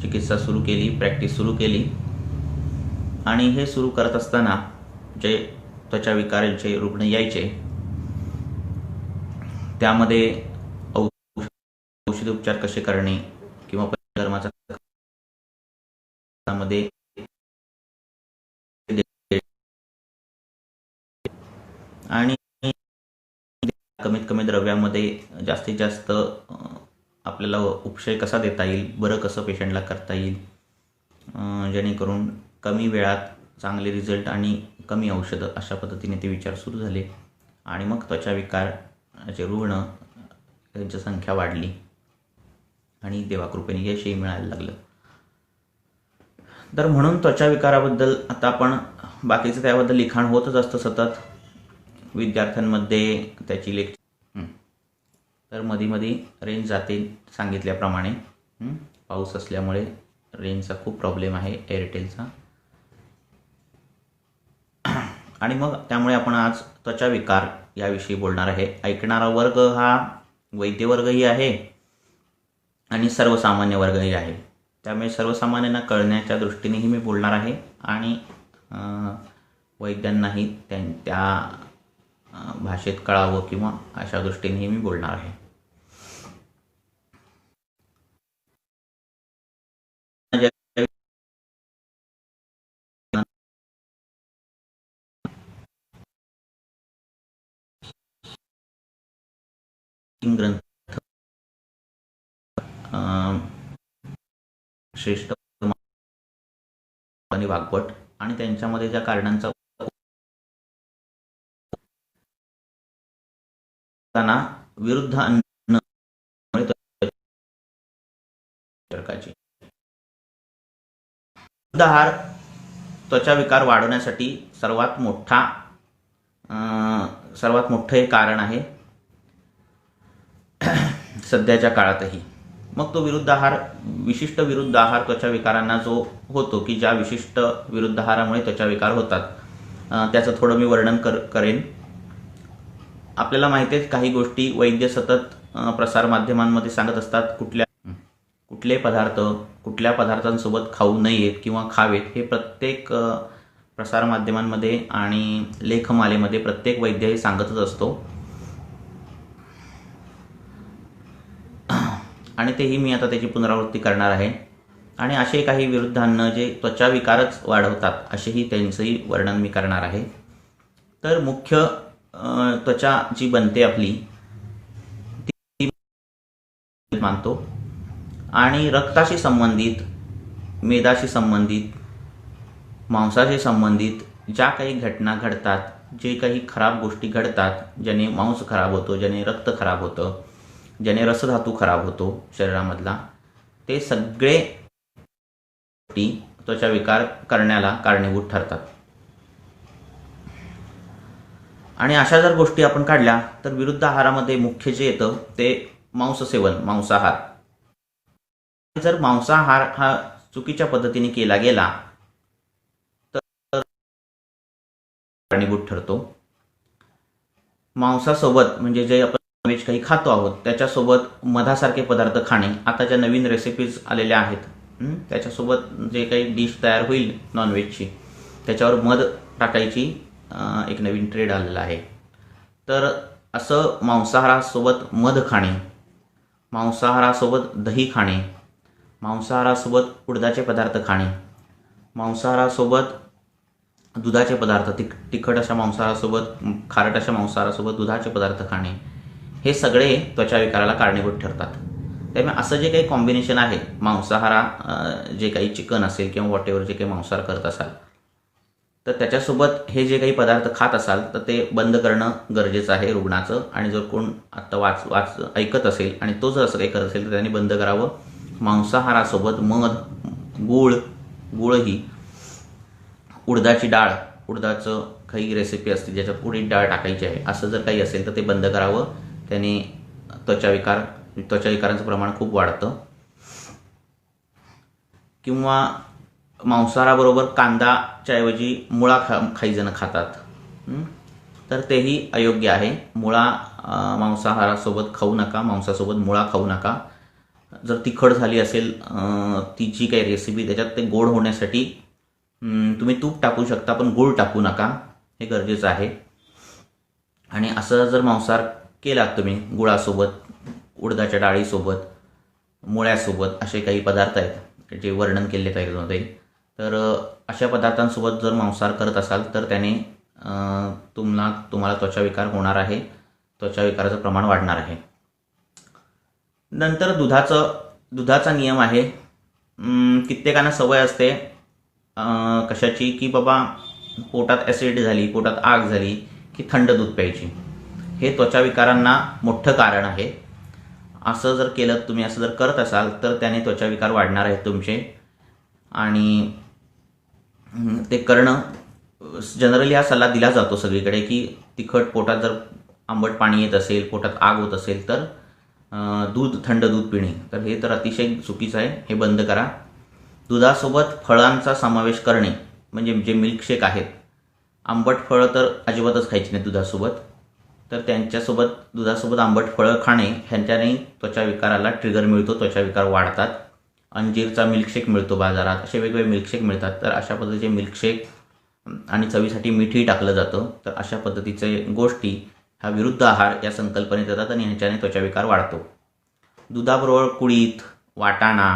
चिकित्सा सुरू केली, प्रॅक्टिस सुरू केली आणि हे सुरू करत असताना जे त्वचा विकारांचे रुग्ण यायचे त्यामध्ये औषध उपचार कसे करणे किंवा पंचकर्माचा मध्ये आणि कमीत कमी द्रव्यामध्ये जास्तीत जास्त आपल्याला उपचार कसा देता येईल, बरं कसं पेशंटला करता येईल, जेणेकरून कमी वेळात चांगले रिझल्ट आणि कमी औषधं अशा पद्धतीने ते विचार सुरू झाले आणि मग त्वचा विकाराचे रुग्ण त्यांची संख्या वाढली आणि देवाकृपेने यशही मिळायला लागलं. तर म्हणून त्वचा विकाराबद्दल आता आपण बाकीचं त्याबद्दल लिखाण होतच असतं सतत विद्यार्थ्यांमध्ये त्याची तर मध्ये रेंज जाते सांगितल्याप्रमाणे. पाऊस असल्यामुळे रेंजचा खूप प्रॉब्लेम आहे एअरटेलचा. आणि मग त्यामुळे आपण आज त्वचा विकार याविषयी बोलणार आहे. ऐकणारा वर्ग हा वैद्यवर्गही आहे आणि सर्वसामान्य वर्गही आहे. त्यामुळे सर्वसामान्यांना कळण्याच्या दृष्टीनेही मी बोलणार आहे आणि वैद्यांनाही त्या भाषेत कळावं किंवा अशा दृष्टीनेही मी बोलणार आहे. ग्रंथ श्रेष्ठ आणि वाग्भट आणि त्यांच्यामध्ये ज्या कारणांचा विरुद्ध अन्न आहार त्वचा विकार वाढवण्यासाठी सर्वात मोठं हे कारण आहे सध्याच्या काळातही. मग तो विशिष्ट विरुद्ध आहार त्वचा विकारांना जो होतो की ज्या विशिष्ट विरुद्ध आहारामुळे त्वचा विकार होतात त्याचं थोडं मी वर्णन करेन. आपल्याला माहिती आहे काही गोष्टी वैद्य सतत प्रसारमाध्यमांमध्ये सांगत असतात. कुठले पदार्थ कुठल्या पदार्थांसोबत खाऊ नयेत किंवा खावेत हे प्रत्येक प्रसारमाध्यमांमध्ये आणि लेखमालेमध्ये प्रत्येक वैद्य हे सांगतच असतो. आणि तेही मी आता त्याची पुनरावृत्ती करणार आहे. आणि असे काही विरुद्ध अन्न जे त्वचा विकारच वाढवतात असेही त्यांचंही वर्णन मी करणार आहे. तर मुख्य त्वचा जी बनते आपली ती मानतो आणि रक्ताशी संबंधित, मेदाशी संबंधित, मांसाशी संबंधित ज्या काही घटना घडतात, जे काही खराब गोष्टी घडतात, ज्याने मांस खराब होतो, ज्याने रक्त खराब होतं, ज्याने रसधातू खराब होतो शरीरामधला, ते सगळे गोष्टी त्वचा विकार करण्याला कारणीभूत ठरतात. आणि अशा जर गोष्टी आपण काढल्या तर विरुद्ध आहारामध्ये मुख्य जे येतं ते मांससेवन, मांसाहार. जर मांसाहार हा चुकीच्या पद्धतीने केला गेला तर कारणीभूत ठरतो. मांसासोबत म्हणजे जे आपण नॉनव्हेज काही खातो आहोत त्याच्यासोबत मधासारखे पदार्थ खाणे, आता ज्या नवीन रेसिपीज आलेल्या आहेत त्याच्यासोबत जे काही डिश तयार होईल नॉनव्हेजची त्याच्यावर मध टाकायची एक नवीन ट्रेड आलेला आहे. तर असं मांसाहारासोबत मध खाणे, मांसाहारासोबत दही खाणे, मांसाहारासोबत उडदाचे पदार्थ खाणे, मांसाहारासोबत दुधाचे पदार्थ, तिखट अशा मांसाहारासोबत, खारट अशा मांसाहारासोबत दुधाचे पदार्थ खाणे, हे सगळे त्वचा विकाराला कारणीभूत ठरतात. त्यामुळे असं जे काही कॉम्बिनेशन आहे मांसाहारा, जे काही चिकन असेल किंवा वॉटेवर जे काही मांसाहार करत असाल तर त्याच्यासोबत हे जे काही पदार्थ खात असाल तर ते बंद करणं गरजेचं आहे रुग्णाचं. आणि जर कोण आत्ता ऐकत असेल आणि तो जर असं काही करत असेल तर त्यांनी बंद करावं. मांसाहारासोबत मध, गुळही, उडदाची डाळ, उडदाचं काही रेसिपी असते ज्याच्यात उडीद डाळ टाकायची आहे, असं जर काही असेल तर ते बंद करावं. त्याने त्वचा विकारांचं प्रमाण खूप वाढतं. किंवा मांसाहाराबरोबर कांदाच्या ऐवजी मुळा काही जण खातात, तर तेही अयोग्य आहे. मुळा मांसाहारासोबत खाऊ नका, मांसासोबत मुळा खाऊ नका. जर तिखट झाली असेल ती जी काही रेसिपी, त्याच्यात ते गोड होण्यासाठी तुम्ही तूप टाकू शकता, पण गूळ टाकू नका, हे गरजेचं आहे. आणि असं जर मांसाहार केलात तुम्ही गुळासोबत, उडदाच्या डाळीसोबत, मुळ्यासोबत, असे काही पदार्थ आहेत जे वर्णन केले त्याच्यामध्ये, तर अशा पदार्थांसोबत जर मांसाहार करत असाल तर त्याने तुम्हाला त्वचाविकार होणार आहे, त्वचाविकाराचं प्रमाण वाढणार आहे. नंतर दुधाचा नियम आहे. कित्येकांना सवय असते कशाची, की बाबा पोटात ॲसिडिटी झाली, पोटात आग झाली की थंड दूध प्यायची. हे त्वचाविकारांना मोठं कारण आहे. असं जर केलं तुम्ही, असं जर करत असाल तर त्याने त्वचाविकार वाढणार आहेत तुमचे. आणि ते करणं जनरली हा सल्ला दिला जातो सगळीकडे, की तिखट पोटात जर आंबट पाणी येत असेल, पोटात आग होत असेल तर थंड दूध पिणे, तर हे तर अतिशय चुकीचं आहे, हे बंद करा. दुधासोबत फळांचा समावेश करणे, म्हणजे जे मिल्कशेक आहेत, आंबट फळं तर अजिबातच खायची नाही दुधासोबत, तर दुधासोबत आंबट फळं खाणे ह्यांच्याने त्वचाविकाराला ट्रिगर मिळतो, त्वचाविकार वाढतात. अंजीरचा मिल्कशेक मिळतो बाजारात, असे वेगवेगळे मिल्कशेक मिळतात, तर अशा पद्धतीचे मिल्कशेक आणि चवीसाठी मीठही टाकलं जातं. तर अशा पद्धतीचे गोष्टी हा विरुद्ध आहार या संकल्पनेत येतात आणि ह्याच्याने त्वचाविकार वाढतो. दुधाबरोबर कुळीथ, वाटाणा,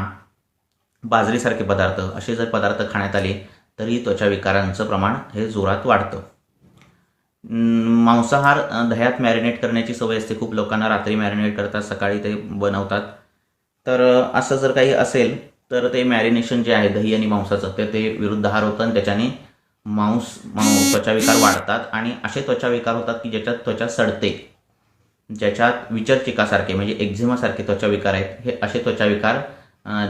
बाजरीसारखे पदार्थ, असे जर पदार्थ खाण्यात आले तरी त्वचाविकारांचं प्रमाण हे जोरात वाढतं. मांसाहार दह्यात मॅरिनेट करण्याची सवय असते खूप लोकांना, रात्री मॅरिनेट करतात, सकाळी ते बनवतात. तर असं जर काही असेल तर ते मॅरिनेशन जे आहे दही आणि मांसाचं, ते विरुद्ध आहार होतं आणि त्याच्याने त्वचाविकार वाढतात. आणि असे त्वचाविकार होतात की ज्याच्यात त्वचा सडते, ज्याच्यात विचरचिकासारखे म्हणजे एक्झिमासारखे त्वचाविकार आहेत. हे असे त्वचाविकार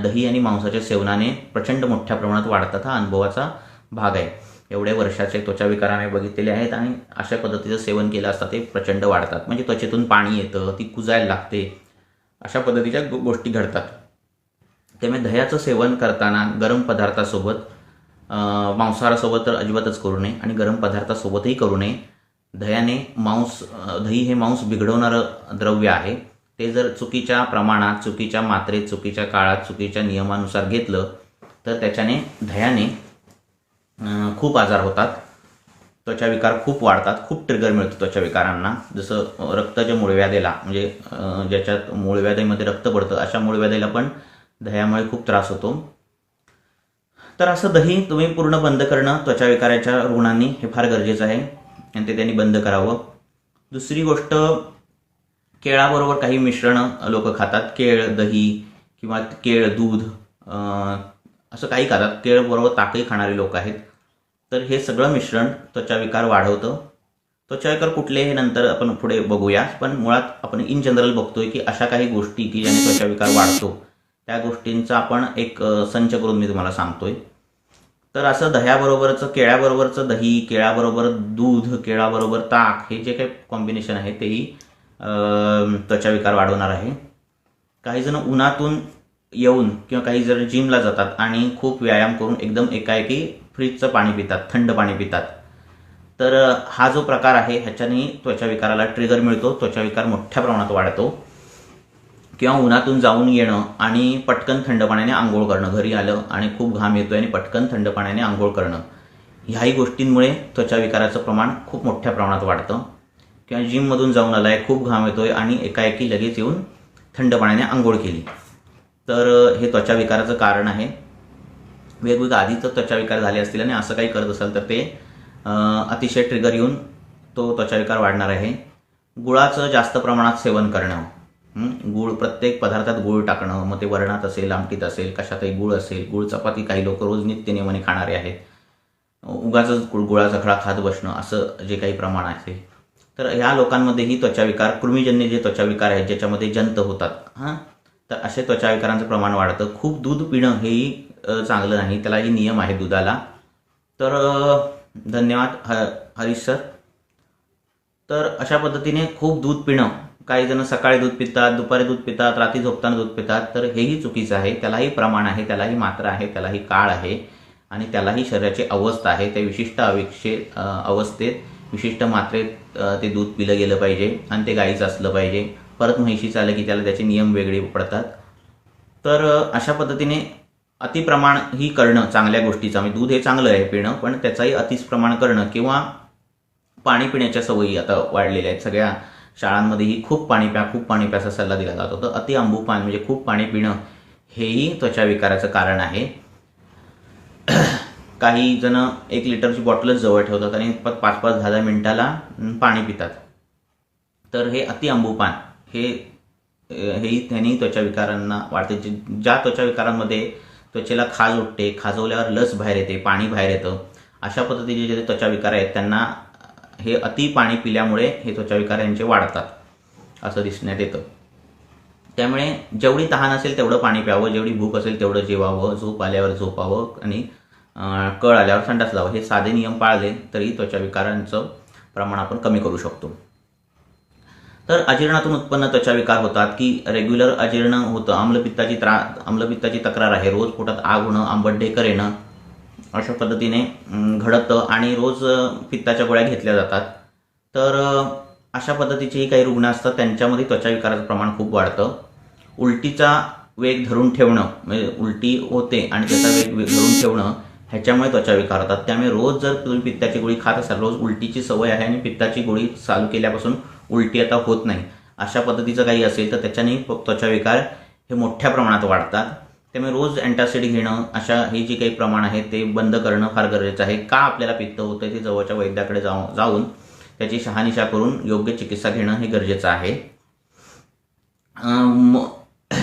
दही आणि मांसाच्या सेवनाने प्रचंड मोठ्या प्रमाणात वाढतात. हा अनुभवाचा भाग आहे. एवढ्या वर्षाचे त्वचाविकाराने बघितलेले आहेत आणि अशा पद्धतीचं सेवन केलं असता ते प्रचंड वाढतात. म्हणजे त्वचेतून पाणी येतं, ती कुजायला लागते, अशा पद्धतीच्या गोष्टी घडतात. त्यामुळे दह्याचं सेवन करताना गरम पदार्थासोबत, मांसाहारासोबत तर अजिबातच करू नये आणि गरम पदार्थासोबतही करू नये. दही हे मांस बिघडवणारं द्रव्य आहे. ते जर चुकीच्या प्रमाणात, चुकीच्या मात्रेत, चुकीच्या काळात, चुकीच्या नियमानुसार घेतलं तर दह्याने खूप आजार होतात, त्वचाविकार खूप वाढतात, खूप ट्रिगर मिळतो त्वचाविकारांना. जसं रक्ताच्या मूळव्याधीला, म्हणजे ज्याच्यात मूळव्याधीमध्ये रक्त पडतं, अशा मूळव्याधीला पण दह्यामुळे खूप त्रास होतो. तर असं दही तुम्ही पूर्ण बंद करणं त्वचाविकाराच्या रुग्णांनी हे फार गरजेचं आहे आणि ते त्यांनी बंद करावं. दुसरी गोष्ट, केळाबरोबर काही मिश्रण लोक खातात. केळ दही किंवा केळ दूध असं काही खातात. केळबरोबर ताकही खाणारे लोक आहेत. तर हे सगळं मिश्रण त्वचाविकार वाढवतं. त्वचाविकार कुठले हे नंतर आपण पुढे बघूया, पण मुळात आपण इन जनरल बघतोय की अशा काही गोष्टी की ज्याने त्वचाविकार वाढतो, त्या गोष्टींचा आपण एक संच करून मी तुम्हाला सांगतोय. तर असं दह्याबरोबरचं, केळ्याबरोबरचं दही, केळ्याबरोबर दूध, केळाबरोबर ताक, हे जे काही कॉम्बिनेशन आहे तेही त्वचाविकार वाढवणार आहे. काही जण उन्हातून येऊन किंवा काही जण जिमला जातात आणि खूप व्यायाम करून एकदम एकाएकी फ्रीजचं पाणी पितात, थंड पाणी पितात. तर हा जो प्रकार आहे ह्याच्याने त्वचाविकाराला ट्रिगर मिळतो, त्वचाविकार मोठ्या प्रमाणात वाढतो. किंवा उन्हातून जाऊन येणं आणि पटकन थंड पाण्याने आंघोळ करणं, घरी आलं आणि खूप घाम येतोय आणि पटकन थंड पाण्याने आंघोळ करणं, ह्याही गोष्टींमुळे त्वचाविकाराचं प्रमाण खूप मोठ्या प्रमाणात वाढतं. किंवा जिममधून जाऊन आलाय, खूप घाम येतोय आणि एकाएकी लगेच येऊन थंड पाण्याने आंघोळ केली, तर हे त्वचाविकाराचं कारण आहे. वेगवेगळं आधीच त्वचाविकार झाले असतील आणि असं काही करत असाल तर ते अतिशय ट्रिगर येऊन तो त्वचाविकार वाढणार आहे. गुळाचं जास्त प्रमाणात सेवन करणं, गूळ प्रत्येक पदार्थात गूळ टाकणं, मग ते वरणात असेल, आमटीत असेल, कशातही गूळ असेल. गूळ चपाती काही लोक रोज नित्य नियमाने खाणारे आहेत. उगाचच गुळाचा खडा खात बसणं, असं जे काही प्रमाण आहे, तर ह्या लोकांमध्येही त्वचाविकार, कृमीजन्य जे त्वचाविकार आहेत ज्याच्यामध्ये जंत होतात, तर असे त्वचाविकारांचं प्रमाण वाढतं. खूप दूध पिणं हेही चांगलं नाही, त्यालाही नियम आहे दुधाला. तर धन्यवाद हरीश सर. तर अशा पद्धतीने खूप दूध पिणं, काही जण सकाळी दूध पितात, दुपारी दूध पितात, रात्री झोपताना दूध पितात, तर हेही चुकीचं आहे. त्यालाही प्रमाण आहे, त्यालाही मात्रा आहे, त्यालाही काळ आहे आणि त्यालाही शरीराची अवस्था आहे. त्या विशिष्ट अवस्थेत, विशिष्ट मात्रेत ते दूध पिलं गेलं पाहिजे आणि ते गाईचं असलं पाहिजे. परत म्हैशीचं आलं की त्याला त्याचे नियम वेगळे पडतात. तर अशा पद्धतीने अतिप्रमाण ही करणं चांगल्या गोष्टीचं, म्हणजे दूध हे चांगलं आहे पिणं, पण त्याचाही अतिप्रमाण करणं किंवा पाणी पिण्याच्या सवयी आता वाढलेल्या आहेत. सगळ्या शाळांमध्येही खूप पाणी प्या, खूप पाणी प्या असा सल्ला दिला जातो. तर अति आंबूपान म्हणजे खूप पाणी पिणं हेही त्वचा विकाराचं कारण आहे. काही जण 1 लिटरची बॉटलच जवळ ठेवतात आणि 5-5, 10-10 मिनिटाला पाणी पितात. तर हे अति आंबूपान हेही त्यांनी त्वचा विकारांना वाढते. ज्या त्वचा विकारांमध्ये त्वचेला खाज उठते, खाजवल्यावर लस बाहेर येते, पाणी बाहेर येतं, अशा पद्धतीचे जे त्वचा विकार आहेत त्यांना हे अति पाणी पिल्यामुळे हे त्वचा विकार यांचे वाढतात असं दिसण्यात येतं. त्यामुळे जेवढी तहान असेल तेवढं पाणी प्यावं, जेवढी भूक असेल तेवढं जेवावं, झोप आल्यावर झोपावं आणि कळ आल्यावर संडास लावावं. हे साधे नियम पाळले तरी त्वचा विकारांचं प्रमाण आपण कमी करू शकतो. तर अजीर्णातून उत्पन्न त्वचा विकार होतात की रेग्युलर अजीर्ण होतं, आम्लपित्ताची तक्रार आहे, रोज पोटात आग होणं, आंबट ढेकर येणं, अशा पद्धतीने घडतं आणि रोज पित्ताच्या गोळ्या घेतल्या जातात. तर अशा पद्धतीचेही काही रुग्ण असतात, त्यांच्यामध्ये त्वचा विकाराचं प्रमाण खूप वाढतं. उलटीचा वेग धरून ठेवणं, म्हणजे उलटी होते आणि त्याचा वेग धरून ठेवणं, ह्याच्यामुळे त्वचा विकार होतात. त्यामुळे रोज जर तुम्ही पित्ताची गोळी खात असाल, रोज उलटीची सवय आहे आणि पित्ताची गोळी चालू केल्यापासून उलटी आता होत नाही, अशा पद्धतीचं काही असेल तर त्याच्याने त्वचा विकार हे मोठ्या प्रमाणात वाढतात. त्यामुळे रोज अँटासिड घेणं, अशा हे जे काही प्रमाण आहे ते बंद करणं फार गरजेचं आहे. का आपल्याला पित्त होतं ते जवळच्या वैद्याकडे जाऊन त्याची शहानिशा करून योग्य चिकित्सा घेणं हे गरजेचं आहे.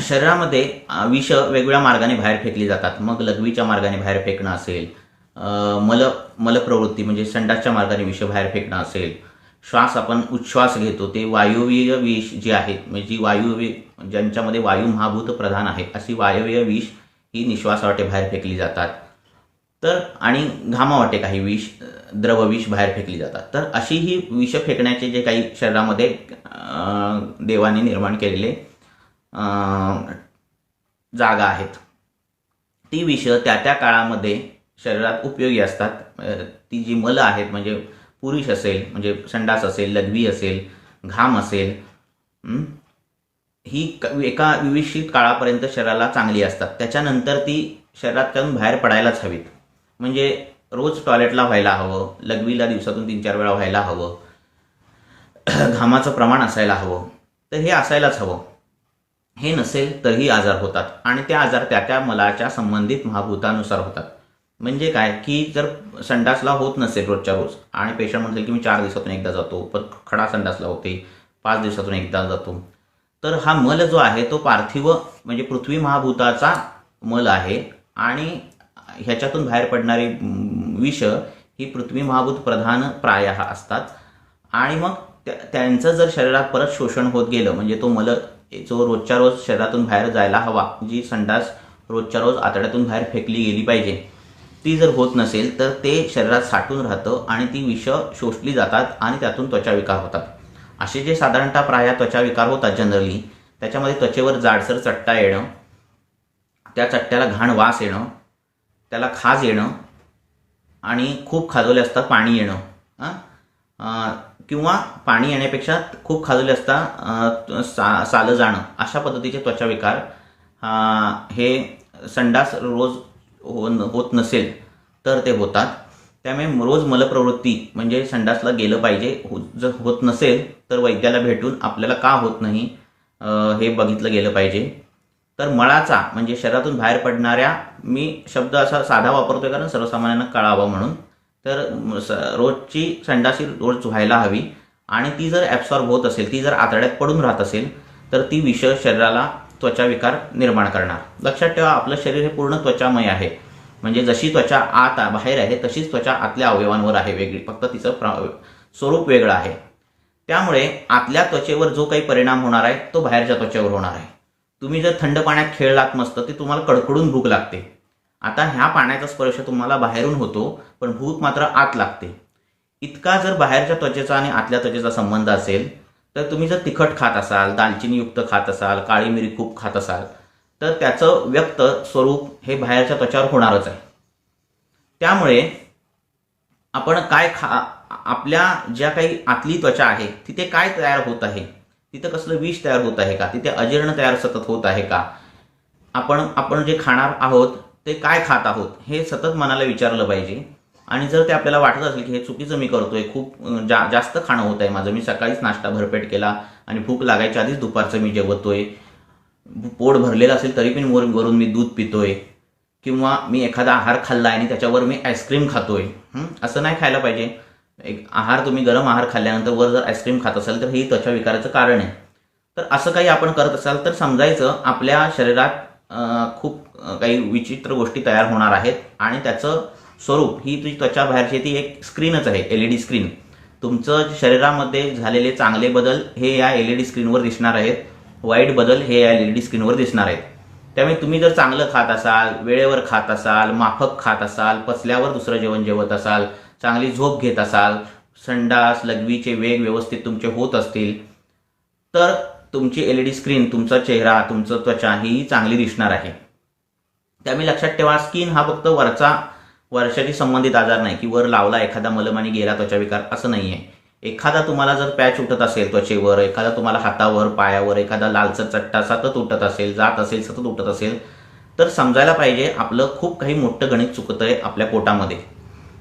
शरीरामध्ये विष वेगवेगळ्या मार्गाने बाहेर फेकली जातात. मग लघवीच्या मार्गाने बाहेर फेकणं असेल, मलप्रवृत्ती म्हणजे संडासच्या मार्गाने विष बाहेर फेकणं असेल, श्वास आपण उच्छ्वास घेतो ते वायवीय विष जे आहेत, म्हणजे ज्यांच्यामध्ये वायू महाभूत प्रधान आहे अशी वायवीय विष ही निश्वासावाटे बाहेर फेकली जातात. तर आणि घामावाटे काही विष, द्रवविष बाहेर फेकली जातात. तर अशी ही विष फेकण्याचे जे काही शरीरामध्ये देवाने निर्माण केलेले जागा आहेत, ती विष त्या त्या काळामध्ये शरीरात उपयोगी असतात. ती जी मल आहेत, म्हणजे पुरुष असेल म्हणजे संडास असेल, लघवी असेल, घाम असेल, ही एका विशिष्ट काळापर्यंत शरीराला चांगली असतात. त्याच्यानंतर ती शरीरातून बाहेर पडायलाच हवीत. म्हणजे रोज टॉयलेटला व्हायला हवं, लघवीला दिवसातून 3-4 वेळा व्हायला हवं, घामाचं प्रमाण असायला हवं. तर हे असायलाच हवं. हे नसेल तरीही आजार होतात आणि ते आजार त्या त्या मलाच्या संबंधित महाभूतानुसार होतात. म्हणजे काय की जर संडासला होत नसेल रोजच्या रोज आणि पेशंट म्हणेल की मी 4 दिवसातून एकदा जातो, पण खडा संडासला होते 5 दिवसातून एकदा जातो, तर हा मल जो आहे तो पार्थिव म्हणजे पृथ्वी महाभूताचा मल आहे आणि ह्याच्यातून बाहेर पडणारी विष ही पृथ्वी महाभूत प्रधान प्रायः असतात. आणि मग त्यांचं जर शरीरात परत शोषण होत गेलं, म्हणजे तो मल जो रोजच्या रोज शरीरातून बाहेर जायला हवा, जी संडास रोजच्या रोज आतड्यातून बाहेर फेकली गेली पाहिजे, ती जर होत नसेल तर ते शरीरात साठून राहतं आणि ती विष शोषली जातात आणि त्यातून त्वचा विकार होतात. असे जे साधारणतः प्राय त्वचा विकार होतात जनरली, त्याच्यामध्ये त्वचेवर जाडसर चट्टा येणं, त्या चट्ट्याला घाण वास येणं, त्याला खाज येणं आणि खूप खाजवले असता पाणी येणं, किंवा पाणी येण्यापेक्षा खूप खाजवले असता सालं जाणं, अशा पद्धतीचे त्वचा विकार हे संडास रोज होत नसेल तर ते होतात. त्यामुळे रोज मलप्रवृत्ती म्हणजे संडासला गेलं पाहिजे. जर होत नसेल तर वैद्याला भेटून आपल्याला का होत नाही हे बघितलं गेलं पाहिजे. तर मळाचा म्हणजे शरीरातून बाहेर पडणाऱ्या, मी शब्द असा साधा वापरतोय कारण सर्वसामान्यांना कळावा म्हणून, तर रोजची संडास ही रोज व्हायला हवी आणि ती जर ॲब्सॉर्ब होत असेल, ती जर आतड्यात पडून राहत असेल तर ती विष शरीराला त्वचा विकार निर्माण करणार. लक्षात ठेवा, आपलं शरीर हे पूर्ण त्वचामय आहे. म्हणजे जशी त्वचा आत बाहेर आहे तशीच त्वचा आतल्या अवयवांवर आहे वेगळी, फक्त तिचं स्वरूप वेगळं आहे. त्यामुळे आतल्या त्वचेवर जो काही परिणाम होणार आहे तो बाहेरच्या त्वचेवर होणार आहे. तुम्ही जर थंड पाण्यात खेळलात मस्त, ते तुम्हाला कडकडून भूक लागते. आता ह्या पाण्याचा स्पर्श तुम्हाला बाहेरून होतो पण भूक मात्र आत लागते. इतका जर बाहेरच्या त्वचेचा आणि आतल्या त्वचेचा संबंध असेल तर तुम्ही जर तिखट खात असाल, दालचिनीयुक्त खात असाल, काळी मिरी खूप खात असाल तर त्याचं व्यक्त स्वरूप हे बाहेरच्या त्वचावर होणारच आहे. त्यामुळे आपण आपल्या ज्या काही आतली त्वचा आहे तिथे काय तयार होत आहे, तिथं कसलं विष तयार होत आहे का, तिथे अजीर्ण तयार सतत होत आहे का, आपण जे खाणार आहोत ते काय खात आहोत हे सतत मनाला विचारलं पाहिजे. आणि जर ते आपल्याला वाटत असेल की हे चुकीचं मी करतोय, खूप जास्त खाणं होत आहे माझं, मी सकाळीच नाश्ता भरपेट केला आणि भूक लागायच्या आधीच दुपारचं मी जेवतोय, पोट भरलेलं असेल तरी पण वरून मी दूध पितोय, किंवा मी एखादा आहार खाल्ला आणि त्याच्यावर मी आईस्क्रीम खातोय, असं नाही खायला पाहिजे. एक आहार, तुम्ही गरम आहार खाल्ल्यानंतर वर जर आईस्क्रीम खात असाल तर ही त्वचा विकाराचं कारण आहे. तर असं काही आपण करत असाल तर समजायचं आपल्या शरीरात खूप काही विचित्र गोष्टी तयार होणार आहेत आणि त्याचं स्वरूप, ही तुझी त्वचा बाहेरची ती एक स्क्रीनच आहे, LED स्क्रीन. तुमचं शरीरामध्ये झालेले चांगले बदल हे या LED स्क्रीनवर दिसणार आहेत, वाईट बदल हे या LED स्क्रीनवर दिसणार आहेत. त्यामुळे तुम्ही जर चांगलं खात असाल, वेळेवर खात असाल, माफक खात असाल, पचल्यावर दुसरं जेवण जेवत असाल, चांगली झोप घेत असाल, संडास लघवीचे वेग व्यवस्थित तुमचे होत असतील, तर तुमची LED स्क्रीन, तुमचा चेहरा, तुमचं त्वचा ही चांगली दिसणार आहे. त्यामुळे लक्षात ठेवा, स्किन हा फक्त वर्षाशी संबंधित आजार नाही की वर लावला एखादा मलम आणि गेला त्वचा विकार, असं नाहीये. एखादा तुम्हाला जर पॅच उठत असेल त्वचेवर, एखादा तुम्हाला हातावर पायावर एखादा लालसर चट्टा सतत उठत असेल, जात असेल, सतत उठत असेल, तर समजायला पाहिजे आपलं खूप काही मोठं गणित चुकतंय आपल्या पोटामध्ये.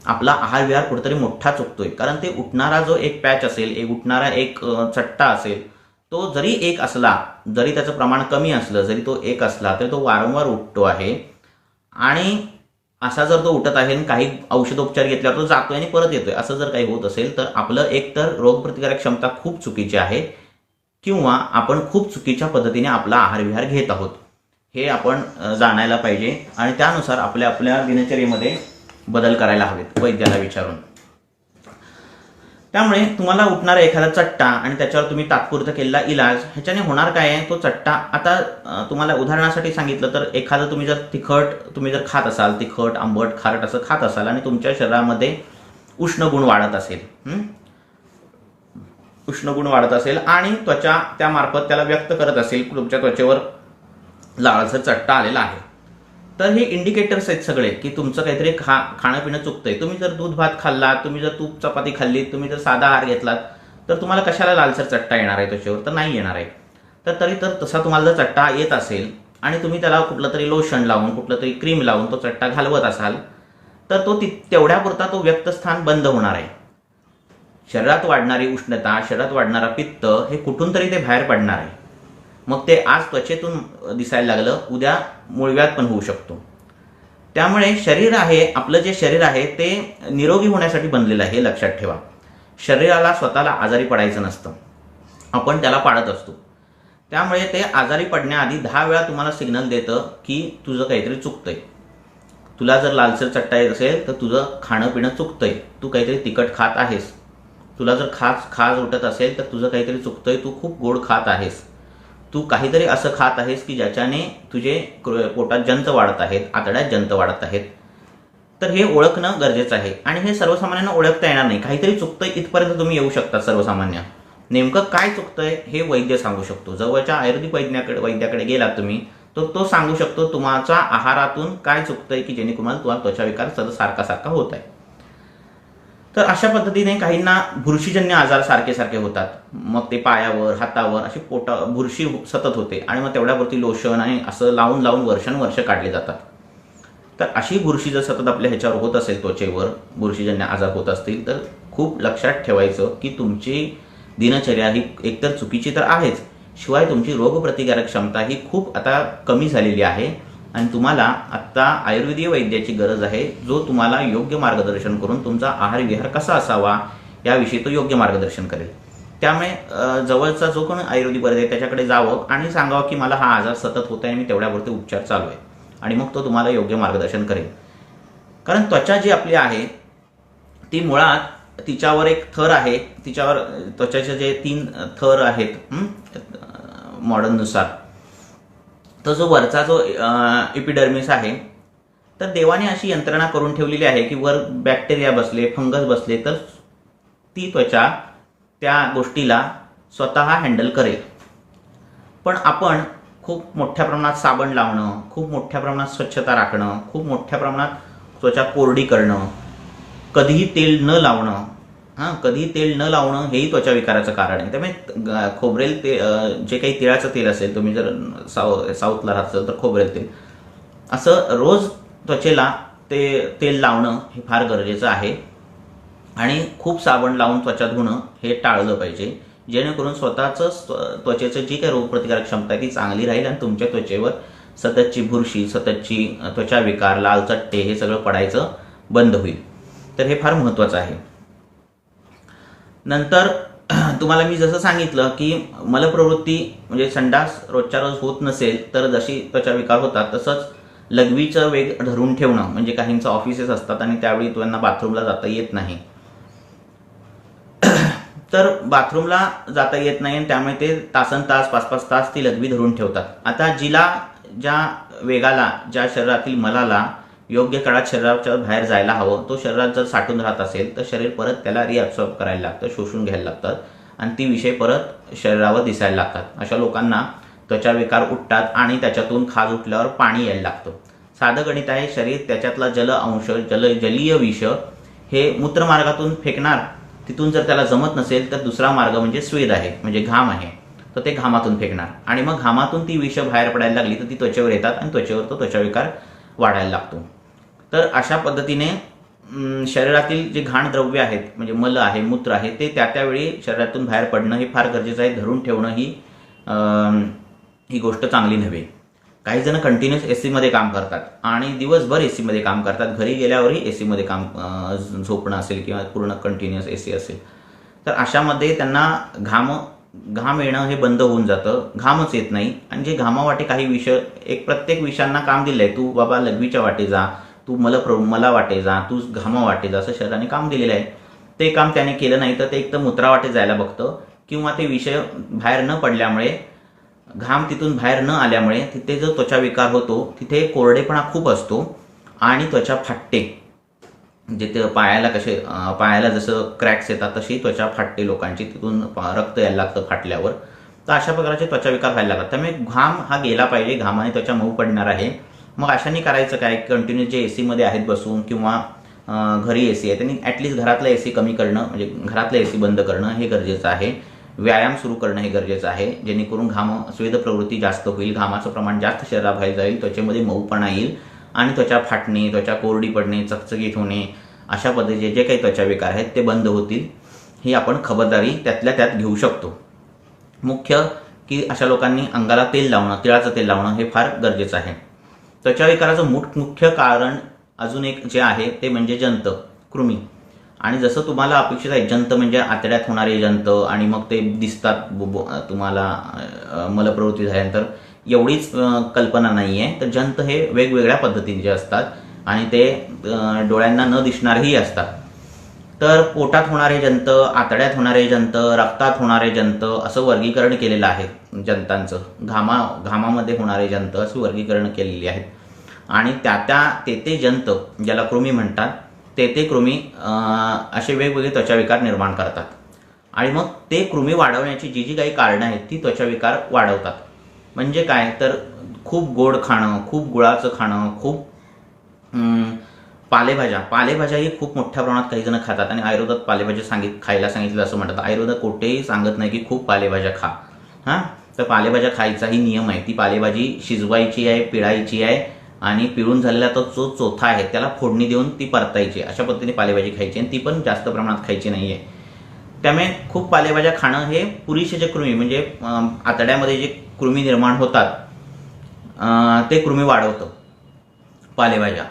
आपला आहार विहार कुठेतरी मोठा चुकतोय. कारण ते उठणारा जो एक पॅच असेल, एक उठणारा एक चट्टा असेल, तो जरी एक असला, जरी त्याचं प्रमाण कमी असलं, जरी तो एक असला तरी तो वारंवार उठतो आहे. आणि असा जर तो उठत आहे आणि काही औषधोपचार घेतल्यावर तो जातोय आणि परत येतोय, असं जर काही होत असेल तर आपलं एकतर रोगप्रतिकारक क्षमता खूप चुकीची आहे, किंवा आपण खूप चुकीच्या पद्धतीने आपला आहार विहार घेत आहोत, हे आपण जाणायला पाहिजे. आणि त्यानुसार आपल्या दिनचर्येमध्ये बदल करायला हवेत वैद्याला विचारून. त्यामुळे तुम्हाला उठणारा एखादा चट्टा आणि त्याच्यावर तुम्ही तात्पुरता केलेला इलाज, ह्याच्याने होणार काय आहे, तो चट्टा, आता तुम्हाला उदाहरणासाठी सांगितलं तर एखादं तुम्ही जर खात असाल, तिखट आंबट खारट असं खात असाल आणि तुमच्या शरीरामध्ये उष्ण गुण वाढत असेल आणि त्वचा त्यामार्फत त्याला व्यक्त करत असेल, तुमच्या त्वचेवर लाळसर चट्टा आलेला आहे, तर हे इंडिकेटर्स आहेत सगळे की तुमचं काहीतरी खाणं पिणं चुकतंय. तुम्ही जर दूध भात खाल्लात, तुम्ही जर तूप चपाती खाल्लीत, तुम्ही जर साधा आहार घेतलात, तर तुम्हाला कशाला लालसर चट्टा येणार आहे त्वचेवर? तर नाही येणार आहे. तरी तसा तुम्हाला जर चट्टा येत असेल आणि तुम्ही त्याला कुठलं तरी लोशन लावून, कुठलं तरी क्रीम लावून तो चट्टा घालवत असाल, तर तो तेवढ्यापुरता तो व्यक्तस्थान बंद होणार आहे. शरीरात वाढणारी उष्णता, शरीरात वाढणारा पित्त हे कुठून तरी ते बाहेर पडणार आहे. मग ते आज त्वचेतून दिसायला लागलं, उद्या मूळव्याध पण होऊ शकतो. त्यामुळे आपलं जे शरीर आहे ते निरोगी होण्यासाठी बनलेलं आहे, हे लक्षात ठेवा. शरीराला स्वतःला आजारी पडायचं नसतं, आपण त्याला पाडत असतो. त्यामुळे ते आजारी पडण्याआधी 10 वेळा तुम्हाला सिग्नल देतं की तुझं काहीतरी चुकतंय. तुला जर लालसर चट्टा येत असेल तर तुझं खाणं पिणं चुकतंय, तू काहीतरी तिखट खात आहेस. तुला जर खाज उठत असेल तर तुझं काहीतरी चुकतंय, तू खूप गोड खात आहेस. तू काहीतरी असं खात आहेस की ज्याच्याने तुझे पोटात जंत वाढत आहेत, आतड्यात जंत वाढत आहेत. तर हे ओळखणं गरजेचं आहे. आणि हे सर्वसामान्यांना ओळखता येणार नाही. काहीतरी चुकतंय इथपर्यंत तुम्ही येऊ शकता सर्वसामान्य. नेमकं काय चुकतंय हे वैद्य सांगू शकतो. जवळच्या आयुर्वेदिक वैद्याकडे गेलात तुम्ही, तो सांगू शकतो तुमच्या आहारातून काय चुकतंय की जेणेकरून तुम्हाला त्वचा विकार सारखा होत आहे. तर अशा पद्धतीने काहींना बुरशीजन्य आजार सारखे होतात. मग ते पायावर, हातावर अशी बुरशी सतत होते आणि मग तेवढ्यावरती लोशन आणि असं लावून वर्षानुवर्ष काढले जातात. तर अशी बुरशी जर सतत आपल्या ह्याच्यावर होत असेल, त्वचेवर बुरशीजन्य आजार होत असतील, तर खूप लक्षात ठेवायचं की तुमची दिनचर्या ही एकतर चुकीची तर आहेच, शिवाय तुमची रोगप्रतिकारक क्षमता ही खूप आता कमी झालेली आहे. आणि तुम्हाला आत्ता आयुर्वेदीय वैद्याची गरज आहे, जो तुम्हाला योग्य मार्गदर्शन करून तुमचा आहार विहार कसा असावा याविषयी तो योग्य मार्गदर्शन करेल. त्यामुळे जवळचा जो कोणी आयुर्वेदिक वैद्य आहे त्याच्याकडे जावं आणि सांगावं की मला हा आजार सतत होत आहे आणि मी तेवढ्यावरती उपचार चालू आहे, आणि मग तो तुम्हाला योग्य मार्गदर्शन करेल. कारण त्वचा जी आपली आहे ती मुळात तिच्यावर एक थर आहे, तिच्यावर त्वचाचे जे 3 थर आहेत मॉडर्ननुसार, तर जो वरचा जो एपिडर्मिस आहे, तर देवाने अशी यंत्रणा करून ठेवलेली आहे की वर बॅक्टेरिया बसले, फंगस बसले तर ती त्वचा त्या गोष्टीला स्वतः हँडल करेल. पण आपण खूप मोठ्या प्रमाणात साबण लावणं, खूप मोठ्या प्रमाणात स्वच्छता राखणं, खूप मोठ्या प्रमाणात त्वचा कोरडी करणं, कधीही तेल न लावणं, हां, कधी तेल न लावणं हेही त्वचा विकाराचं कारण आहे. त्यामुळे खोबरेल ते जे काही तिळाचं तेल असेल, तुम्ही जर साऊथला राहत असाल तर खोबरेल तेल असं रोज त्वचेला ते तेल लावणं हे फार गरजेचं आहे. आणि खूप साबण लावून त्वचा धुणं हे टाळलं पाहिजे, जेणेकरून स्वतःचं त्वचेचं जी काही रोगप्रतिकारक क्षमता आहे ती चांगली राहील आणि तुमच्या त्वचेवर सततची बुरशी, सततची त्वचा विकार, लाल चट्टे हे सगळं पडायचं बंद होईल. तर हे फार महत्त्वाचं आहे. नंतर तुम्हाला मी जसं सांगितलं की मलप्रवृत्ती म्हणजे संडास रोजच्या रोज होत नसेल तर जशी त्वचा विकार होतात, तसंच लघवीचं वेग धरून ठेवणं, म्हणजे काहींचं ऑफिसेस असतात आणि त्यावेळी त्यांना बाथरूमला जाता येत नाही, तर बाथरूमला जाता येत नाही आणि त्यामुळे ते तासन तास 5-5 तास ती लघवी धरून ठेवतात. आता ज्या वेगाला, ज्या शरीरातील मलाला योग्य काळात शरीराच्या बाहेर जायला हवं, तो शरीरात जर साठून राहत असेल तर शरीर परत त्याला रिअब्सॉर्ब करायला लागतं, शोषून घ्यायला लागतात आणि ती विषय परत शरीरावर दिसायला लागतात. अशा लोकांना त्वचा विकार उठतात आणि त्याच्यातून खाज उठल्यावर पाणी यायला लागतं. साधं गणित आहे, शरीर त्याच्यातला जल अंश, जलीय विष हे मूत्रमार्गातून फेकणार. तिथून जर त्याला जमत नसेल तर दुसरा मार्ग म्हणजे स्वेद आहे, म्हणजे घाम आहे, तर ते घामातून फेकणार आणि मग घामातून ती विष बाहेर पडायला लागली तर ती त्वचेवर येतात आणि त्वचेवर तो त्वचाविकार वाढायला लागतो. तर अशा पद्धतीने शरीरातील जे घाण द्रव्य आहेत, म्हणजे मल आहे, मूत्र आहे, ते त्यावेळी शरीरातून बाहेर पडणं हे फार गरजेचं आहे. धरून ठेवणं ही गोष्ट चांगली नव्हे. काही जण कंटिन्युअस एसीमध्ये काम करतात आणि दिवसभर एसीमध्ये काम करतात, घरी गेल्यावरही एसीमध्ये काम झोपणं असेल किंवा पूर्ण कंटिन्युअस एसी असेल, तर अशामध्ये त्यांना घाम येणं हे बंद होऊन जातं, घामच येत नाही. आणि जे घामावाटे काही विष, प्रत्येक विषांना काम दिलंय, तू बाबा लघवीच्या वाटे जा, तू मला वाटे जा, तू घामा वाटे जा, असं शरीराने काम दिलेलं आहे. ते काम त्याने केलं नाही तर ते एक तर मूत्रावाटे जायला बघतं किंवा ते विषय बाहेर न पडल्यामुळे, घाम तिथून बाहेर न आल्यामुळे तिथे जो त्वचा विकार होतो तिथे कोरडेपणा खूप असतो आणि त्वचा फाटते. म्हणजे पायाला जसं क्रॅक्स येतात तशी त्वचा फाटते लोकांची, तिथून रक्त यायला लागतं फाटल्यावर. तर अशा प्रकारचे त्वचा विकार व्हायला लागतात. त्यामुळे घाम हा गेला पाहिजे, घामाने त्वचा मऊ पडणार आहे. मग अशाने करायचं काय, कंटिन्यू जे एसीमध्ये आहेत बसून किंवा घरी एसी आहे त्यांनी ॲटलिस्ट घरातला एसी कमी करणं, म्हणजे घरातला एसी बंद करणं हे गरजेचं आहे. व्यायाम सुरू करणं हे गरजेचं आहे, जेणेकरून स्वेद प्रवृत्ती जास्त होईल, घामाचं प्रमाण जास्त शरीराबाहेर जाईल, त्वचेमध्ये मऊपणा येईल आणि त्वचा फाटणे, त्वचा कोरडी पडणे, चकचकीत होणे, अशा पद्धतीचे जे काही त्वचा विकार आहेत ते बंद होतील. ही आपण खबरदारी त्यातल्या त्यात घेऊ शकतो. मुख्य की अशा लोकांनी अंगाला तेल लावणं, तिळाचं तेल लावणं हे फार गरजेचं आहे. त्वचा विकाराचं मुख्य कारण अजून एक जे आहे ते म्हणजे जंत, कृमी. आणि जसं तुम्हाला अपेक्षित आहे, जंत म्हणजे आतड्यात होणारे जंत आणि मग ते दिसतात तुम्हाला मलप्रवृत्ती झाल्यानंतर, एवढीच कल्पना नाही आहे. तर जंत हे वेगवेगळ्या पद्धतीचे असतात आणि ते डोळ्यांना न दिसणारेही असतात. तर पोटात होणारे जंत, आतड्यात होणारे जंत, रक्तात होणारे जंत असं वर्गीकरण केलेलं आहे जंतांचं. घामामध्ये होणारे जंत असं वर्गीकरण केलेली आहेत. आणि ते जंत ज्याला कृमी म्हणतात, ते कृमी असे वेगवेगळे त्वचाविकार निर्माण करतात. आणि मग ते कृमी वाढवण्याची जी काही कारणं आहेत ती त्वचाविकार वाढवतात. म्हणजे काय, तर खूप गोड खाणं, खूप गुळाचं खाणं, खूप पालेभाज्याही खूप मोठ्या प्रमाणात काही जण खातात आणि आयुर्वेदात पालेभाज्या खायला सांगितलं असं म्हणतात. आयुर्वेदात कुठेही सांगत नाही की खूप पालेभाज्या खा. तर पालेभाज्या खायचाही नियम आहे. ती पालेभाजी शिजवायची आहे, पिळायची आहे आणि पिळून झालेला तो जो चोथा आहे त्याला फोडणी देऊन ती परतायची. अशा पद्धतीने पालेभाजी खायची आणि ती पण जास्त प्रमाणात खायची नाही आहे. त्यामुळे खूप पालेभाज्या खाणं हे पुरेसे जे कृमी, म्हणजे आतड्यामध्ये जे कृमी निर्माण होतात ते कृमी वाढवतं पालेभाज्या.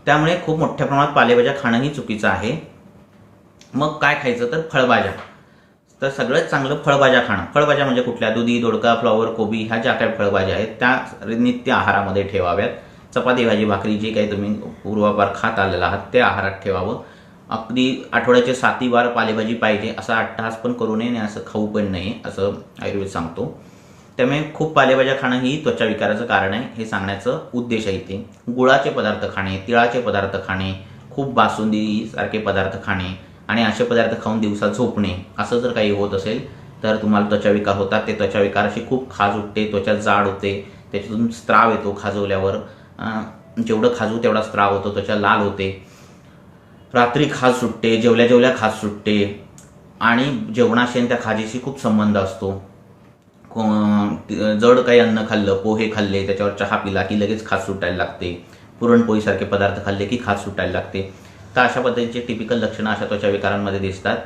त्यामुळे खूप मोठ्या प्रमाणात पालेभाज्या खाणंही चुकीचं आहे. मग काय खायचं, तर फळभाज्या. तर सगळ्यात चांगलं फळभाज्या खाणं. फळभाज्या म्हणजे कुठल्या, दुधी, दोडका, फ्लॉवर, कोबी ह्या ज्या काही फळभाज्या आहेत त्या नित्य आहारामध्ये ठेवाव्यात. चपाती, भाजी, भाकरी जे काही तुम्ही पूर्वापार खात आलेला आहात ते आहारात ठेवावं. अगदी आठवड्याचे 7 वार पालेभाजी पाहिजे असा अट्टहास पण करू नये आणि असं खाऊ पण नये असं आयुर्वेद सांगतो. त्यामुळे खूप पालेभाज्या खाणं ही त्वचा विकाराचं कारण आहे हे सांगण्याचं उद्देश आहे इथे. गुळाचे पदार्थ खाणे, तिळाचे पदार्थ खाणे, खूप बासुंदी सारखे पदार्थ खाणे आणि असे पदार्थ खाऊन दिवसात झोपणे असं जर काही होत असेल तर तुम्हाला त्वचाविकार होतात. ते त्वचाविकाराशी खूप खाज उठते, त्वचा जाड होते, त्याच्यातून स्त्राव येतो खाजवल्यावर. जेवढं खाजू तेवढा स्त्राव होतो, त्वचा लाल होते. रात्री खाज सुटते, जेवल्या जेवल्या खाज सुटते आणि जेवणाशी आणि त्या खाजीशी खूप संबंध असतो. जड काही अन्न खाल्लं, पोहे खाल्ले, त्याच्यावर चहा पिला की लगेच खाज सुटायला लागते. पुरणपोळीसारखे पदार्थ खाल्ले की खाज सुटायला लागते. तर अशा पद्धतीचे टिपिकल लक्षणं अशा त्वचा विकारांमध्ये दिसतात.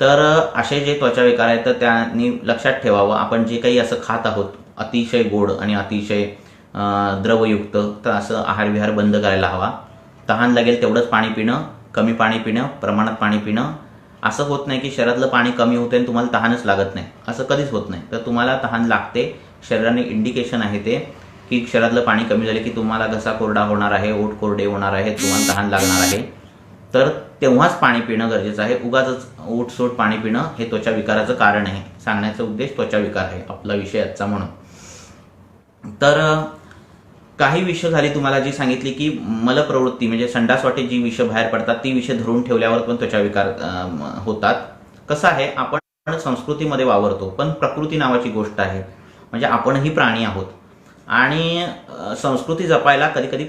तर असे जे त्वचा विकार आहेत तर त्यांनी लक्षात ठेवावं, आपण जे काही असं खात आहोत अतिशय गोड आणि अतिशय द्रवयुक्त, तर असं आहारविहार बंद करायला हवा. तहान लागेल तेवढंच पाणी पिणं, कमी पाणी पिणं, प्रमाणात पाणी पिणं. असं होत नाही की शरीरातलं पाणी कमी होतं आणि तुम्हाला तहानच लागत नाही, असं कधीच होत नाही. तर तुम्हाला तहान लागते, शरीराने इंडिकेशन आहे ते की शरीरातलं पाणी कमी झाले की तुम्हाला घसा कोरडा होणार आहे, ओठ कोरडे होणार आहे, तुम्हाला तहान लागणार आहे. तर तेव्हाच पाणी पिणं गरजेचं आहे. उगाचच ओटसोट पाणी पिणं हे त्वचा विकाराचं कारण आहे. सांगण्याचा उद्देश त्वचा विकार आहे आपला विषय आजचा म्हणून. तर काही विष झाली तुम्हाला जी सांगितली की मलप्रवृत्ती म्हणजे संडास वाटे जी विष बाहेर पडतात ती विष धरून ठेवल्यावर पण त्वचा विकार होतात. कसं आहे, आपण संस्कृतीमध्ये वावरतो पण प्रकृती नावाची गोष्ट आहे. म्हणजे आपणही प्राणी आहोत आणि संस्कृती जपायला कधी कधी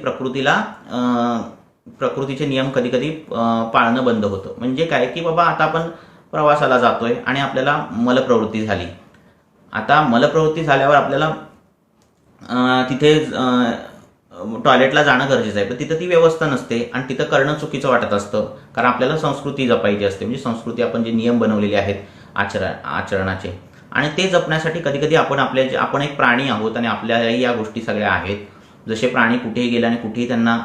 प्रकृतीचे नियम कधी कधी पाळणं बंद होतं. म्हणजे काय की बाबा आता आपण प्रवासाला जातोय आणि आपल्याला मलप्रवृत्ती झाली. आता मलप्रवृत्ती झाल्यावर आपल्याला तिथे टॉयलेटला जाणं गरजेचं आहे, पण तिथं ती व्यवस्था नसते आणि तिथं करणं चुकीचं वाटत असतं. कारण आपल्याला संस्कृती जपायची असते. म्हणजे संस्कृती आपण जे नियम बनवलेले आहेत आचरणाचे, आणि ते जपण्यासाठी कधी कधी आपण एक प्राणी आहोत आणि आपल्यालाही या गोष्टी सगळ्या आहेत. जसे प्राणी कुठेही गेले आणि कुठेही त्यांना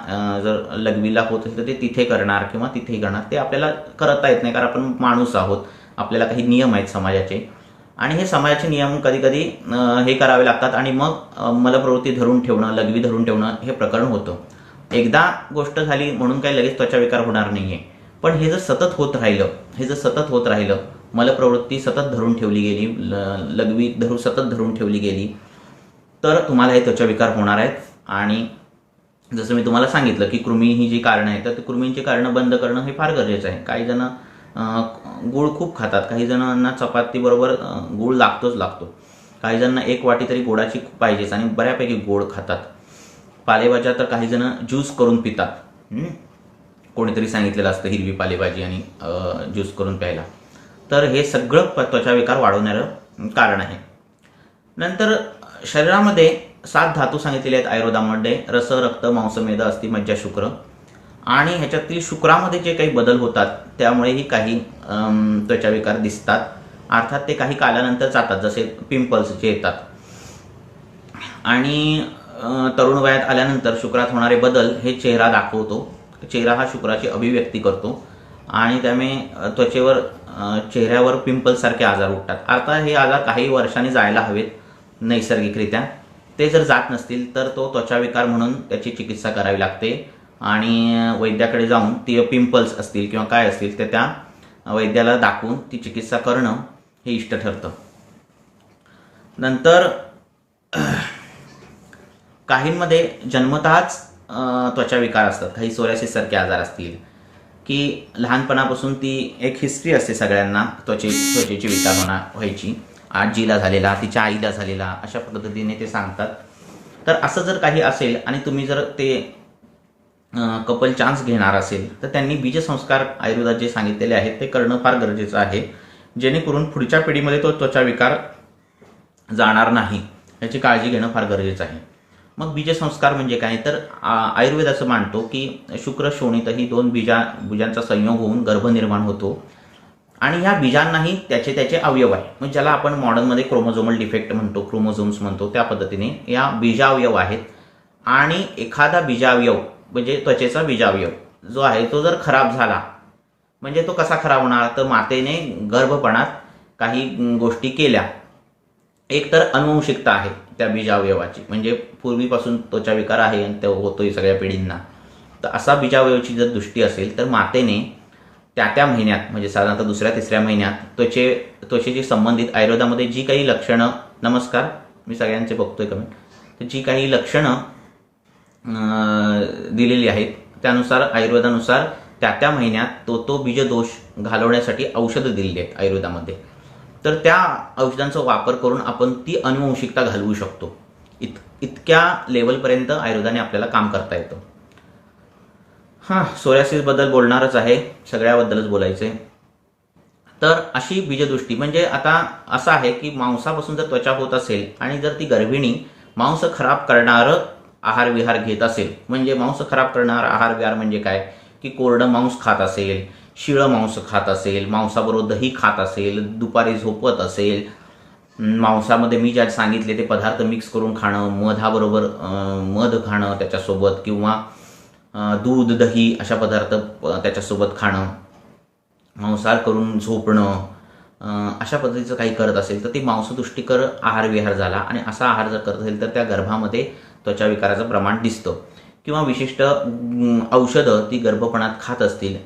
जर लघवीला होत असेल तर ते तिथे करणार किंवा तिथेही करणार. ते आपल्याला करता येत नाही कारण आपण माणूस आहोत. आपल्याला काही नियम आहेत समाजाचे आणि हे समाजाचे नियम कधी कधी हे करावे लागतात आणि मग मलप्रवृत्ती धरून ठेवणं, लघवी धरून ठेवणं हे प्रकरण होतं. एकदा गोष्ट झाली म्हणून काही लगेच त्वचा विकार होणार नाहीये. पण हे जर सतत होत राहिलं, मलप्रवृत्ती सतत धरून ठेवली गेली, लघवी सतत धरून ठेवली गेली, तर तुम्हाला हे त्वचा विकार होणार आहेत. आणि जसं मी तुम्हाला सांगितलं की कृमी ही जी कारणं आहेत तर कृमींची कारणं बंद करणं हे फार गरजेचं आहे. काही जण गूळ खूप खातात, काही जणांना चपाती बरोबर गूळ लागतो. काही जणांना एक वाटी तरी गोडाची पाहिजेच आणि बऱ्यापैकी गोड खातात. पालेभाज्या तर काही जण ज्यूस करून पितात. कोणीतरी सांगितलेलं असतं हिरवी पालेभाजी आणि ज्यूस करून प्यायला. तर हे सगळं त्वचा विकार वाढवणारं कारण आहे. नंतर शरीरामध्ये 7 धातू सांगितलेले आहेत आयुर्वेदामध्ये: रस, रक्त, मांस, मेद, अस्थि, मज्जा, शुक्र. आणि ह्याच्यातील शुक्रामध्ये जे काही बदल होतात त्यामुळेही काही त्वचा विकार दिसतात. अर्थात ते काही कालानंतर जातात, जसे पिंपल्स जे येतात. आणि तरुण वयात आल्यानंतर शुक्रात होणारे बदल हे चेहरा दाखवतो. चेहरा हा शुक्राची अभिव्यक्ती करतो आणि त्यामुळे चेहऱ्यावर पिंपल्स सारखे आजार उठतात. अर्थात हे आजार काही वर्षांनी जायला हवेत नैसर्गिकरित्या. ते जर जात नसतील तर तो त्वचा विकार म्हणून त्याची चिकित्सा करावी लागते आणि वैद्याकडे जाऊन ती पिंपल्स असतील किंवा काय असतील ते त्या वैद्याला दाखवून ती चिकित्सा करणं हे इष्ट ठरतं. नंतर काहींमध्ये जन्मतःच त्वचा विकार असतात. काही सोरायसिस सारखे आजार असतील की लहानपणापासून ती एक हिस्ट्री असते सगळ्यांना त्वचेची विकार व्हायची. आजीला झालेला, तिच्या आईला झालेला, अशा पद्धतीने ते सांगतात. तर असं जर काही असेल आणि तुम्ही जर ते कपल चान्स घेणार असेल तर त्यांनी बीजसंस्कार आयुर्वेदात जे सांगितलेले आहेत ते करणं फार गरजेचं आहे, जेणेकरून पुढच्या पिढीमध्ये तो त्वचा विकार जाणार नाही याची काळजी घेणं फार गरजेचं आहे. मग बीजसंस्कार म्हणजे काय, तर आयुर्वेद असं मानतो की शुक्र शोणित ही 2 बीजांचा संयोग होऊन गर्भ निर्माण होतो आणि ह्या बीजांनाही त्याचे अवयव आहे. म्हणजे ज्याला आपण मॉडर्नमध्ये क्रोमोझोमल डिफेक्ट म्हणतो, क्रोमोझोम्स म्हणतो, त्या पद्धतीने या बीजावयव आहेत. आणि एखादा बीजावयव म्हणजे त्वचेचा बीजावयव जो आहे तो जर खराब झाला, म्हणजे तो कसा खराब होणार, तर मातेने गर्भपणात काही गोष्टी केल्या. एक तर अनुवंशिकता आहे त्या बीजावयवाची, म्हणजे पूर्वीपासून त्वचा विकार आहे आणि तो होतोय सगळ्या पिढींना. तर असा बीजावयवाची जर दृष्टी असेल तर मातेने त्या महिन्यात म्हणजे साधारणतः 2ऱ्या-3ऱ्या महिन्यात त्वचेशी संबंधित आयुर्वेदामध्ये जी काही लक्षणं, नमस्कार मी सगळ्यांचे बघतोय कमेंट, तर जी काही लक्षणं दिलेली आहेत त्यानुसार आयुर्वेदानुसार त्या महिन्यात तो बीजदोष घालवण्यासाठी औषधं दिलेली आहेत आयुर्वेदामध्ये. तर त्या औषधांचा वापर करून आपण ती अनुवंशिकता घालवू शकतो. इतक्या लेवलपर्यंत आयुर्वेदाने आपल्याला काम करता येतं. सोरियासिस बद्दल बोलणारच आहे, सगळ्याबद्दलच बोलायचंय. तर अशी बीजदृष्टी म्हणजे आता असं आहे की मांसापासून जर त्वचा होत असेल आणि जर ती गर्भिणी मांस खराब करणारं आहार विहार घेत असेल, म्हणजे मांस खराब करणारा आहार विहार म्हणजे काय की कोरडं मांस खात असेल, शिळं मांस खात असेल, मांसाबरोबर दही खात असेल, दुपारी झोपत असेल, मांसामध्ये मी ज्या सांगितले ते पदार्थ मिक्स करून खाणं, मधाबरोबर मध खाणं त्याच्यासोबत, किंवा दूध दही अशा पदार्थ त्याच्यासोबत खाणं, मांसाहार करून झोपणं, अशा पद्धतीचं काही करत असेल तर ती मांसदुष्टीकर आहार विहार झाला. आणि असा आहार जर करत असेल तर त्या गर्भामध्ये त्वचा विकाराचं प्रमाण दिसतं. किंवा विशिष्ट औषधं ती गर्भपणात खात असतील,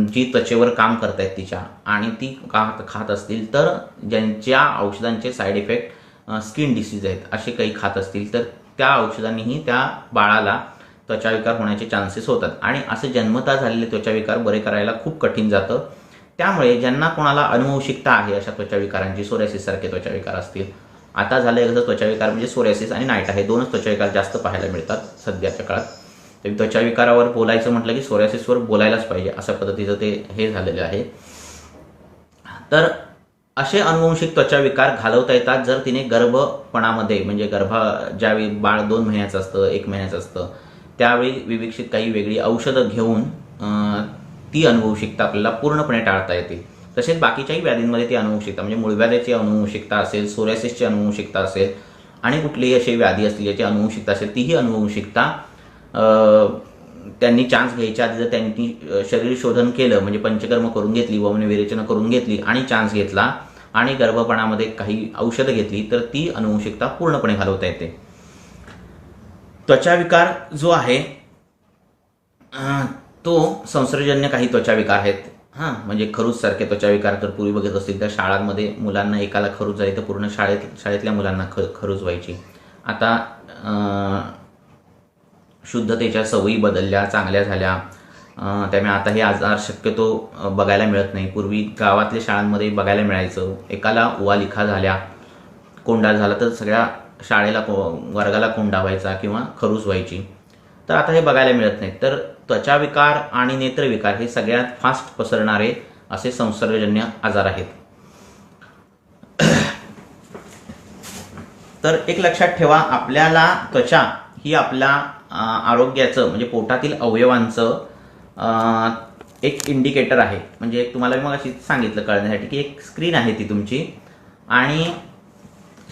जी त्वचेवर काम करतायत तिच्या, आणि ती खात असतील तर ज्यांच्या औषधांचे साईड इफेक्ट स्किन डिसीज आहेत असे काही खात असतील तर त्या औषधांनीही त्या बाळाला त्वचाविकार होण्याचे चान्सेस होतात. आणि असे जन्मतः झालेले त्वचाविकार बरे करायला खूप कठीण जातं. त्यामुळे ज्यांना कोणाला अनुवंशिकता आहे अशा त्वचाविकारांची, सोरियासिस सारखे त्वचाविकार असतील, आता झालंय कसं त्वचाविकार म्हणजे सोरियासिस आणि नाईट आहे, दोनच त्वचाविकार जास्त पाहायला मिळतात सध्याच्या काळात. तर त्वचाविकारावर बोलायचं म्हटलं की सोरियासिसवर बोलायलाच पाहिजे, अशा पद्धतीचं ते हे झालेलं आहे. तर असे अनुवंशिक त्वचाविकार घालवता येतात जर तिने गर्भपणामध्ये, म्हणजे ज्यावेळी बाळ 2 महिन्याचं असतं, 1 महिन्याचं असतं, त्यावेळी विविक्षित काही वेगळी औषधं घेऊन ती अनुवंशिकता आपल्याला पूर्णपणे टाळता येते. तसेच बाकीच्याही व्याधींमध्ये ती अनुवंशिकता म्हणजे मूळव्याधीची अनुवंशिकता असेल, सोरियासिसची अनुवंशिकता असेल, आणि कुठलीही अशी व्याधी असली ज्याची अनुवंशिकता असेल, तीही अनुवंशिकता त्यांनी चान्स घ्यायच्या आधी जर त्यांनी शरीर शोधन केलं, म्हणजे पंचकर्म करून घेतली, वमन विरेचन करून घेतली आणि चान्स घेतला आणि गर्भपणामध्ये काही औषधं घेतली तर ती अनुवंशिकता पूर्णपणे घालवता येते. त्वचाविकार जो आहे तो संसर्गजन्य काही त्वचाविकार आहेत. म्हणजे खरूज सारखे त्वचाविकार तर पूर्वी बघत असतील तर शाळांमध्ये मुलांना एकाला खरूज झाली तर पूर्ण शाळेतल्या मुलांना खरूज व्हायची. आता शुद्धतेच्या सवयी बदलल्या, चांगल्या झाल्या, त्यामुळे आता हे आजार शक्यतो बघायला मिळत नाही. पूर्वी गावातल्या शाळांमध्ये बघायला मिळायचं, एकाला उवालिखा झाल्या, कोंडा झाला तर सगळ्या शाळेला वर्गाला कोंडा व्हायचा किंवा खरूज व्हायची. तर आता हे बघायला मिळत नाही. तर त्वचाविकार आणि नेत्रविकार हे सगळ्यात फास्ट पसरणारे असे संसर्गजन्य आजार आहेत. तर एक लक्षात ठेवा, आपल्याला त्वचा ही आपल्या आरोग्याचं म्हणजे पोटातील अवयवांचं एक इंडिकेटर आहे. म्हणजे तुम्हाला मग अशी सांगितलं कळण्यासाठी की एक स्क्रीन आहे ती तुमची, आणि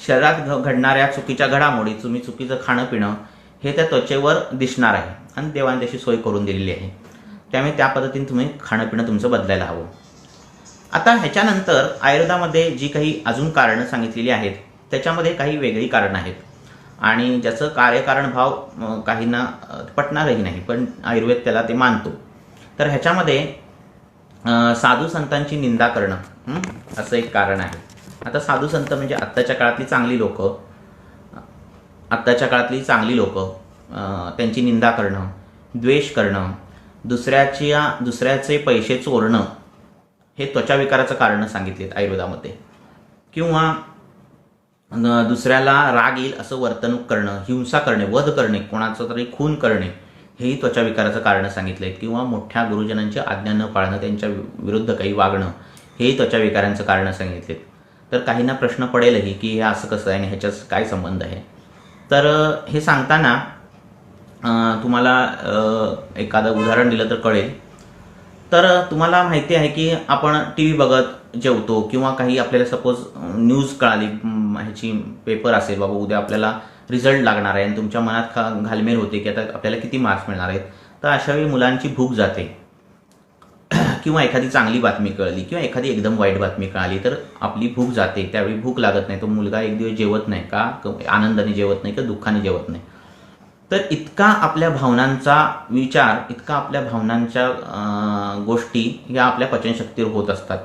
शरीरात घडणाऱ्या चुकीच्या घडामोडी, तुम्ही चुकीचं खाणं पिणं हे त्या त्वचेवर दिसणार आहे आणि देवाने त्याची सोय करून दिलेली आहे. त्यामुळे त्या पद्धतीने तुम्ही खाणं पिणं तुमचं बदलायला हवं. आता ह्याच्यानंतर आयुर्वेदामध्ये जी काही अजून कारणं सांगितलेली आहेत त्याच्यामध्ये काही वेगळी कारणं आहेत आणि ज्याचं कार्यकारण भाव काहींना पटणारही नाही, पण आयुर्वेद त्याला ते मानतो. तर ह्याच्यामध्ये साधू संतांची निंदा करणं असं एक कारण आहे. आता साधू संत म्हणजे आत्ताच्या काळातली चांगली लोक त्यांची निंदा करणं, द्वेष करणं, दुसऱ्याचे पैसे चोरणं हे त्वचाविकाराचं कारण सांगितलेत आयुर्वेदामध्ये. किंवा दुसऱ्याला राग येईल असं वर्तणूक करणं, हिंसा करणे, वध करणे, कोणाचं तरी खून करणे हेही त्वचाविकाराचं कारण सांगितलंय. किंवा मोठ्या गुरुजनांची आज्ञा न पाळणं, त्यांच्या विरुद्ध काही वागणं हेही त्वचाविकारांचं कारण सांगितलेत. तर काहींना प्रश्न पडेलही की हे असं कसं आहे आणि ह्याच्यात काय संबंध आहे. तर हे सांगताना तुम्हाला एखादं उदाहरण दिलं तर कळेल. तर तुम्हाला माहिती आहे की आपण टी व्ही बघत जेवतो किंवा काही आपल्याला सपोज न्यूज कळाली, ह्याची पेपर असेल, बाबा उद्या आपल्याला रिझल्ट लागणार आहे आणि तुमच्या मनात घालमेल होते की आता आपल्याला किती मार्क्स मिळणार आहेत. तर अशावेळी मुलांची भूक जाते किंवा एखादी चांगली बातमी कळली किंवा एखादी एकदम वाईट बातमी कळाली तर आपली भूक जाते. त्यावेळी भूक लागत नाही, तो मुलगा एक दिवस जेवत नाही का, आनंदाने जेवत नाही का दुःखाने जेवत नाही. तर इतका आपल्या भावनांचा विचार, इतका आपल्या भावनांच्या गोष्टी ह्या आपल्या पचनशक्तीवर होत असतात.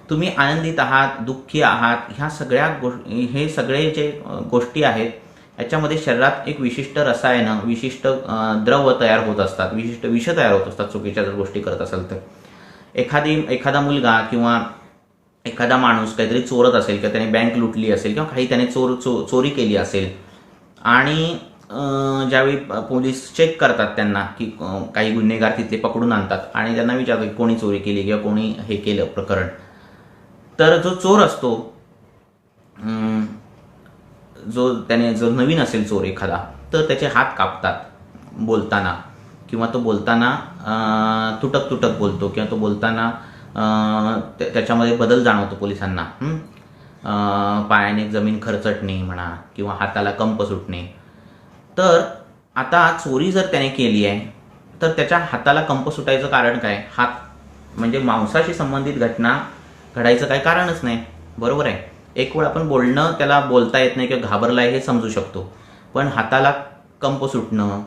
तुम्ही आनंदित आहात, दुःखी आहात, ह्या सगळ्या हे सगळे जे गोष्टी आहेत याच्यामध्ये शरीरात एक विशिष्ट रसायनं, विशिष्ट द्रव तयार होत असतात, विशिष्ट विष तयार होत असतात. चुकीच्या जर गोष्टी करत असाल तर एखादा मुलगा किंवा एखादा माणूस काहीतरी चोरत असेल किंवा त्याने बँक लुटली असेल किंवा काही त्याने चोरी केली असेल आणि ज्यावेळी पोलीस चेक करतात त्यांना की काही गुन्हेगार तिथले पकडून आणतात आणि त्यांना विचारतात की कोणी चोरी केली किंवा कोणी हे केलं प्रकरण, तर जो चोर असतो, जो नवीन असेल चोर एखादा, तर त्याचे हात कापतात बोलताना, किंवा तो बोलताना तुटक तुटक बोलतो, किंवा तो बोलताना त्याच्यामध्ये बदल जाणवतो पोलिसांना. पायाने जमीन खरचटणे म्हणा, किंवा हाताला कंप सुटणे. तर आता चोरी जर त्याने केली आहे तर त्याच्या हाताला कंप सुटायचं कारण काय? हात म्हणजे मांसाशी संबंधित घटना घडायचं काही कारणच नाही, बरोबर आहे. एक वेळ आपण बोलणं, त्याला बोलता येत नाही किंवा घाबरलाय हे समजू शकतो, पण हाताला कंप सुटणं,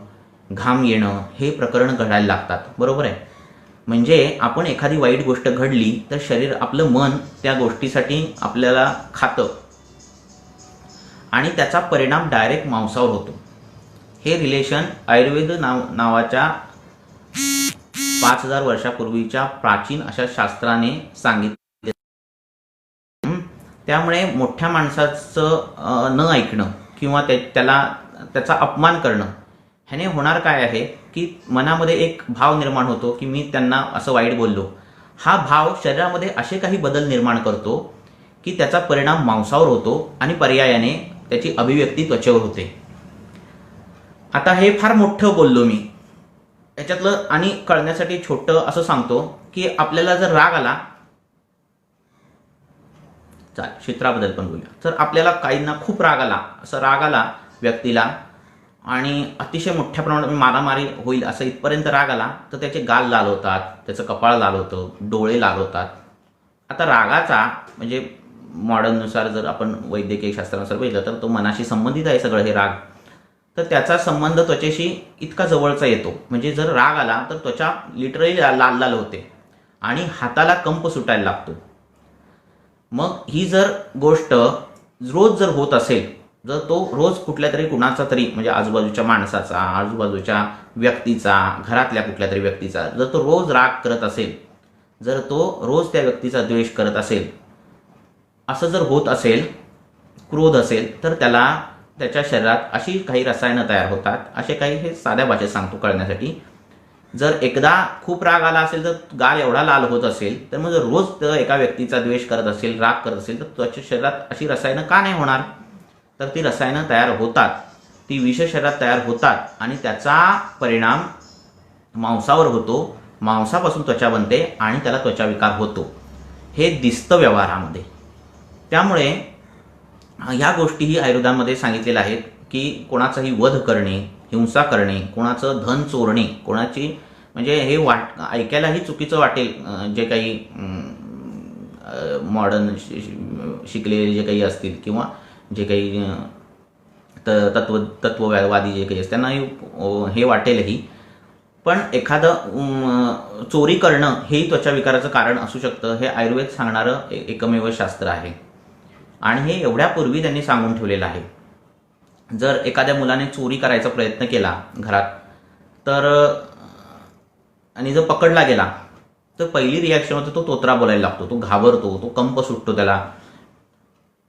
घाम येणं हे प्रकरण घडायला लागतात, बरोबर आहे. म्हणजे आपण एखादी वाईट गोष्ट घडली तर शरीर, आपलं मन त्या गोष्टीसाठी आपल्याला खातं आणि त्याचा परिणाम डायरेक्ट मांसावर होतो. हे रिलेशन आयुर्वेद नावाच्या 5000 वर्षापूर्वीच्या प्राचीन अशा शास्त्राने सांगितले. त्यामुळे मोठ्या माणसाचं न ऐकणं किंवा त्याचा अपमान करणं ह्याने होणार काय आहे की मनामध्ये एक भाव निर्माण होतो की मी त्यांना असं वाईट बोललो. हा भाव शरीरामध्ये असे काही बदल निर्माण करतो की त्याचा परिणाम मांसावर होतो आणि पर्यायाने त्याची अभिव्यक्ती त्वचेवर होते. आता हे फार मोठं बोललो मी. याच्यातलं आणि कळण्यासाठी छोटं असं सांगतो की आपल्याला जर राग आला, चित्राबद्दल पण बोलूया. तर आपल्याला काहींना खूप राग आला, असं राग आला व्यक्तीला आणि अतिशय मोठ्या प्रमाणात मारामारी होईल असं इथपर्यंत राग आला, तर त्याचे गाल लाल होतात, त्याचं कपाळ लाल होतं, डोळे लाल होतात. आता रागाचा म्हणजे मॉडर्ननुसार जर आपण वैद्यकीय शास्त्रानुसार बघितलं तर तो मनाशी संबंधित आहे सगळं हे राग. तर त्याचा संबंध त्वचेशी इतका जवळचा येतो. म्हणजे जर राग आला तर त्वचा लिटरली लाल लाल होते आणि हाताला कंप सुटायला लागतो. मग ही जर गोष्ट रोज जर होत असेल, जर तो रोज कुठल्या तरी कुणाचा तरी म्हणजे आजूबाजूच्या माणसाचा, आजूबाजूच्या व्यक्तीचा, घरातल्या कुठल्या तरी व्यक्तीचा जर तो रोज राग करत असेल, जर तो रोज त्या व्यक्तीचा द्वेष करत असेल, असं जर होत असेल, क्रोध असेल, तर त्याच्या शरीरात अशी काही रसायनं तयार होतात. असे काही, हे साध्या भाषेत सांगतो कळण्यासाठी. जर एकदा खूप राग आला असेल, तर गाल एवढा लाल होत असेल, तर मग जर रोज एका व्यक्तीचा द्वेष करत असेल, राग करत असेल, तर त्याच्या शरीरात अशी रसायनं का नाही होणार? तर ती रसायनं तयार होतात, ती विष शरीरात तयार होतात आणि त्याचा परिणाम मांसावर होतो. मांसापासून त्वचा बनते आणि त्याला त्वचाविकार होतो. हे दिसतं व्यवहारामध्ये. त्यामुळे ह्या गोष्टीही आयुर्वेदामध्ये सांगितलेल्या आहेत की कोणाचाही वध करणे, हिंसा करणे, कोणाचं धन चोरणे, कोणाची म्हणजे हे ऐकायलाही चुकीचं वाटेल, जे काही मॉडर्न शिकलेले जे काही असतील किंवा जे काही तत्ववादी जे काही असतात त्यांना हे वाटेलही. पण एखादं चोरी करणं हेही त्वचाविकाराचं कारण असू शकतं. हे आयुर्वेद सांगणारं एकमेव शास्त्र आहे आणि हे एवढ्यापूर्वी त्यांनी सांगून ठेवलेलं आहे. जर एखाद्या मुलाने चोरी करायचा प्रयत्न केला घरात, तर आणि जर पकडला गेला तर पहिली रिॲक्शन होते तो तोत्रा बोलायला लागतो, तो घाबरतो, तो कंप सुटतो त्याला.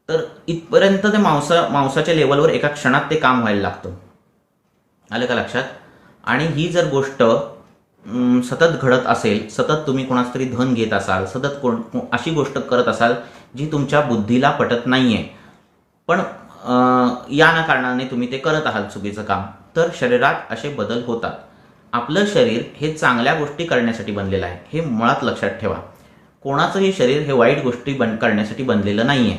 तर इथपर्यंत ते मांसाच्या लेवलवर एका क्षणात ते काम व्हायला लागतं. आलं का लक्षात? आणि ही जर गोष्ट सतत घडत असेल, सतत तुम्ही कोणाचं तरी धन घेत असाल, सतत अशी गोष्ट करत असाल जी तुमच्या बुद्धीला पटत नाहीये, पण या ना कारणाने तुम्ही ते करत आहात चुकीचं काम, तर शरीरात असे बदल होतात. आपलं शरीर हे चांगल्या गोष्टी करण्यासाठी बनलेलं आहे, हे मुळात लक्षात ठेवा. कोणाचंही शरीर हे वाईट गोष्टी करण्यासाठी बनलेलं नाहीये.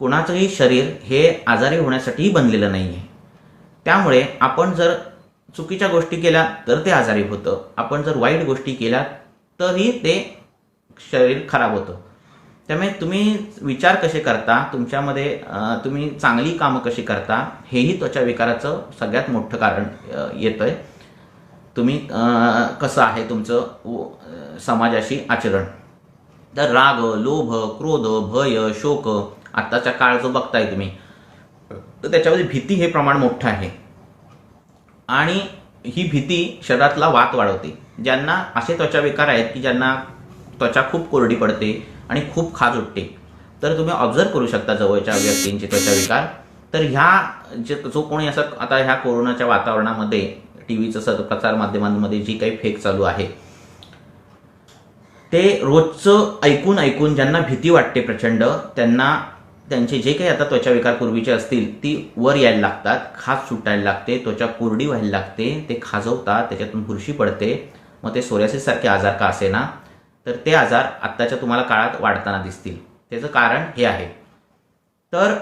कोणाचंही शरीर हे आजारी होण्यासाठीही बनलेलं नाहीये. त्यामुळे आपण जर चुकीच्या गोष्टी केल्या तर ते आजारी होतं, आपण जर वाईट गोष्टी केल्या तरी ते शरीर खराब होतं. त्यामुळे तुम्ही विचार कसे करता, तुमच्यामध्ये तुम्ही चांगली कामं कशी करता, हेही त्वचा विकाराचं सगळ्यात मोठं कारण येतंय. तुम्ही कसं आहे तुमचं समाजाशी आचरण. तर राग, लोभ, क्रोध, भय, शोक, आत्ताचा काळ जो बघताय तुम्ही, तर त्याच्यामध्ये भीती हे प्रमाण मोठं आहे आणि ही भीती शरीरातला वात वाढवते. ज्यांना असे त्वचा विकार आहेत की ज्यांना त्वचा खूप कोरडी पडते आणि खूप खाज उठते, तर तुम्ही ऑब्झर्व करू शकता जवळच्या व्यक्तींचे त्वचा विकार, तर जो कोणी असं आता ह्या कोरोनाच्या वातावरणामध्ये टीव्हीचं प्रचार माध्यमांमध्ये जी काही फेक चालू आहे ते रोजचं ऐकून ऐकून ज्यांना भीती वाटते प्रचंड, त्यांना त्यांचे जे काही आता त्वचा विकार पूर्वीचे असतील ती वर यायला लागतात, खाज सुटायला लागते, त्वचा कोरडी व्हायला लागते, ते खाजवतात, त्याच्यातून बुरशी पडते, मग ते सोरियासिस सारखे आजार का असेना, तर ते आजार आत्ताच्या तुम्हाला काळात वाढताना दिसतील. त्याचं कारण हे आहे. तर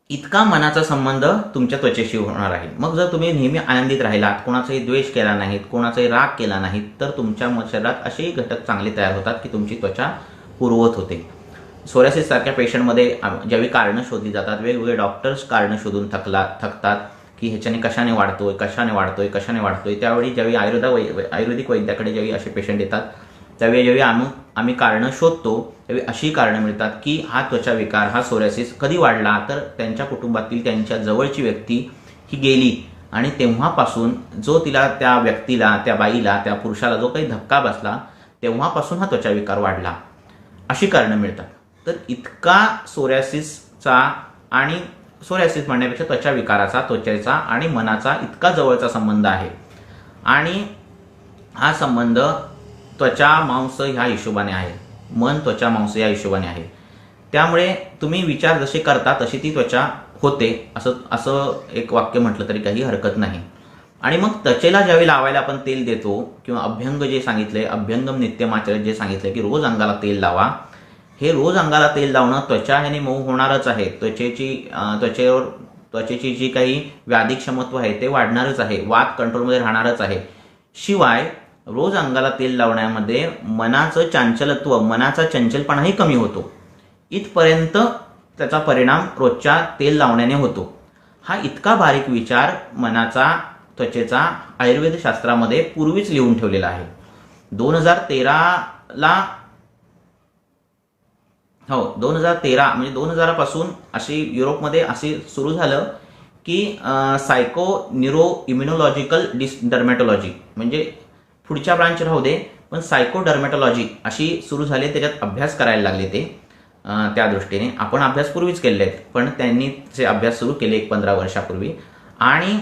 इतका मनाचा संबंध तुमच्या त्वचेशी होणार आहे. मग जर तुम्ही नेहमी आनंदित राहिलात, कोणाचाही द्वेष केला नाहीत, कोणाचाही राग केला नाहीत, तर तुमच्या शरीरात असेही घटक चांगले तयार होतात की तुमची त्वचा पूर्ववत होते. सोरियासिस सारख्या पेशंटमध्ये ज्यावेळी कारणं शोधली जातात, वेगवेगळे डॉक्टर्स कारणं शोधून थकतात की ह्याच्याने कशाने वाढतोय, त्यावेळी ज्यावेळी आयुर्वेदिक वैद्याकडे ज्यावेळी असे पेशंट येतात, त्यावेळी ज्यावेळी आम्ही कारणं शोधतो, त्यावेळी अशी कारणं मिळतात की हा त्वचा विकार, हा सोरियासिस कधी वाढला, तर त्यांच्या कुटुंबातील त्यांच्या जवळची व्यक्ती ही गेली आणि तेव्हापासून जो तिला, त्या व्यक्तीला, त्या बाईला, त्या पुरुषाला जो काही धक्का बसला, तेव्हापासून हा त्वचा विकार वाढला, अशी कारणं मिळतात. तर इतका सोरियासिसचा, आणि सोरियासिस म्हणण्यापेक्षा त्वचा विकाराचा, त्वचेचा आणि मनाचा इतका जवळचा संबंध आहे. आणि हा संबंध त्वचा मांस ह्या हिशोबाने आहे, मन त्वचा मांस या हिशोबाने आहे. त्यामुळे तुम्ही विचार जसे करता तशी ती त्वचा होते, असं एक वाक्य म्हटलं तरी काही हरकत नाही. आणि मग त्वचेला ज्यावेळी लावायला आपण तेल देतो, किंवा अभ्यंग जे सांगितले, अभ्यंगम नित्यमाचरण जे सांगितले की रोज अंगाला तेल लावा, हे रोज अंगाला तेल लावणं त्वचा ह्याने मऊ होणारच आहे. त्वचेची जी काही व्याधी क्षमत्व आहे ते वाढणारच आहे, वात कंट्रोलमध्ये राहणारच आहे. शिवाय रोज अंगाला तेल लावण्यामध्ये मनाचं चांचलत्व, मनाचा चंचलपणाही कमी होतो. इथपर्यंत त्याचा परिणाम रोजच्या तेल लावण्याने होतो. हा इतका बारीक विचार मनाचा, त्वचेचा आयुर्वेद शास्त्रामध्ये पूर्वीच लिहून ठेवलेला आहे. 2013 म्हणजे 2000 पासून अशी युरोपमध्ये असे सुरू झालं की सायको न्यूरो इम्युनॉलॉजिकल डर्मॅटॉलॉजी, म्हणजे पुढच्या ब्रांच राहू दे, पण सायको डर्मॅटॉलॉजी अशी सुरू झाली. त्याच्यात अभ्यास करायला लागले ते. त्या दृष्टीने आपण अभ्यास पूर्वीच केले आहेत, पण त्यांनी जे अभ्यास सुरू केले 15 वर्षापूर्वी. आणि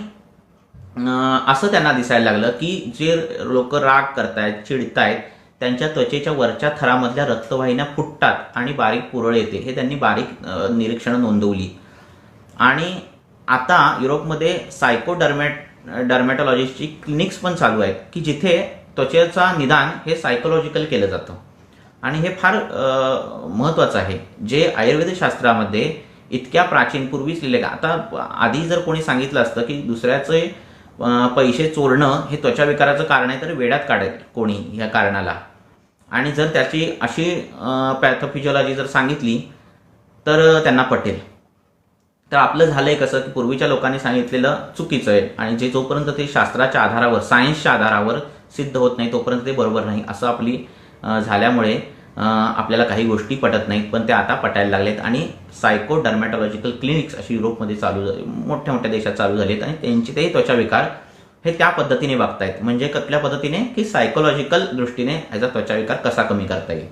असं त्यांना दिसायला लागलं की जे लोक राग करतायत, चिडतायत, त्यांच्या त्वचेच्या वरच्या थरामधल्या रक्तवाहिन्या फुटतात आणि बारीक पुरळ येते. हे त्यांनी बारीक निरीक्षणं नोंदवली. आणि आता युरोपमध्ये सायको डर्मॅटॉलॉजिस्टची क्लिनिक्स पण चालू आहेत की जिथे त्वचेचा निदान हे सायकोलॉजिकल केलं जातं. आणि हे फार महत्त्वाचं आहे, जे आयुर्वेद शास्त्रामध्ये इतक्या प्राचीन पूर्वीच लिहिले. आता आधी जर कोणी सांगितलं असतं की दुसऱ्याचे पैसे चोरणं हे त्वचा विकाराचं कारण आहे, तर वेड्यात काढेल कोणी ह्या कारणाला. आणि जर त्याची अशी पॅथोफिजिओलॉजी जर सांगितली तर त्यांना पटेल. तर आपलं झालंय कसं की पूर्वीच्या लोकांनी सांगितलेलं चुकीचं आहे, आणि जे जोपर्यंत ते शास्त्राच्या आधारावर, सायन्सच्या आधारावर सिद्ध होत नाही तोपर्यंत ते बरोबर नाही, असं आपली झाल्यामुळे आपल्याला काही गोष्टी पटत नाहीत. पण त्या आता पटायला लागलेत. आणि सायको डर्मॅटॉलॉजिकल क्लिनिक्स अशी युरोपमध्ये मोठ्या मोठ्या देशात चालू झालेत. आणि त्यांचे ते त्वचा विकार हे त्या पद्धतीने बघतायत. म्हणजे कुठल्या पद्धतीने की सायकोलॉजिकल दृष्टीने ह्याचा त्वचा विकार कसा कमी करता येईल.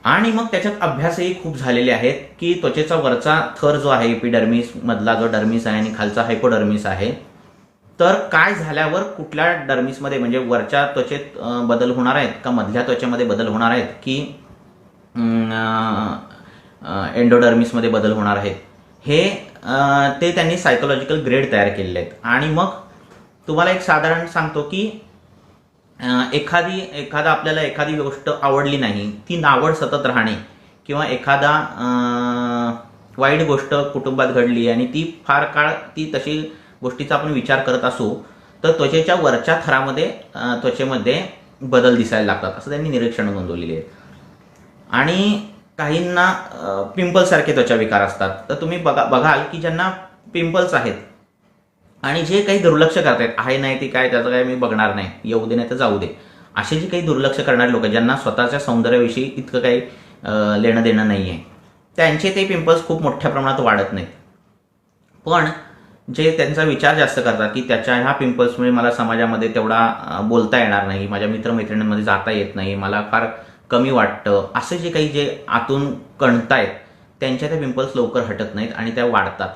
आणि मग त्याच्यात अभ्यासही खूप झालेले आहेत की त्वचेचा वरचा थर जो आहे, एपिडर्मिस मधला जो डर्मिस आहे आणि खालचा हायपोडर्मिस आहे, तर काय झाल्यावर कुठल्या डर्मिसमध्ये, म्हणजे वरच्या त्वचेत बदल होणार आहेत का मधल्या त्वचेमध्ये बदल होणार आहेत की एंडोडर्मिसमध्ये बदल होणार आहेत, हे ते त्यांनी सायकोलॉजिकल ग्रेड तयार केलेले आहेत. आणि मग तुम्हाला एक साधारण सांगतो की आपल्याला एखादी गोष्ट आवडली नाही, ती नावड सतत राहणे, किंवा एखादा वाईट गोष्ट कुटुंबात घडली आणि ती फार काळ ती तशी गोष्टीचा आपण विचार करत असू, तर त्वचेच्या वरच्या थरामध्ये त्वचेमध्ये बदल दिसायला लागतात, असं त्यांनी निरीक्षण नोंदवलेली आहेत. आणि काहींना पिंपल्स सारखे त्वचा विकार असतात. तर तुम्ही बघाल की ज्यांना पिंपल्स आहेत आणि जे काही दुर्लक्ष करतायत, आहे नाही ती काय, त्याचं काय मी बघणार नाही, येऊ दे नाही तर जाऊ दे, असे जे काही दुर्लक्ष करणारे लोक, ज्यांना स्वतःच्या सौंदर्याविषयी इतकं काही लेणं देणं नाही आहे, त्यांचे ते पिंपल्स खूप मोठ्या प्रमाणात वाढत नाहीत. पण जे त्यांचा विचार जास्त करतात की त्याच्या ह्या पिंपल्समुळे मला समाजामध्ये तेवढा बोलता येणार नाही, माझ्या मित्रमैत्रिणींमध्ये जाता येत नाही, मला फार कमी वाटतं, असे जे काही जे आतून कणतायत, त्यांच्या त्या पिंपल्स लवकर हटत नाहीत आणि त्या वाढतात.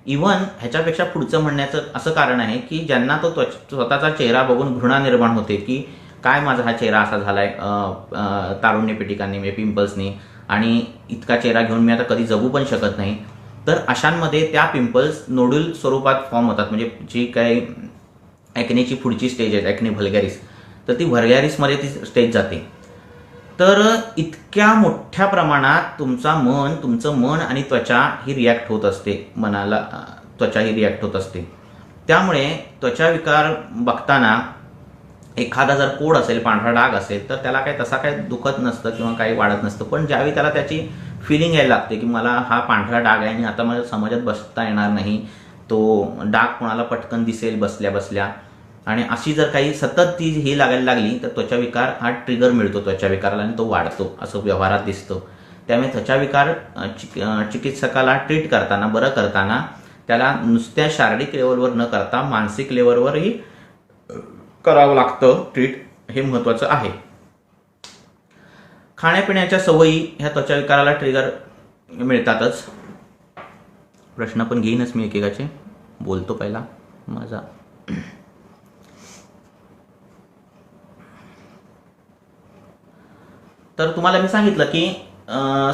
इवन ह्याच्यापेक्षा पुढचं म्हणण्याचं असं कारण आहे की ज्यांना तो स्वतःचा चेहरा बघून घृणा निर्माण होते की काय माझा हा चेहरा असा झालाय तारुण्य पिटिकांनी म्हणजे पिंपल्सनी, आणि इतका चेहरा घेऊन मी आता कधी जगू पण शकत नाही, तर अशांमध्ये त्या पिंपल्स नोड्यूल स्वरूपात फॉर्म होतात. म्हणजे जी काही ॲक्नेची पुढची स्टेज आहे ॲक्ने व्हल्गॅरिस, तर ती व्हल्गॅरिसमध्ये ती स्टेज जाते. तर इतक्या मोठ्या प्रमाणात तुमचं मन आणि त्वचा ही रिॲक्ट होत असते, त्वचा ही रिॲक्ट होत असते. त्यामुळे त्वचा विकार बघताना एखादा जर कोड असेल, पांढरा डाग असेल, तर त्याला काही तसा काही दुखत नसतं किंवा काही वाढत नसतं. पण ज्यावेळी त्याला त्याची फिलिंग यायला लागते की मला हा पांढरा डाग आहे आणि आता मला समाजात बसता येणार नाही, तो डाग कोणाला पटकन दिसेल बसल्या बसल्या, आणि अशी जर काही सतत ती ही लागायला लागली तर त्वचाविकार हा ट्रिगर मिळतो त्वचाविकाराला आणि तो वाढतो असं व्यवहारात दिसतं. त्यामुळे त्वचाविकार चिकित्सकाला ट्रीट करताना, बरं करताना त्याला नुसत्या शारीरिक लेवलवर न करता मानसिक लेवलवरही करावं लागतं ट्रीट, हे महत्त्वाचं आहे. खाण्यापिण्याच्या सवयी ह्या त्वचाविकाराला ट्रिगर मिळतातच. प्रश्न पण घेईनच मी एकेकाचे, बोलतो पहिला माझा. तर तुम्हाला मी सांगितलं की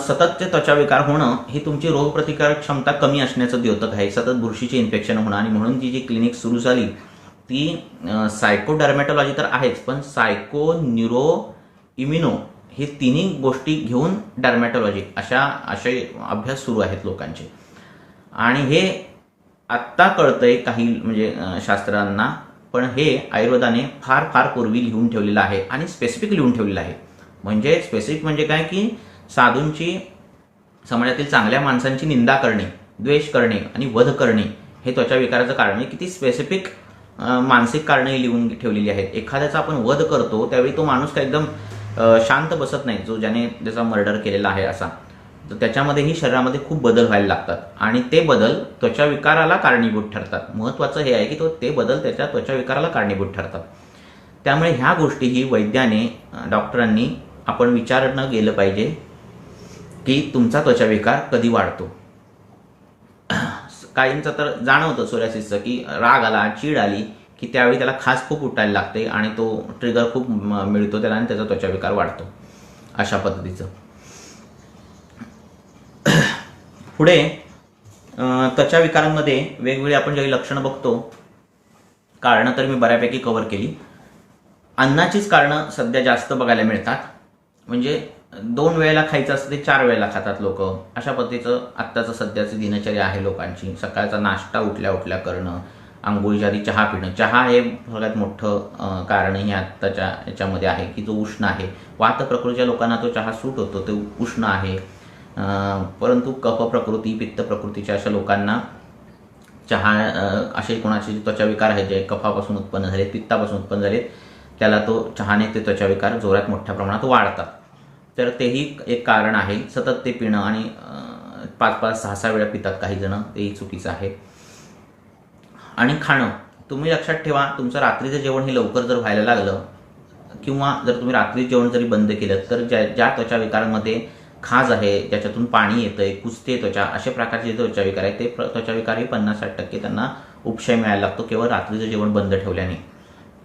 सततचे त्वचाविकार होणं ही तुमची रोगप्रतिकारक क्षमता कमी असण्याचं द्योतक आहे. सतत बुरशीचे इन्फेक्शन होणं, आणि म्हणून ती जी क्लिनिक सुरू झाली ती सायकोडर्मॅटॉलॉजी तर आहेच, पण सायको, न्यूरो, इम्युनो हे तिन्ही गोष्टी घेऊन डर्मॅटॉलॉजी असे अभ्यास सुरू आहेत लोकांचे. आणि हे आत्ता कळतंय काही म्हणजे शास्त्रांना, पण हे आयुर्वेदाने फार फार पूर्वी लिहून ठेवलेलं आहे आणि स्पेसिफिक लिहून ठेवलेलं आहे. म्हणजे स्पेसिफिक म्हणजे काय की साधूंची, समाजातील चांगल्या माणसांची निंदा करणे, द्वेष करणे आणि वध करणे हे त्वचाविकाराचं कारण आहे. किती स्पेसिफिक मानसिक कारणे लिहून ठेवलेली आहेत. एखाद्याचा आपण वध करतो त्यावेळी तो माणूस काय एकदम शांत बसत नाही, जो ज्याने त्याचा मर्डर केलेला आहे असा. तर त्याच्यामध्येही शरीरामध्ये खूप बदल व्हायला लागतात आणि ते बदल त्वचाविकाराला कारणीभूत ठरतात. महत्त्वाचं हे आहे की ते बदल त्याच्या त्वचाविकाराला कारणीभूत ठरतात. त्यामुळे ह्या गोष्टीही वैद्याने, डॉक्टरांनी आपण विचारणं गेलं पाहिजे की तुमचा त्वचाविकार कधी वाढतो. काहींचं तर जाणवतं सोरियासिसचं की राग आला, चीड आली की त्यावेळी त्याला खास खूप उठायला लागते आणि तो ट्रिगर खूप मिळतो त्याला आणि त्याचा त्वचाविकार वाढतो, अशा पद्धतीचं. पुढे त्वचाविकारांमध्ये वेगवेगळी आपण जेव्हा लक्षणं बघतो, कारणं तर मी बऱ्यापैकी कव्हर केली. अन्नाचीच कारणं सध्या जास्त बघायला मिळतात. म्हणजे 2 वेळेला खायचं असतं ते 4 वेळेला खातात लोक, अशा पद्धतीचं आत्ताचं सध्याची दिनचर्या आहे लोकांची. सकाळचा नाश्ता उठल्या उठल्या करणं, आंघोळीच्या आधी चहा पिणं. चहा हे सगळ्यात मोठं कारण हे आत्ताच्या याच्यामध्ये आहे की जो उष्ण आहे. वात प्रकृतीच्या लोकांना तो चहा सूट होतो, ते उष्ण आहे. परंतु कफ प्रकृती, पित्त प्रकृतीच्या अशा लोकांना चहा, असे कोणाचे त्वचाविकार आहेत जे कफापासून उत्पन्न झाले, पित्तापासून उत्पन्न झालेत, त्याला तो चहाने ते त्वचाविकार जोरात मोठ्या प्रमाणात वाढतात. तर तेही एक कारण आहे. सतत ते पिणं आणि 5-5, 6-6 वेळा पितात काही जण, तेही चुकीचं आहे. आणि खाणं, तुम्ही लक्षात ठेवा, तुमचं रात्रीचं जेवण हे लवकर जर व्हायला लागलं किंवा जर तुम्ही रात्री जेवण जरी बंद केलं तर ज्या त्वचाविकारांमध्ये खाज आहे, ज्याच्यातून पाणी येतंय, कुजते त्वचा, अशा प्रकारचे जे त्वचाविकार आहे ते त्वचाविकार हे 50-60% त्यांना उपशय मिळायला लागतो केवळ रात्रीचं जेवण बंद ठेवल्याने.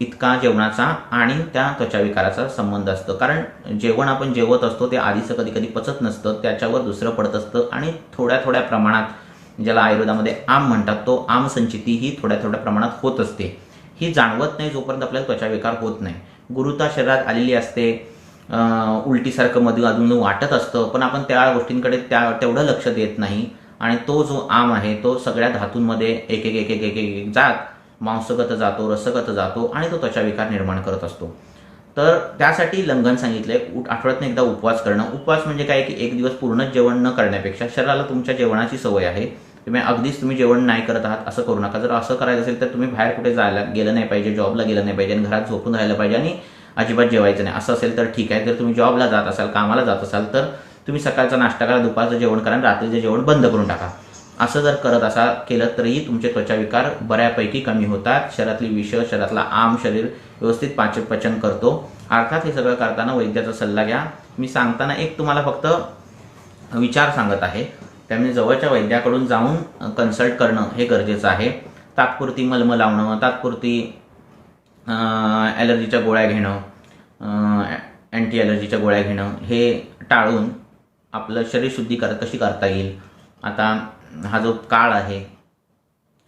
इतका जेवणाचा आणि त्या त्वचाविकाराचा संबंध असतं. कारण जेवण आपण जेवत असतो ते आधीचं कधी कधी पचत नसतं, त्याच्यावर दुसरं पडत असतं आणि थोड्या थोड्या प्रमाणात, ज्याला आयुर्वेदामध्ये आम म्हणतात, तो आम संचिती ही थोड्या थोड्या प्रमाणात होत असते. ही जाणवत नाही जोपर्यंत आपल्याला त्वचाविकार होत नाही. गुरुता शरीरात आलेली असते, उलटीसारखं मध्ये अजून वाटत असतं, पण आपण त्या गोष्टींकडे तेवढं लक्ष देत नाही. आणि तो जो आम आहे तो सगळ्या धातूंमध्ये एक एक एक एक एक एक जात मांसगत जातो, रसगत जातो आणि तो त्वचाविकार निर्माण करत असतो. तर त्यासाठी लंघन सांगितलंय, आठवड्यातून एकदा उपवास करणं. उपवास म्हणजे काय की एक दिवस पूर्ण जेवण न करण्यापेक्षा, शरीराला तुमच्या जेवणाची सवय आहे, अगदीच तुम्ही जेवण नाही करत आहात असं करू नका. जर असं करायचं असेल तर तुम्ही बाहेर कुठे जायला गेलं नाही पाहिजे, जॉबला गेलं नाही पाहिजे आणि घरात झोपून राहिलं पाहिजे आणि अजिबात जेवायचं नाही. असं असेल तर ठीक आहे. जर तुम्ही जॉबला जात असाल, कामाला जात असाल, तर तुम्ही सकाळचा नाश्ता करा, दुपारचं जेवण करा, रात्रीचं जेवण बंद करून टाका. असं जर करत असा केलं तरीही तुमचे त्वचाविकार बऱ्यापैकी कमी होतात. शरीरातली विष, शरीरातला आम शरीर व्यवस्थित पचन करतो. अर्थात हे सगळं करताना वैद्याचा सल्ला घ्या. मी सांगताना एक तुम्हाला फक्त विचार सांगत आहे त्यामुळे जवळच्या वैद्याकडून जाऊन कन्सल्ट करणं हे गरजेचं आहे. तात्पुरती मलम लावणं, तात्पुरती ॲलर्जीच्या गोळ्या घेणं, अँटी ॲलर्जीच्या गोळ्या घेणं हे टाळून आपलं शरीरशुद्धी कशी करता येईल. आता हा जो काळ आहे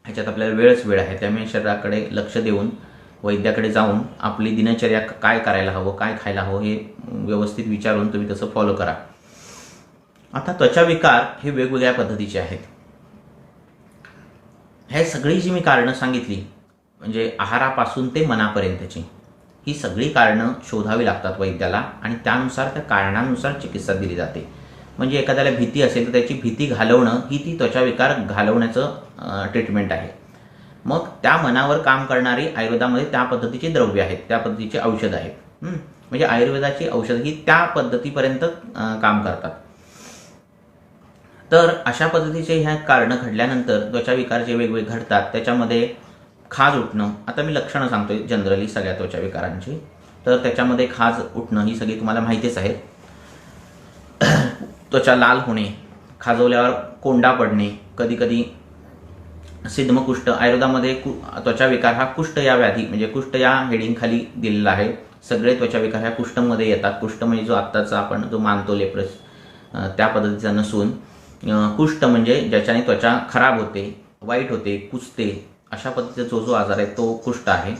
ह्याच्यात आपल्याला वेळ आहे, त्यामुळे शरीराकडे लक्ष देऊन वैद्याकडे जाऊन आपली दिनचर्या काय करायला हवं, काय खायला हवं हे व्यवस्थित विचारून तुम्ही तसं फॉलो करा. आता त्वचा विकार हे वेगवेगळ्या पद्धतीचे आहेत. हे सगळी जी मी कारणं सांगितली म्हणजे आहारापासून ते मनापर्यंतची ही सगळी कारणं शोधावी लागतात वैद्याला आणि त्यानुसार त्या कारणानुसार चिकित्सा दिली जाते. म्हणजे एखाद्याला भीती असेल तर त्याची भीती घालवणं ही ती त्वचा विकार घालवण्याचं ट्रीटमेंट आहे. मग त्या मनावर काम करणारी आयुर्वेदामध्ये त्या पद्धतीची द्रव्य आहेत, त्या पद्धतीची औषध आहेत. म्हणजे आयुर्वेदाची औषध ही त्या पद्धतीपर्यंत काम करतात. तर अशा पद्धतीचे ह्या कारणं घडल्यानंतर त्वचा विकार जे वेगवेगळे घडतात त्याच्यामध्ये खाज उठणं. आता मी लक्षणं सांगतोय जनरली सगळ्या त्वचा विकारांची. तर त्याच्यामध्ये खाज उठणं ही सगळी तुम्हाला माहितीच आहे. त्वचा लाल होणे, खाजवल्यावर कोंडा पडणे, कधी कधी सिद्धमकुष्ठ. आयुर्वेदामध्ये त्वचा विकार हा कुष्ठ या व्याधी म्हणजे कुष्ठ या हेडिंगखाली दिलेला आहे. सगळे त्वचा विकार ह्या कुष्ठमध्ये येतात. कुष्ठ म्हणजे जो आत्ताचा आपण जो मानतो लेप्रस त्या पद्धतीचा नसून कुष्ठ म्हणजे ज्याच्याने त्वचा खराब होते, वाईट होते, कुचते, अशा पद्धतीचा जो आजार आहे तो कुष्ठ आहे.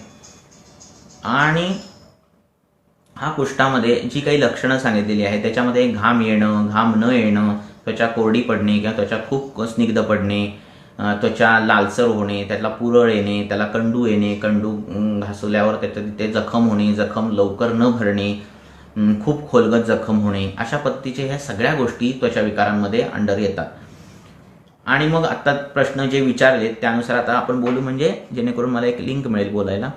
आणि हा कुष्ठामध्ये जी काही लक्षणं सांगितलेली आहेत त्याच्यामध्ये घाम येणं, घाम न येणं, त्वचा कोरडी पडणे किंवा त्वचा खूप स्निग्ध पडणे, त्वचा लालसर होणे, त्याला पुरळ येणे, त्याला कंडू येणे, कंडू घासल्यावर त्याच्या तिथे जखम होणे, जखम लवकर न भरणे, खूप खोलगट जखम होणे, अशा पद्धतीचे ह्या सगळ्या गोष्टी त्वचा विकारांमध्ये अंडर येतात. आणि मग आता प्रश्न जे विचारले त्यानुसार आता आपण बोलू, म्हणजे जेणेकरून मला एक लिंक मिळेल बोलायला.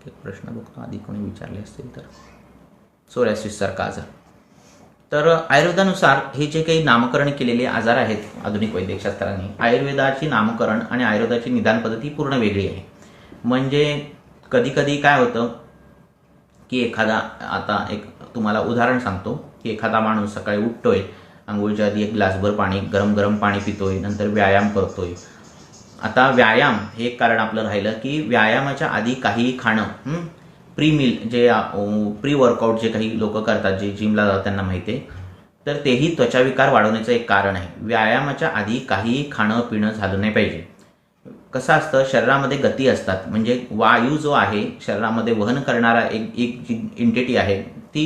एक प्रश्न बघतो आधी कोणी विचारले असतील तर. सोरायसिस सारखा आजार. तर आयुर्वेदानुसार हे जे काही नामकरण केलेले आजार आहेत आधुनिक वैद्यकशास्त्राने, आयुर्वेदाची नामकरण आणि आयुर्वेदाची निदान पद्धती पूर्ण वेगळी आहे. म्हणजे कधी कधी काय होतं की एखादा, आता एक तुम्हाला उदाहरण सांगतो की एखादा माणूस सकाळी उठतोय, आंघोळीच्या आधी एक ग्लासभर पाणी, गरम पाणी पितोय, नंतर व्यायाम करतोय. आता व्यायाम हे एक कारण आपलं राहिलं की व्यायामाच्या आधी काही खाणं, प्री मील जे प्री वर्कआउट जे काही लोक करतात, जे जिमला जातात त्यांना माहिती आहे, तर तेही त्वचा विकार वाढवण्याचं एक कारण आहे. व्यायामाच्या आधी काही खाणं पिणं झालं नाही पाहिजे. कसं असतं, शरीरामध्ये गती असतात, म्हणजे वायू जो आहे शरीरामध्ये वहन करणारा एक जी एंटिटी आहे ती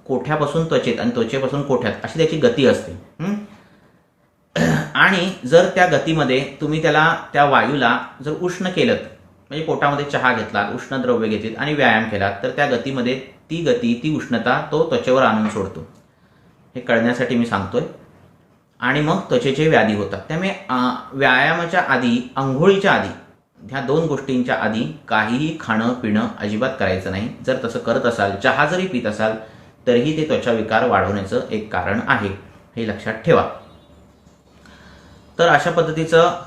कोठ्यापासून त्वचेत आणि त्वचेपासून कोठ्यात अशी त्याची गती असते. आणि जर त्या गतीमध्ये तुम्ही त्या वायूला जर उष्ण केलं, म्हणजे पोटामध्ये चहा घेतला, उष्ण द्रव्य घेतली आणि व्यायाम केला, तर त्या गतीमध्ये ती उष्णता तो त्वचेवर आणून सोडतो. हे कळण्यासाठी मी सांगतोय. आणि मग त्वचेचे व्याधी होतात. त्यामुळे व्यायामाच्या आधी, आंघोळीच्या आधी, ह्या दोन गोष्टींच्या आधी काहीही खाणं पिणं अजिबात करायचं नाही. जर तसं करत असाल, चहा जरी पित असाल, तरीही ते त्वचा विकार वाढवण्याचं एक कारण आहे, हे लक्षात ठेवा. तर अशा पद्धतीचं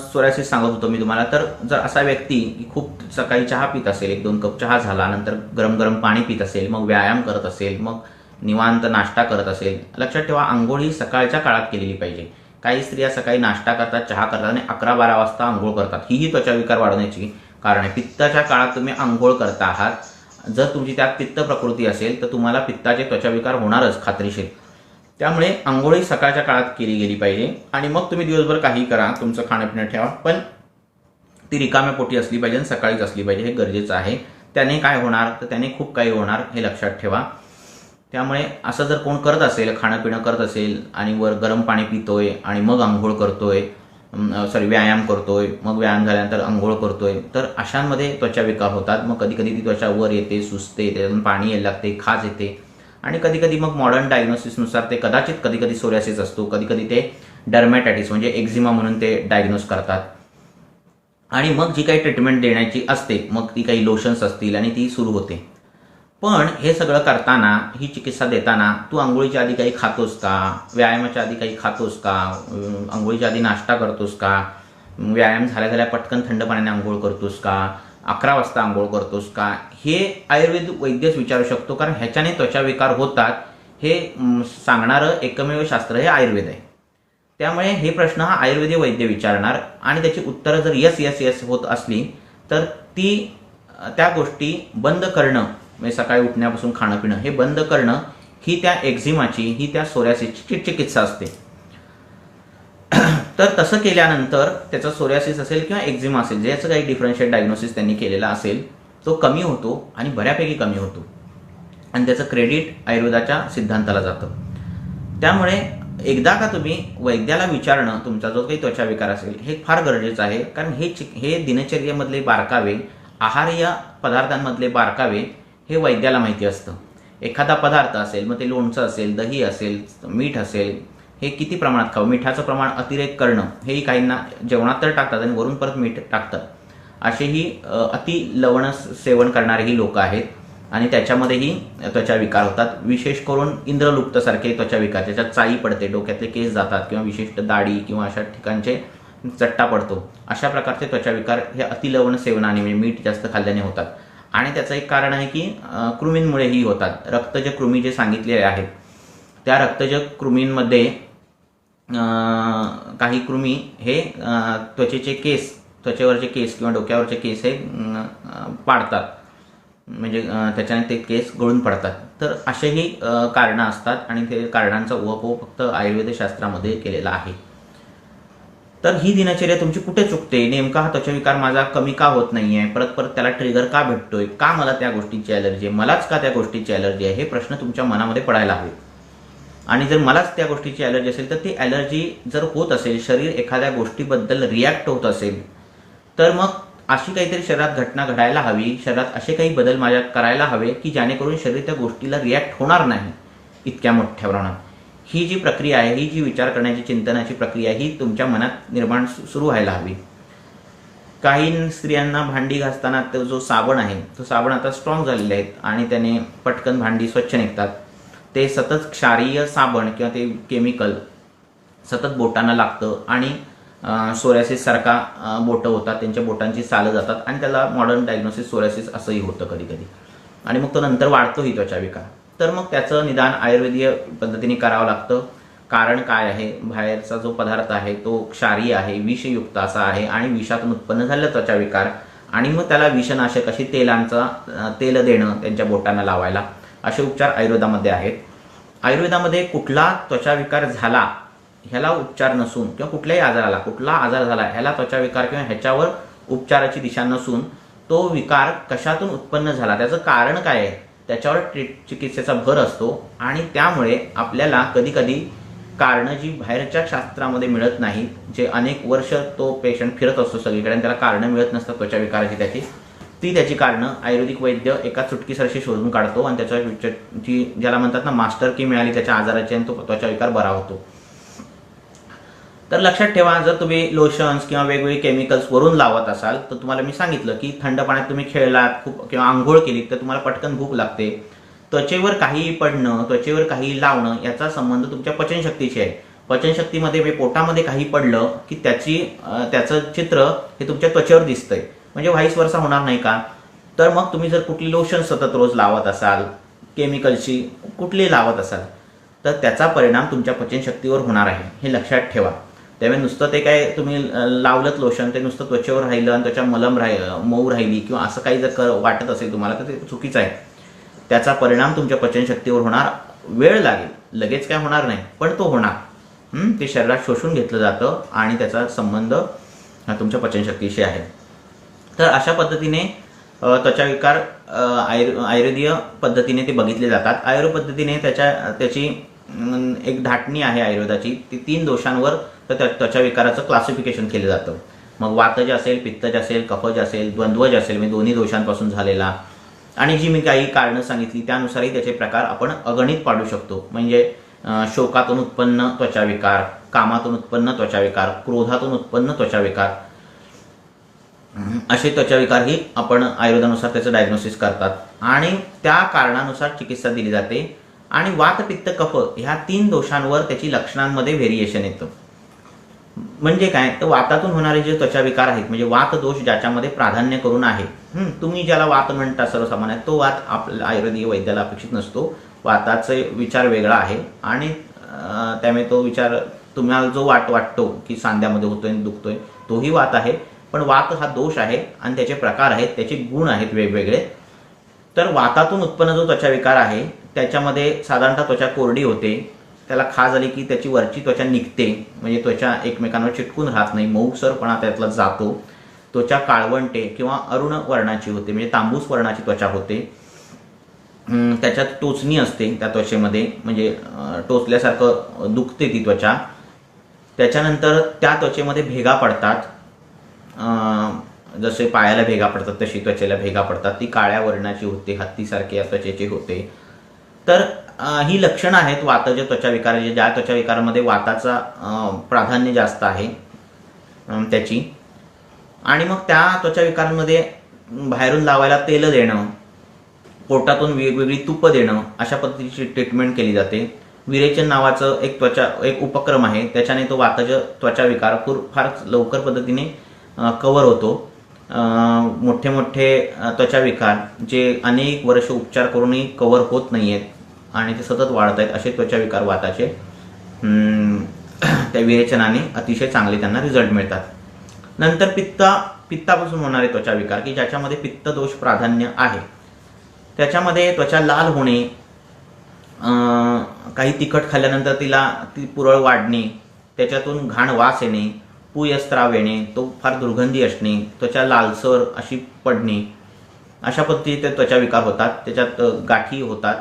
सोरायसिस सांगत होतो मी तुम्हाला. तर जर असा व्यक्ती खूप सकाळी चहा पित असेल, 1-2 कप चहा झाला, नंतर गरम पाणी पित असेल, मग व्यायाम करत असेल, मग निवांत नाश्ता करत असेल, लक्षात ठेवा आंघोळ ही सकाळच्या काळात केलेली पाहिजे. काही स्त्रिया सकाळी नाश्ता करतात, चहा करतात आणि 11-12 वाजता आंघोळ करतात. ही त्वचा विकार वाढवण्याची कारण आहे. पित्ताच्या काळात तुम्ही आंघोळ करता आहात, जर तुमची त्यात पित्त प्रकृती असेल तर तुम्हाला पित्ताचे त्वचा विकार होणारच खात्रीशीर. त्यामुळे आंघोळी सकाळच्या काळात केली गेली पाहिजे. आणि मग तुम्ही दिवसभर काही करा, तुमचं खाणंपिणं ठेवा, पण ती रिकाम्या पोटी असली पाहिजे आणि सकाळीच असली पाहिजे, हे गरजेचं आहे. त्याने काय होणार, तर त्याने खूप काही होणार, हे लक्षात ठेवा. त्यामुळे असं जर कोण करत असेल, खाणंपिणं करत असेल आणि वर गरम पाणी पितोय आणि मग आंघोळ करतोय, व्यायाम करतोय, मग व्यायाम झाल्यानंतर आंघोळ करतोय, तर अशांमध्ये त्वचा विकार होतात. मग कधी कधी ती त्वचा वर येते, सुजते, त्यातून पाणी यायला लागते, खाज येते. आणि कधी कधी मग मॉडर्न डायग्नोसिसनुसार ते कदाचित कधी कधी सोरियासिस असतो, कधी कधी ते डर्मॅटायटिस म्हणजे एक्झिमा म्हणून ते डायग्नोस करतात. आणि मग जी काही ट्रीटमेंट देण्याची असते, मग ती काही लोशन्स असतील आणि ती सुरू होते. पण हे सगळं करताना, ही चिकित्सा देताना तू आंघोळीच्या आधी काही खातोस का, व्यायामाच्या आधी काही खातोस का, आंघोळीच्या आधी नाश्ता करतोस का, व्यायाम झाल्या पटकन थंड पाण्याने आंघोळ करतोस का, 11 वाजता आंघोळ करतोस का, हे आयुर्वेद वैद्यच विचारू शकतो, कारण ह्याच्याने त्वचा विकार होतात हे सांगणारं एकमेव शास्त्र हे आयुर्वेद आहे. त्यामुळे हे प्रश्न हा आयुर्वेदीय वैद्य विचारणार आणि त्याची उत्तरं जर यस यस यस होत असली तर त्या गोष्टी बंद करणं, म्हणजे सकाळी उठण्यापासून खाणं पिणं हे बंद करणं ही त्या एक्झिमाची, ही त्या सोरायसिसची चिकित्सा असते. तर तसं केल्यानंतर त्याचा सोरायसिस असेल किंवा एक्झिमा असेल, ज्याचं काही डिफरन्शिएट डायग्नोसिस त्यांनी केलेला असेल तो कमी होतो आणि बऱ्यापैकी कमी होतो आणि त्याचं क्रेडिट आयुर्वेदाच्या सिद्धांताला जातं. त्यामुळे एकदा का तुम्ही वैद्याला विचारणं तुमचा जो काही त्वचा विकार असेल हे फार गरजेचं आहे, कारण हे दिनचर्येमधले बारकावे, आहार्य पदार्थांमधले बारकावे हे वैद्याला माहिती असतं. एखादा पदार्थ असेल, मग ते लोणचं असेल, दही असेल, मीठ असेल, हे किती प्रमाणात खावं, मिठाचं प्रमाण अतिरेक करणं हेही काहींना जेवणात तर टाकतात आणि वरून परत मीठ टाकतात, असेही अति लवण सेवन करणारेही लोक आहेत आणि त्याच्यामध्येही त्वचा विकार होतात. विशेष करून इंद्रलुप्त सारखे त्वचा विकार, त्याच्यात चाई पडते, डोक्यातले केस जातात किंवा विशिष्ट दाढी किंवा अशा ठिकाणचे चट्टा पडतो, अशा प्रकारचे त्वचा विकार हे अतिलवण सेवनाने म्हणजे मीठ जास्त खाल्ल्याने होतात. आणि त्याचं एक कारण आहे की कृमींमुळेही होतात. रक्तज कृमी जे सांगितले आहेत त्या रक्तज कृमींमध्ये काही कृमी हे त्वचेचे केस, त्वचेवरचे केस किंवा डोक्यावरचे केस हे पाडतात, म्हणजे त्याच्याने ते केस गळून पडतात. तर असेही कारणं असतात आणि ते कारणांचा उहापोह फक्त आयुर्वेदशास्त्रामध्ये केलेला आहे. तर ही दिनचर्या तुमची कुठे चुकते, नेमका हा त्वचाविकार माझा कमी का होत नाहीये, परत परत त्याला ट्रिगर का भेटतोय, का मला त्या गोष्टीची ॲलर्जी आहे, मलाच का त्या गोष्टीची ॲलर्जी आहे, हे प्रश्न तुमच्या मनामध्ये पडायला हवे. आणि जर मलाच त्या गोष्टीची ॲलर्जी असेल तर ती ॲलर्जी जर होत असेल, शरीर एखाद्या गोष्टीबद्दल रिॲक्ट होत असेल, तर मग अशी काहीतरी शरीरात घटना घडायला हवी, शरीरात असे काही बदल माझ्यात करायला हवे की जेणेकरून शरीर त्या गोष्टीला रिॲक्ट होणार नाही इतक्या मोठ्या प्रमाणात. ही जी प्रक्रिया आहे, ही जी विचार करण्याची, चिंतनाची प्रक्रिया ही तुमच्या मनात निर्माण सुरू व्हायला हवी. काही स्त्रियांना भांडी घासताना तो जो साबण आहे तो साबण आता स्ट्रॉंग झालेले आहेत आणि त्याने पटकन भांडी स्वच्छ निघतात. ते सतत क्षारीय साबण किंवा ते केमिकल सतत बोटांना लागतं आणि सोरायसिस सारखा बोटं होतात, त्यांच्या बोटांची सालं जातात आणि त्याला मॉडर्न डायग्नोसिस सोरायसिस असंही होतं कधी कधी, आणि मग तो नंतर वाढतोही त्वचा विकार. तर मग त्याचं निदान आयुर्वेदीय पद्धतीने करावं लागतं. कारण काय आहे, बाहेरचा जो पदार्थ आहे तो क्षारीय आहे, विषयुक्त असा आहे आणि विषातून उत्पन्न झालेला त्वचा विकार, आणि मग त्याला विषनाशक अशी तेल देणं त्यांच्या बोटांना लावायला, असे उपचार आयुर्वेदामध्ये आहेत. आयुर्वेदामध्ये कुठला त्वचा विकार झाला ह्याला उपचार नसून, किंवा कुठल्याही आजाराला कुठला आजार झाला ह्याला त्वचा विकार किंवा ह्याच्यावर उपचाराची दिशा नसून, तो विकार कशातून उत्पन्न झाला, त्याचं कारण काय आहे त्याच्यावर चिकित्सेचा भर असतो. आणि त्यामुळे आपल्याला कधी कधी कारणं जी बाहेरच्या शास्त्रामध्ये मिळत नाहीत, जे अनेक वर्ष तो पेशंट फिरत असतो सगळीकडे आणि त्याला कारणं मिळत नसतात त्वचा विकाराची, त्याची कारणं आयुर्वेदिक वैद्य एका चुटकीसरशी शोधून काढतो आणि त्याच्या जी ज्याला म्हणतात ना मास्टर की मिळाली त्याच्या आजाराची, आणि तो त्वचा विकार बरा होतो. तर लक्षात ठेवा, जर तुम्ही लोशन्स किंवा वेगवेगळे केमिकल्स वरून लावत असाल तर तुम्हाला मी सांगितलं की थंड पाण्यात तुम्ही खेळलात खूप किंवा आंघोळ केलीत तर तुम्हाला पटकन भूक लागते. त्वचेवर काहीही पडणं, त्वचेवर काहीही लावणं याचा संबंध तुमच्या पचनशक्तीशी आहे. पचनशक्तीमध्ये पोटामध्ये काही पडलं की त्याचं चित्र हे तुमच्या त्वचेवर दिसतंय, म्हणजे व्हाईस वर्सा होणार नाही का. तर मग तुम्ही जर कुठली लोशन सतत रोज लावत असाल, केमिकलची कुठली लावत असाल, तर त्याचा परिणाम तुमच्या पचनशक्तीवर होणार आहे, हे लक्षात ठेवा. त्यामुळे नुसतं ते काय तुम्ही लावलंत लोशन, ते नुसतं त्वचेवर राहिलं आणि त्वचा मऊ राहिली किंवा असं काही जर वाटत असेल तुम्हाला तर ते चुकीचं आहे. त्याचा परिणाम तुमच्या पचनशक्तीवर होणार, वेळ लागेल, लगेच काय होणार नाही पण तो होणार. ते शरीरात शोषून घेतलं जातं आणि त्याचा संबंध तुमच्या पचनशक्तीशी आहे. तर अशा पद्धतीने त्वचा विकार आयुर्वेदीय पद्धतीने ते बघितले जातात. आयुर्वेद पद्धतीने त्याची एक धाटणी आहे आयुर्वेदाची, ती 3 दोषांवर त्वचा विकाराचं क्लासिफिकेशन केलं जातं. मग वातज असेल, पित्तज असेल, कफज असेल, द्वंद्वज असेल, म्हणजे दोन्ही दोषांपासून झालेला, आणि जी मी काही कारणं सांगितली त्यानुसारही त्याचे प्रकार आपण अगणित पाडू शकतो. म्हणजे शोकातून उत्पन्न त्वचा विकार, कामातून उत्पन्न त्वचा विकार, क्रोधातून उत्पन्न त्वचा विकार, असे त्वचा विकारही आपण आयुर्वेदानुसार त्याचं डायग्नोसिस करतात आणि त्या कारणानुसार चिकित्सा दिली जाते. आणि वात, पित्त, कफ ह्या 3 दोषांवर त्याची लक्षणांमध्ये व्हेरिएशन येतं. म्हणजे काय तर वातातून होणारे जे त्वचा विकार आहेत म्हणजे वात दोष ज्याच्यामध्ये प्राधान्य करून आहे, तुम्ही ज्याला वात म्हणता सर्वसामान्य, तो वात आपल्या आयुर्वेदीय वैद्याला अपेक्षित नसतो. वाताचे विचार वेगळा आहे आणि त्यामुळे तो विचार तुम्हाला जो वाटतो की सांध्यामध्ये होतोय दुखतोय तोही वात आहे. पण वात हा दोष आहे आणि त्याचे प्रकार आहेत, त्याचे गुण आहेत वेगवेगळे. तर वातातून उत्पन्न जो त्वचा विकार आहे त्याच्यामध्ये साधारणतः त्वचा कोरडी होते, त्याला खाज आली की त्याची वरची त्वचा निघते, म्हणजे त्वचा एकमेकांवर चिटकून राहत नाही, मऊसरपणा त्यातला जातो. त्वचा काळवंटे किंवा अरुण वर्णाची होते, म्हणजे तांबूस वर्णाची त्वचा होते. त्याच्यात टोचणी असते त्या त्वचेमध्ये, म्हणजे टोचल्यासारखं दुखते ती त्वचा. त्याच्यानंतर त्या त्वचेमध्ये भेगा पडतात, जसे पायाला भेगा पडतात तशी त्वचेला भेगा पडतात. ती काळ्या वर्णाची होते, हत्तीसारखी या त्वचेची होते. तर ही लक्षणं आहेत वाताच्या त्वचा विकाराची, ज्या त्वचा विकारामध्ये वाताचा प्राधान्य जास्त आहे त्याची. आणि मग त्या त्वचा विकारांमध्ये बाहेरून लावायला तेल देणं, पोटातून वेगवेगळी तूप देणं, अशा पद्धतीची ट्रीटमेंट केली जाते. विरेचन नावाचं एक उपक्रम आहे, त्याच्याने तो वाताचा त्वचा विकार फार लवकर पद्धतीने कव्हर होतो. मोठे मोठे त्वचा विकार जे अनेक वर्ष उपचार करूनही कव्हर होत नाही आहेत आणि ते सतत वाढत आहेत, असे त्वचा विकार वाताचे त्या विरेचनाने अतिशय चांगले त्यांना रिझल्ट मिळतात. नंतर पित्तापासून होणारे त्वचा विकार की ज्याच्यामध्ये पित्त दोष प्राधान्य आहे. त्याच्यामध्ये त्वचा लाल होणे, काही तिखट खाल्ल्यानंतर ती पुरळ वाढणे, त्याच्यातून घाण वास येणे, पुयस्त्राव येणे, तो फार दुर्गंधी असणे, त्वचा लालसर अशी पडणे, अशा पद्धतीचे त्वचा विकार होतात. त्याच्यात गाठी होतात,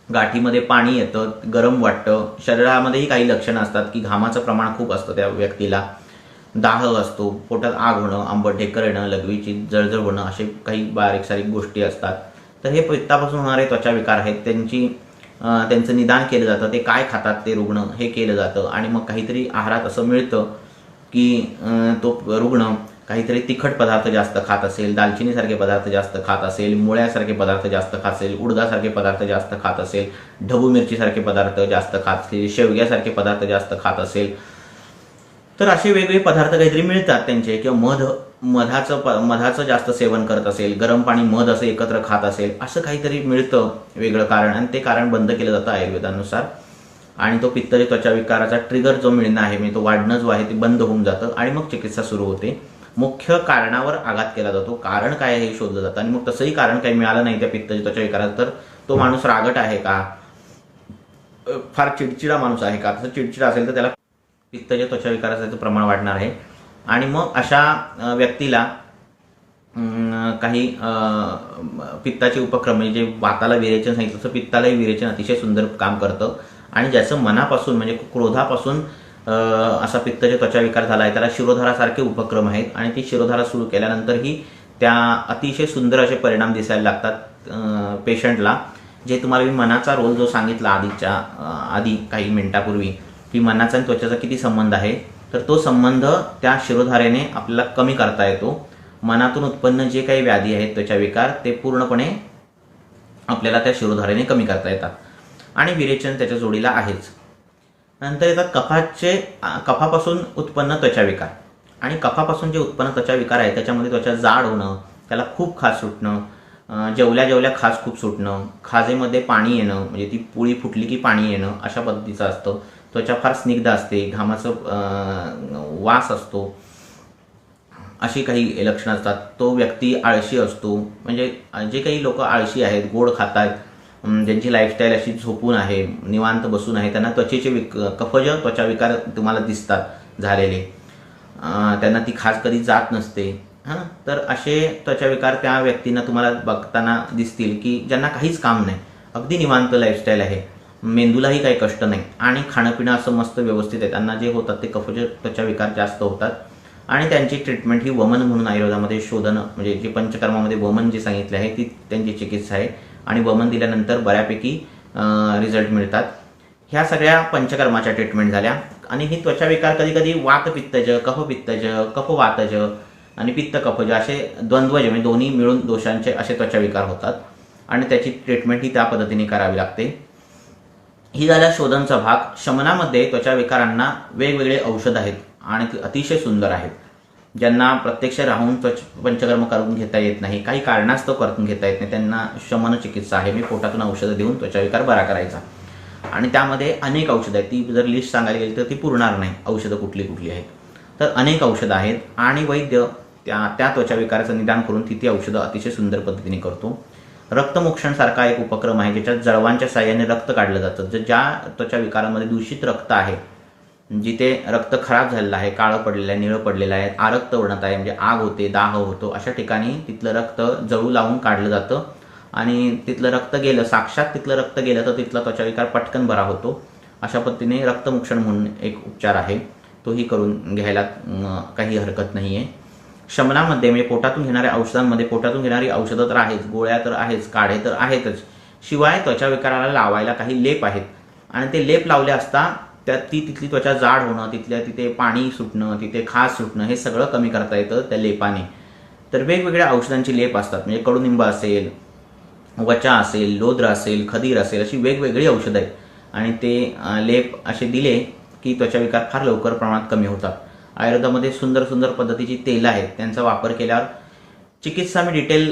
गाठीमध्ये पाणी येतं, गरम वाटतं, शरीरामध्येही काही लक्षणं असतात की घामाचं प्रमाण खूप असतं त्या व्यक्तीला, दाह असतो, पोटात आग होणं, आंबट ढेकर येणं, लघवीची जळजळ होणं, असे काही बारीक सारीक गोष्टी असतात. तर हे पित्तापासून होणारे त्वचा विकार आहेत. त्यांचं निदान केलं जातं, ते काय खातात ते रुग्ण हे केलं जातं. आणि मग काहीतरी आहारात असं मिळतं की तो रुग्ण काहीतरी तिखट पदार्थ जास्त खात असेल, दालचिनीसारखे पदार्थ जास्त खात असेल, मुळ्यासारखे पदार्थ जास्त खात असेल, उडदासारखे पदार्थ जास्त खात असेल, ढबू मिरचीसारखे पदार्थ जास्त खात असेल, शेवग्यासारखे पदार्थ जास्त खात असेल, तर असे वेगवेगळे पदार्थ काहीतरी मिळतात त्यांचे. किंवा मधाचं जास्त सेवन करत असेल, गरम पाणी मध असं एकत्र खात असेल, असं काहीतरी मिळतं वेगळं कारण, आणि ते कारण बंद केलं जातं आयुर्वेदानुसार. आणि तो पित्ताच्या त्वचा विकाराचा ट्रिगर जो मिळणं आहे, म्हणजे तो वाढणं जो आहे ते बंद होऊन जातं आणि मग चिकित्सा सुरू होते. मुख्य कारणावर आघात केला जातो, कारण काय हे शोधलं जातं. आणि मग तसंही कारण काही मिळालं नाही त्या पित्ताच्या त्वचा विकाराचं, तर तो माणूस रागट आहे का, फार चिडचिडा माणूस आहे का, तसं चिडचिडा असेल तर त्याला पित्ताच्या त्वचा विकाराचं प्रमाण वाढणार आहे. आणि मग अशा व्यक्तीला काही पित्ताचे उपक्रम, म्हणजे जे वाताला विरेचन सांगितलं तसं पित्तालाही विरेचन अतिशय सुंदर काम करतं. आणि ज्याचं मनापासून म्हणजे क्रोधापासून असा पित्ताचा त्वचा विकार झाला आहे त्याला शिरोधारासारखे उपक्रम आहेत. आणि ती शिरोधारा सुरू केल्यानंतरही त्या अतिशय सुंदर असे परिणाम दिसायला लागतात पेशंटला. जे तुम्हाला मी मनाचा रोल जो सांगितला आधी काही मिनिटापूर्वी, की मनाचा आणि त्वचेचा किती संबंध आहे, तर तो संबंध त्या शिरोधारेने आपल्याला कमी करता येतो. मनातून उत्पन्न जे काही व्याधी आहेत त्वचा विकार ते पूर्णपणे आपल्याला त्या शिरोधारेने कमी करता येतात. आणि विरेचन त्याच्या जोडीला आहेच. नंतर येतात कफापासून उत्पन्न त्वचा विकार. आणि कफापासून जे उत्पन्न त्वचा विकार आहे त्याच्यामध्ये त्वचा जाड होणं, त्याला खूप खाज सुटणं, जेवल्या खाज खूप सुटणं, खाजेमध्ये पाणी येणं, म्हणजे ती पोळी फुटली की पाणी येणं, अशा पद्धतीचं असतं. त्वचा फार स्निग्ध असते, घामाचं वास असतो, अशी काही लक्षणं असतात. तो व्यक्ती आळशी असतो, म्हणजे जे काही लोक आळशी आहेत, गोड खातात, ज्यांची लाईफस्टाईल अशी झोपून आहे, निवांत बसून आहे, त्यांना त्वचेचे कफज त्वचा विकार तुम्हाला दिसतात झालेले, त्यांना ती खाज कधी जात नसते. तर असे त्वचा विकार त्या व्यक्तींना तुम्हाला बघताना दिसतील की ज्यांना काहीच काम नाही, अगदी निवांत लाईफस्टाईल आहे, मेंदूलाही काही कष्ट नाही आणि खाणंपिणं असं मस्त व्यवस्थित आहे, त्यांना जे होतात ते कफज त्वचा विकार जास्त होतात. आणि त्यांची ट्रीटमेंट ही वमन म्हणून आयुर्वेदामध्ये शोधन, म्हणजे जे पंचकर्मामध्ये वमन जे सांगितले आहे ती त्यांची चिकित्सा आहे. आणि वमन दिल्यानंतर बऱ्यापैकी रिझल्ट मिळतात. ह्या सगळ्या पंचकर्माच्या ट्रीटमेंट झाल्या. आणि ही त्वचा विकार कधी कधी वातपित्तज, कफपित्तज, कफवातज आणि पित्त कफज असे द्वंद्वज, म्हणजे दोन्ही मिळून दोषांचे असे त्वचा विकार होतात. आणि त्याची ट्रीटमेंट ही त्या पद्धतीने करावी लागते. ही झाला शोधनचा भाग. शमनामध्ये त्वचा विकारांना वेगवेगळे औषध आहेत आणि ती अतिशय सुंदर आहेत. ज्यांना प्रत्यक्ष राहून पंचकर्म करून घेता येत नाही, काही कारणास्तव करून घेता येत नाही, त्यांना शमन चिकित्सा आहे. मी पोटातून औषधं देऊन त्वचाविकार बरा करायचा. आणि त्यामध्ये अनेक औषधं आहेत. ती जर लिस्ट सांगायला गेली तर ती पुरणार नाही, औषधं कुठली कुठली आहेत. तर अनेक औषधं आहेत आणि वैद्य त्या त्वचाविकाराचं निदान करून ती औषधं अतिशय सुंदर पद्धतीने करतो. रक्तमोक्षण सारखा एक उपक्रम आहे ज्याच्यात जळवांच्या साह्याने रक्त काढलं जातं. ज्या त्वचा विकारामध्ये दूषित रक्त आहे, जिथे रक्त खराब झालेलं आहे, काळं पडलेलं आहे, निळं पडलेलं आहे, आरक्त वर्णत आहे, म्हणजे आग होते, दाह होतो, अशा ठिकाणी तिथलं रक्त जळू लावून काढलं जातं आणि तिथलं रक्त गेलं, साक्षात तिथलं रक्त गेलं तर तिथला त्वचाविकार पटकन बरा होतो. अशा पद्धतीने रक्तमोक्षण म्हणून एक उपचार आहे, तोही करून घ्यायला काही हरकत नाही आहे. शमनामध्ये म्हणजे पोटातून घेणाऱ्या औषधांमध्ये पोटातून घेणारी औषधं तर आहेच, गोळ्या तर आहेच, काढे तर आहेतच, शिवाय त्वचाविकाराला लावायला काही लेप आहेत. आणि ते लेप लावले असता तिथली त्वचा जाड होणं, तिथे पाणी सुटणं, तिथे खाज सुटणं, हे सगळं कमी करता येतं त्या लेपाने. तर वेगवेगळ्या औषधांचे लेप असतात, म्हणजे कडुनिंब असेल, वचा असेल, लोद्र असेल, खदीर असेल, अशी वेगवेगळी औषधं आहेत. आणि ते लेप असे दिले की त्वचाविकार फार लवकर प्रमाणात कमी होतात. आयुर्वेदामध्ये सुंदर सुंदर पद्धतीची तेलं आहेत, त्यांचा वापर केल्यावर चिकित्सा मी डिटेल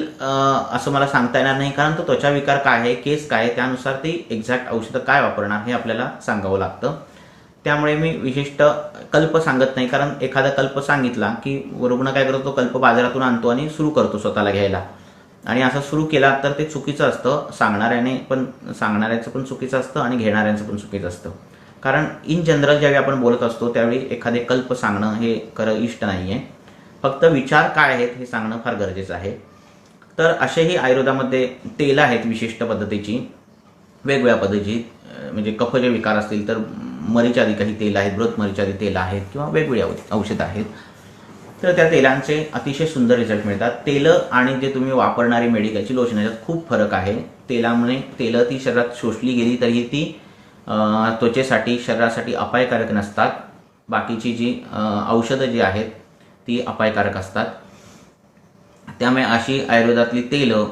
असं मला सांगता येणार नाही, कारण तो त्वचाविकार काय आहे, केस काय आहे, त्यानुसार ती एक्झॅक्ट औषधं काय वापरणार हे आपल्याला सांगावं लागतं. त्यामुळे मी विशिष्ट कल्प सांगत नाही, कारण एखादा कल्प सांगितला की रुग्ण काय करतो, तो कल्प बाजारातून आणतो आणि सुरू करतो स्वतःला घ्यायला. आणि असं सुरू केला तर ते चुकीचं असतं. सांगणाऱ्याचं पण चुकीचं असतं आणि घेणाऱ्यांचं पण चुकीचं असतं. कारण इन जनरल ज्यावेळी आपण बोलत असतो त्यावेळी एखादे कल्प सांगणं हे खरं इष्ट नाही आहे. फक्त विचार काय आहेत हे सांगणं फार गरजेचं आहे. तर असेही आयुर्वेदामध्ये तेलं आहेत विशिष्ट पद्धतीची, वेगवेगळ्या पद्धतीची. म्हणजे कफचे विकार असतील तर मरीचादी काही तेल आहेत, बृहत मरीचादी तेल आहेत किंवा वेगवेगळी औषधं आहेत. तर त्या तेलांचे अतिशय सुंदर रिझल्ट मिळतात. तेलं आणि जे तुम्ही वापरणारी मेडिकलची लोशन याच्यात खूप फरक आहे. तेलं ती शरीरात शोषली गेली तरीही ती त्वचेसाठी, शरीरासाठी अपायकारक नसतात. बाकीची जी औषधं जी आहेत ती अपायकारक असतात. त्यामुळे अशी आयुर्वेदातली तेलं,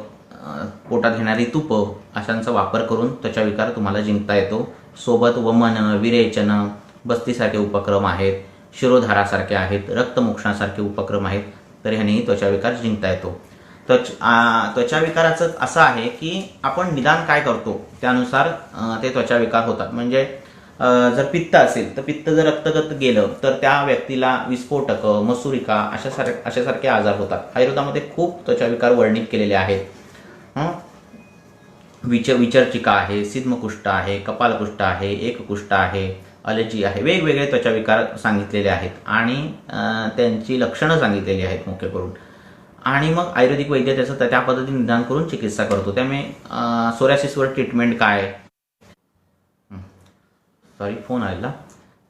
पोटात घेणारी तुपं अशांचा वापर करून त्वचाविकार तुम्हाला जिंकता येतो. सोबत वमन, विरेचन, बस्तीसारखे उपक्रम आहेत, शिरोधारासारखे आहेत, रक्तमोक्षणासारखे उपक्रम आहेत. तर ह्यानेही त्वचाविकार जिंकता येतो. त्वचाविकाराचं असं आहे की आपण निदान काय करतो त्यानुसार ते त्वचाविकार होतात. म्हणजे जर पित्त असेल तर पित्त जर रक्तगत गेलं तर त्या व्यक्तीला विस्फोटक, मसुरिका अशासारखे आजार होतात. आयुर्वेदामध्ये खूप त्वचाविकार वर्णित केलेले आहेत. विचर्चिका आहे, सिद्धकुष्ठ आहे, कपालकुष्ठ आहे, एककुष्ठ आहे, अलर्जी आहे, वेगवेगळे त्वचाविकार सांगितलेले आहेत आणि त्यांची लक्षणं सांगितलेली आहेत मुख्य करून. आणि मग आयुर्वेदिक वैद्य त्याचं त्या पद्धतीने निदान करून चिकित्सा करतो. त्यामुळे सोरायसिसवर ट्रीटमेंट काय, फोन आलेला.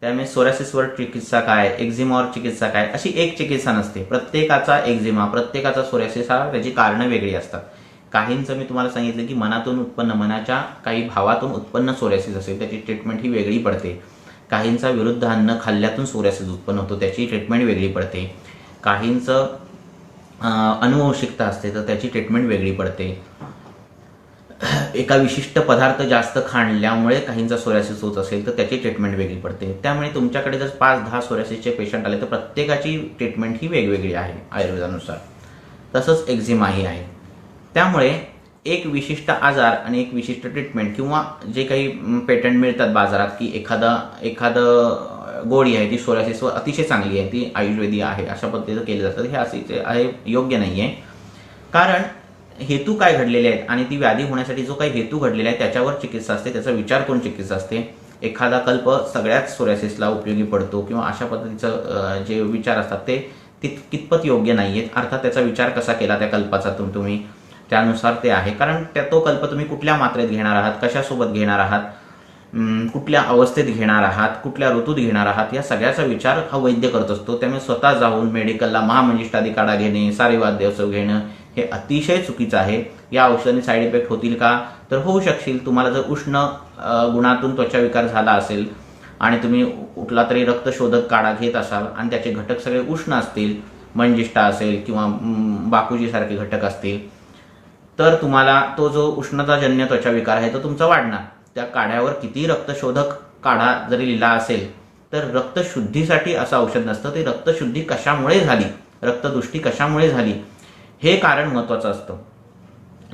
त्यामुळे सोरायसिसवर चिकित्सा काय, एक्झिमावर चिकित्सा काय, अशी एक चिकित्सा नसते. प्रत्येकाचा एक्झिमा, प्रत्येकाचा सोरायसिस हा त्याची कारणं वेगळी असतात. काहींचं मी तुम्हाला सांगितलं की मनातून उत्पन्न, मनाच्या काही भावातून उत्पन्न सोरायसिस असेल त्याची ट्रीटमेंट ही वेगळी पडते. काहींचा विरुद्ध अन्न खाल्ल्यातून सोरायसिस उत्पन्न होतो, त्याची ट्रीटमेंट वेगळी पडते. काहींचं अनुवंशिकता असते तर त्याची ट्रीटमेंट वेगळी पडते. एका विशिष्ट पदार्थ जास्त खाल्ल्यामुळे काहींचा सोरायसिस होत असेल तर त्याची ट्रीटमेंट वेगळी पडते. त्यामुळे तुमच्याकडे जर 5-10 सोरायसिसचे पेशंट आले तर प्रत्येकाची ट्रीटमेंट ही वेगवेगळी आहे आयुर्वेदानुसार. तसंच एक्झिमाही आहे. त्यामुळे एक विशिष्ट आजार आणि एक विशिष्ट ट्रीटमेंट किंवा जे काही पेटंट मिळतात बाजारात की एखादं गोळी आहे ती सोरायसिसवर अतिशय चांगली आहे, ती आयुर्वेदीय आहे, अशा पद्धतीचं केलं जातं, हे असे आहे योग्य नाही आहे. कारण हेतू काय घडलेले आहेत आणि ती व्याधी होण्यासाठी जो काही हेतू घडलेला आहे त्याच्यावर चिकित्सा असते, त्याचा विचार करून चिकित्सा असते. एखादा कल्प सगळ्याच सोरायसिसला उपयोगी पडतो किंवा अशा पद्धतीचं जे विचार असतात ते कितपत योग्य नाही आहेत. अर्थात त्याचा विचार कसा केला त्या कल्पाचा तुम्ही त्यानुसार ते आहे. कारण तो कल्प तुम्ही कुठल्या मात्रेत घेणार आहात, कशासोबत घेणार आहात, कुठल्या अवस्थेत घेणार आहात, कुठल्या ऋतूत घेणार आहात, या सगळ्याचा विचार हा वैद्य करत असतो. त्यामुळे स्वतः जाऊन मेडिकलला महामंजिष्ठादी काढा घेणे, सारे वाद्य घेणं हे अतिशय चुकीचं आहे. या औषधाने साईड इफेक्ट होतील का, तर होऊ शकतील. तुम्हाला जर उष्ण गुणातून त्वचाविकार झाला असेल आणि तुम्ही कुठला तरी रक्तशोधक काढा घेत असाल आणि त्याचे घटक सगळे उष्ण असतील, मंजिष्ठा असेल किंवा बाकुजीसारखे घटक असतील, तर तुम्हाला तो जो उष्णताजन्य त्वचाविकार आहे तो तुमचा वाढणार. त्या काढ्यावर किती रक्तशोधक काढा जरी लिहिला असेल तर रक्तशुद्धीसाठी असं औषध नसतं. ते रक्तशुद्धी कशामुळे झाली, रक्तदृष्टी कशामुळे झाली हे कारण महत्त्वाचं असतं.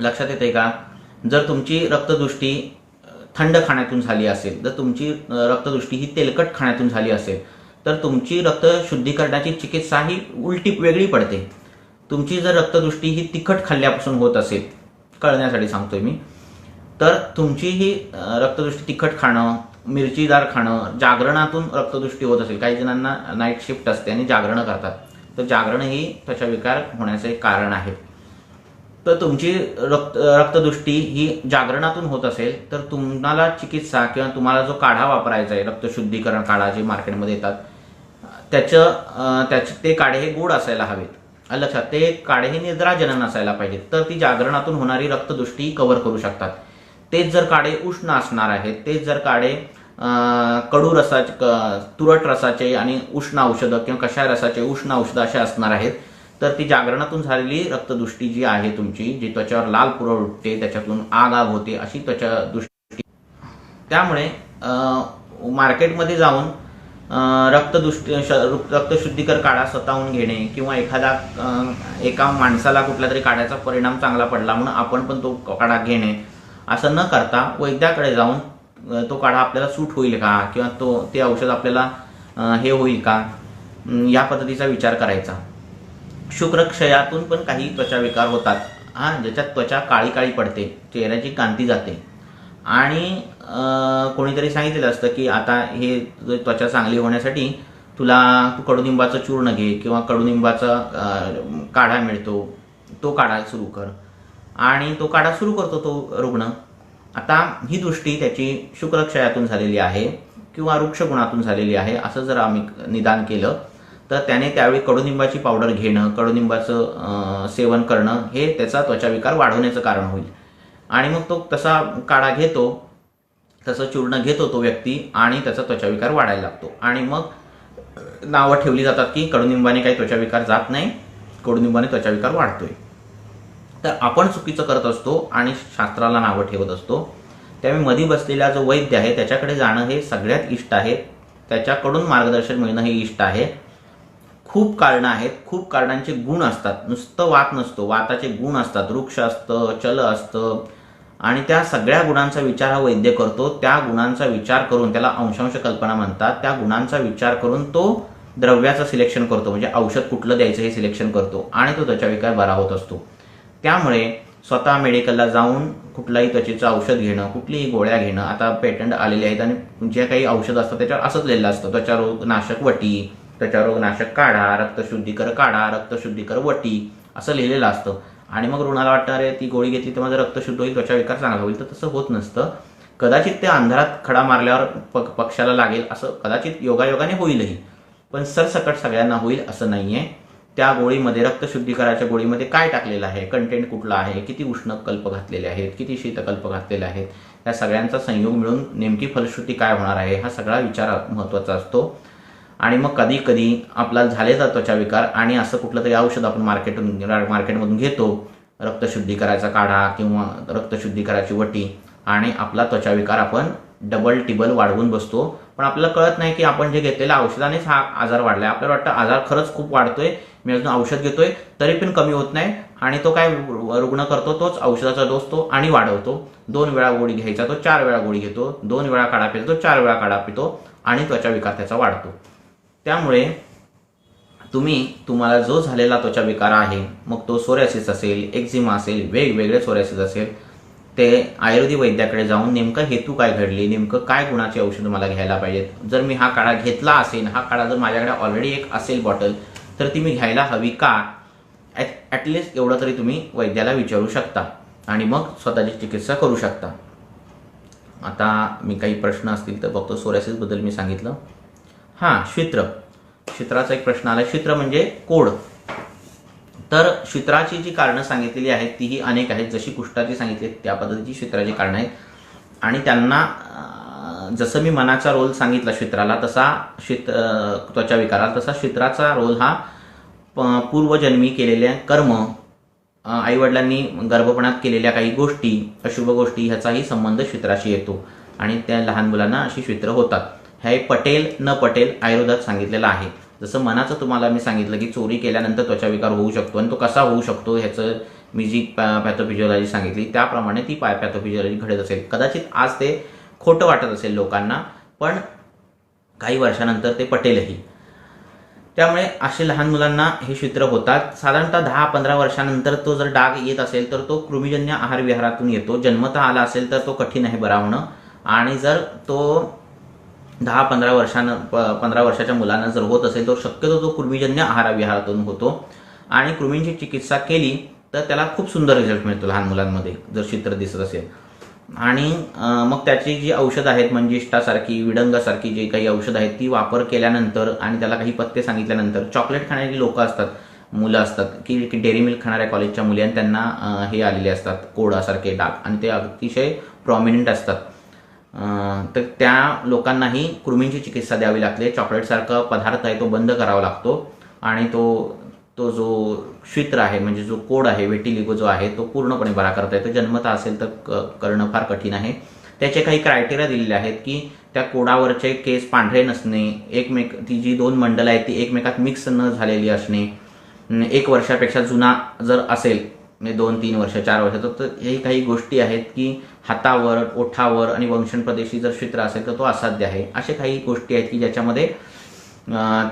लक्षात येते का? जर तुमची रक्तदृष्टी थंड खाण्यातून झाली असेल, जर तुमची रक्तदृष्टी ही तेलकट खाण्यातून झाली असेल तर तुमची रक्तशुद्धीकरणाची चिकित्सा ही उलटी वेगळी पडते. तुमची जर रक्तदृष्टी ही तिखट खाल्ल्यापासून होत असेल, कळण्यासाठी सांगतोय मी, तर तुमची ही रक्तदृष्टी तिखट खाणं, मिरचीदार खाणं, जागरणातून रक्तदृष्टी होत असेल, काही जणांना नाईट शिफ्ट असते आणि जागरणं करतात, तर जागरण ही त्वचाविकार होण्याचे एक कारण आहे. तर तुमची रक्तदृष्टी ही जागरणातून होत असेल तर तुम्हाला चिकित्सा किंवा तुम्हाला जो काढा वापरायचा आहे, रक्तशुद्धीकरण काढा जे मार्केटमध्ये येतात, त्याचे ते काढे हे गोड असायला हवेत. लक्षात, ते काढे हे निद्राजनन असायला पाहिजेत, तर ती जागरणातून होणारी रक्तदृष्टी कव्हर करू शकतात. तेच जर काढे उष्ण असणार आहेत, तेच जर काढे कडू रसाचे, तुरट रसाचे आणि उष्ण औषधं किंवा कशा रसाचे उष्ण औषधं असे असणार आहेत, तर ती जागरणातून झालेली रक्तदृष्टी जी आहे तुमची, जी त्वचावर लाल पुरळ उठते, त्याच्यातून आग होते, अशी त्वचा दृष्टी. त्यामुळे मार्केटमध्ये जाऊन रक्तशुद्धीकर काढा स्वतःहून घेणे किंवा एका माणसाला कुठल्या तरी काढ्याचा परिणाम चांगला पडला म्हणून आपण पण तो काढा घेणे असं न करता वैद्याकडे जाऊन तो काढा आपल्याला सूट होईल का किंवा ते औषध आपल्याला हे होईल का या पद्धतीचा विचार करायचा. शुक्रक्षयातून पण काही त्वचा विकार होतात, ज्याच्यात त्वचा काळी काळी पडते, चेहऱ्याची कांती जाते आणि कोणीतरी सांगितलेलं असतं की आता हे त्वचा चांगली होण्यासाठी तू कडुनिंबाचं चूर्ण घे किंवा कडुनिंबाचा काढा मिळतो, तो काढा सुरू कर, आणि तो काढा सुरू करतो तो रुग्ण. आता ही दृष्टी त्याची शुक्रक्षयातून झालेली आहे किंवा वृक्षगुणातून झालेली आहे असं जर आम्ही निदान केलं तर त्याने त्यावेळी कडुनिंबाची पावडर घेणं, कडुनिंबाचं सेवन करणं हे त्याचा त्वचाविकार वाढवण्याचं कारण होईल. आणि मग तो तसा काढा घेतो, तसं चूर्ण घेतो तो व्यक्ती आणि त्याचा त्वचाविकार वाढायला लागतो. आणि मग नावं ठेवली जातात की कडुनिंबाने काही त्वचाविकार जात नाही, कडुनिंबाने त्वचाविकार वाढतोय. तर आपण चुकीचं करत असतो आणि शास्त्राला नावं ठेवत असतो. त्यामुळे मध्ये बसलेला जो वैद्य आहे त्याच्याकडे जाणं हे सगळ्यात इष्ट आहे, त्याच्याकडून मार्गदर्शन मिळणं हे इष्ट आहे. खूप कारणं आहेत, खूप कारणांचे गुण असतात, नुसतं वात नसतो, वाताचे गुण असतात, वृक्ष असतं, चल असतं आणि त्या सगळ्या गुणांचा विचार हा वैद्य करतो. त्या गुणांचा विचार करून, त्याला अंशांश कल्पना म्हणतात, त्या गुणांचा विचार करून तो द्रव्याचं सिलेक्शन करतो, म्हणजे औषध कुठलं द्यायचं हे सिलेक्शन करतो आणि तो त्वचाविकार बरा होत असतो. त्यामुळे स्वतः मेडिकलला जाऊन कुठलाही त्वचेचं औषध घेणं, कुठलीही गोळ्या घेणं, आता पेटंट आलेले आहेत आणि जे काही औषध असतं त्याच्यावर असंच लिहिलेलं असतं, त्वचारोग नाशक वटी, त्वचारोग नाशक काढा, रक्तशुद्धीकर काढा, रक्तशुद्धीकर वटी असं लिहिलेलं असतं. आणि मग रुग्णाला वाटतं अरे ती गोळी घेतली तर माझं रक्त शुद्ध होईल, त्वचाविकार चांगला होईल, तर तसं होत नसतं. कदाचित ते अंधारात खडा मारल्यावर पक्षाला लागेल असं कदाचित योगायोगाने होईलही, पण सरसकट सगळ्यांना होईल असं नाहीये. त्या गोळीमध्ये, रक्तशुद्धीकराच्या गोळीमध्ये काय टाकलेलं आहे, कंटेंट कुठला आहे, किती उष्णकल्प घातलेले आहेत, किती शीतकल्प घातलेले आहेत, या सगळ्यांचा संयोग मिळून नेमकी फलश्रुती काय होणार आहे हा सगळा विचार महत्त्वाचा असतो. आणि मग कधी कधी आपला झालेला त्वचाविकार आणि असं कुठलं तरी औषध आपण मार्केटमधून घेतो, रक्तशुद्धीकराचा काढा किंवा रक्तशुद्धीकराची वटी, आणि आपला त्वचाविकार आपण डबल टिबल वाढवून बसतो. पण आपल्याला कळत नाही की आपण जे घेतलेल्या औषधानेच हा आजार वाढलाय. आपल्याला वाटतं आजार खरंच खूप वाढतोय, मी अजून औषध घेतोय तरी पण कमी होत नाही, आणि तो काय रुग्ण करतो, तोच औषधाचा डोस तो आणि वाढवतो. 2 वेळा गोळी घ्यायचा तो 4 वेळा गोळी घेतो, 2 वेळा काढा पितो तो 4 वेळा काढा पितो, आणि त्वचाविकार त्याचा वाढतो. त्यामुळे तुम्हाला जो झालेला त्वचाविकार आहे, मग तो सोरायसिस असेल, एक्झिमा असेल, वेगवेगळे सोरायसिस असेल, ते आयुर्वेदिक वैद्याकडे जाऊन नेमकं हेतू काय घडली, नेमकं काय गुणाची औषधं मला घ्यायला पाहिजेत, जर मी हा काढा घेतला असेल, हा काढा जर माझ्याकडे ऑलरेडी एक असेल बॉटल, तर ती मी घ्यायला हवी का, ॲटलिस्ट एवढं तरी तुम्ही वैद्याला विचारू शकता आणि मग स्वतःची चिकित्सा करू शकता. आता मी काही प्रश्न असतील तर बघतो. सोरायसिसबद्दल मी सांगितलं. शित्राचा एक प्रश्न आला. शित्र म्हणजे कोड. तर शित्राची जी कारणं सांगितलेली आहेत तीही अनेक आहेत, जशी कुष्ठाची सांगितली त्या पद्धतीची शित्राची कारणं आहेत. आणि त्यांना जसं मी मनाचा रोल सांगितला शित्राला, तसा त्वचाविकाराला, तसा शित्राचा रोल हा पूर्वजन्मी केलेल्या कर्म, आईवडिलांनी गर्भपणात केलेल्या काही गोष्टी, अशुभ गोष्टी, ह्याचाही संबंध शित्राशी येतो. आणि त्या लहान मुलांना अशी शित्र होतात. हे पटेल न पटेल आयुर्वेदात सांगितलेलं आहे. जसं मनाचं तुम्हाला मी सांगितलं की चोरी केल्यानंतर त्वचाविकार होऊ शकतो आणि तो कसा होऊ शकतो ह्याचं मी जी पॅथोफिजिओलॉजी सांगितली त्याप्रमाणे ती पॅथोफिजिओलॉजी घडत असेल. कदाचित आज ते खोटं वाटत असेल लोकांना, पण काही वर्षानंतर ते पटेलही. त्यामुळे असे लहान मुलांना हे शित्र होतात. साधारणतः 10-15 वर्षानंतर तो जर डाग येत असेल तर तो कृमीजन्य आहार विहारातून येतो. जन्मतः आला असेल तर तो कठीण आहे बरा होणं, आणि जर तो 15 वर्षाच्या मुलांना जर होत असेल तर शक्यतो तो कृमीजन्य आहार विहारातून होतो. आणि कृमींची चिकित्सा केली तर त्याला खूप सुंदर रिझल्ट मिळतो लहान मुलांमध्ये जर चित्र दिसत असेल. आणि मग त्याची जी औषधं आहेत, मंजिष्ठासारखी, विडंगासारखी जे काही औषधं आहेत ती वापर केल्यानंतर आणि त्याला काही पथ्य सांगितल्यानंतर, चॉकलेट खाणारी लोकं असतात, मुलं असतात की डेअरी मिल्क खाणाऱ्या कॉलेजच्या मुली, आणि त्यांना हे आलेले असतात कोडासारखे डाग, आणि ते अतिशय प्रॉमिनंट असतात. तर त्या लोकांनाही कृमींची चिकित्सा द्यावी लागते. चॉकलेटसारखा पदार्थ आहे तो बंद करावा लागतो, आणि तो जो शित्र आहे म्हणजे जो कोड आहे, वेटिलिगो जो आहे, तो पूर्णपणे बरा करता येतो. जन्मतः असेल तर करणं फार कठीण आहे. त्याचे काही क्रायटेरिया दिलेले आहेत की त्या कोडावरचे केस पांढरे नसणे, ती जी 2 मंडलं आहेत ती एकमेकात मिक्स न झालेली असणे, 1 वर्षापेक्षा जुना जर असेल म्हणजे 2-3 वर्ष 4 वर्ष, तर हे काही गोष्टी आहेत की हातावर, ओठावर आणि वंशन प्रदेशी जर शित्र असेल तर तो असाध्य आहे. असे काही गोष्टी आहेत की ज्याच्यामध्ये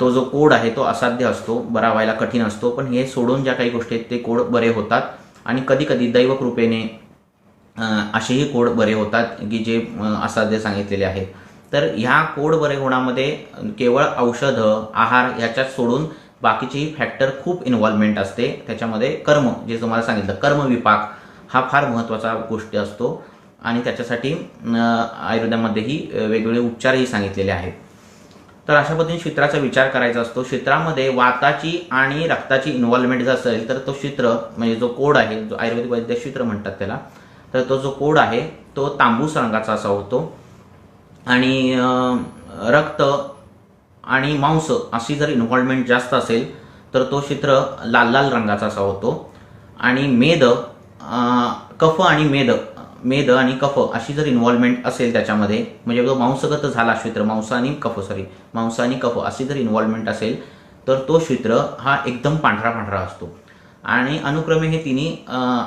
तो जो कोड आहे तो असाध्य असतो, बरा व्हायला कठीण असतो. पण हे सोडून ज्या काही गोष्टी आहेत ते कोड बरे होतात, आणि कधी कधी दैवकृपेने असेही कोड बरे होतात की जे असाध्य सांगितलेले आहेत. तर ह्या कोड बरे होण्यामध्ये केवळ औषधं, आहार ह्याच्यात सोडून बाकीचेही फॅक्टर खूप इन्व्हॉल्वमेंट असते. त्याच्यामध्ये कर्म, जे तुम्हाला सांगितलं कर्मविपाक हा फार महत्त्वाचा गोष्ट असतो, आणि त्याच्यासाठी आयुर्वेदामध्येही वेगवेगळे उपचारही सांगितलेले आहेत. तर अशा पद्धतीने शित्राचा विचार करायचा असतो. शित्रामध्ये वाताची आणि रक्ताची इन्व्हॉल्वमेंट जर असेल तर तो शित्र म्हणजे जो कोड आहे, जो आयुर्वेदिक वैद्य शित्र म्हणतात त्याला, तर तो जो कोड आहे तो तांबूस रंगाचा असा होतो, आणि रक्त आणि मांस अशी जर इन्व्हॉल्वमेंट जास्त असेल तर तो चित्र लाल लाल रंगाचा असा होतो, आणि मेद, कफ आणि मेद आणि कफ अशी जर इन्व्हॉल्वमेंट असेल त्याच्यामध्ये, म्हणजे जो मांसगत झाला शित्र, मांस आणि कफ अशी जर इन्व्हॉल्वमेंट असेल तर तो शित्र हा एकदम पांढरा असतो. आणि अनुक्रमे हे तिन्ही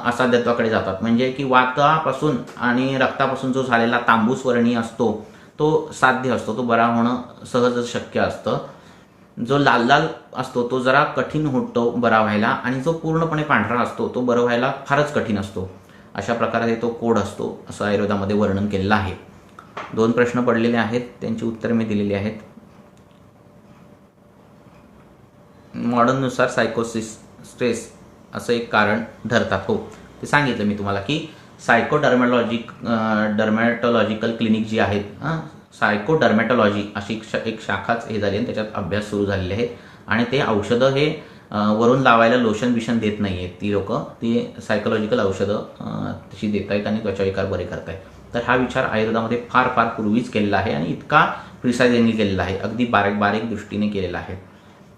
असाध्यत्वाकडे जातात, म्हणजे की वातापासून आणि रक्तापासून जो झालेला तांबूस वर्णीय असतो तो साध्य असतो, तो बरा होणं सहज शक्य असतं. जो लाल लाल असतो तो जरा कठीण होतो बरा व्हायला, आणि जो पूर्णपणे पांढरा असतो तो बरा व्हायला फारच कठीण असतो. अशा प्रकारे तो कोड असतो असं आयुर्वेदामध्ये वर्णन केलेलं आहे. 2 प्रश्न पडलेले आहेत, त्यांची उत्तरे मी दिलेली आहेत. मॉडर्ननुसार सायकोसिस, स्ट्रेस असं एक कारण धरतात. हो, ते सांगितलं मी तुम्हाला की डर्मॅटॉलॉजिकल क्लिनिक जी आहेत, सायकोडर्मॅटॉलॉजी अशी एक शाखाच हे झाली, त्याच्यात अभ्यास सुरू झालेले आहेत, आणि ते औषधं हे वरून लावायला लोशन बिशन देत नाही आहेत ती लोकं, ती सायकोलॉजिकल औषधं तशी देत आहेत आणि त्वचाविकार बरे करतायत. तर हा विचार आयुर्वेदामध्ये फार पूर्वीच केलेला आहे, आणि इतका प्रिसाइजली केलेला आहे, अगदी बारीक दृष्टीने केलेला आहे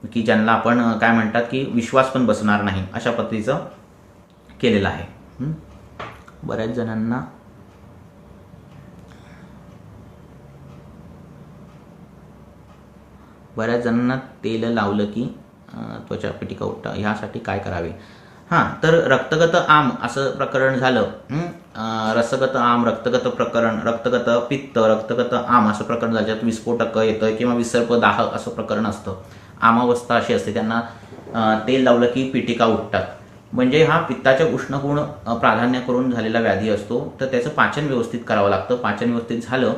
की ज्यांना आपण काय म्हणतात की विश्वास पण बसणार नाही अशा पद्धतीचं केलेलं आहे. बऱ्याच जणांना तेल लावलं की त्वचा पिटिका उठतं, ह्यासाठी काय करावे? तर रक्तगत आम असं प्रकरण झालं, रसगत आम, रक्तगत प्रकरण, रक्तगत पित्त, रक्तगत आम असं प्रकरण झालं, ज्यात विस्फोटक येतं किंवा विसर्प दाह असं प्रकरण असतं. आमावस्था अशी असते, त्यांना तेल लावलं की पिटिका उठतात. म्हणजे हा पित्ताच्या उष्णगुण प्राधान्य करून झालेला व्याधी असतो, तर त्याचं पाचन व्यवस्थित करावं लागतं. पाचन व्यवस्थित झालं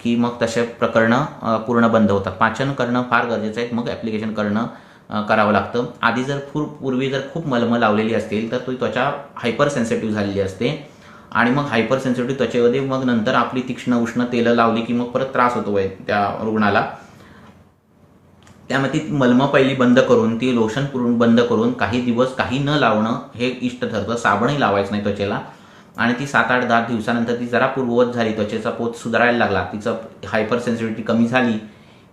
की मग तसे प्रकरणं पूर्ण बंद होतात. पाचन करणं फार गरजेचं आहे, मग ॲप्लिकेशन करावं लागतं. आधी जर पूर्वी जर खूप मलमं लावलेली असतील तर ती त्वचा हायपर सेन्सिटिव्ह झालेली असते, आणि मग हायपर सेन्सिटिव्ह त्वचेमध्ये मग नंतर आपली तीक्ष्ण उष्ण तेलं लावली की मग परत त्रास होतो त्या रुग्णाला. त्यामुळे ती मलमं पहिली बंद करून, ती लोशन पूर्ण बंद करून काही दिवस काही न लावणं हे इष्ट ठरतं. साबणही लावायचं नाही त्वचेला, आणि ती 7-8-10 दिवसानंतर ती जरा पूर्ववत झाली, त्वचेचा पोत सुधारायला लागला, तिचं हायपर सेन्सिटिव्हिटी कमी झाली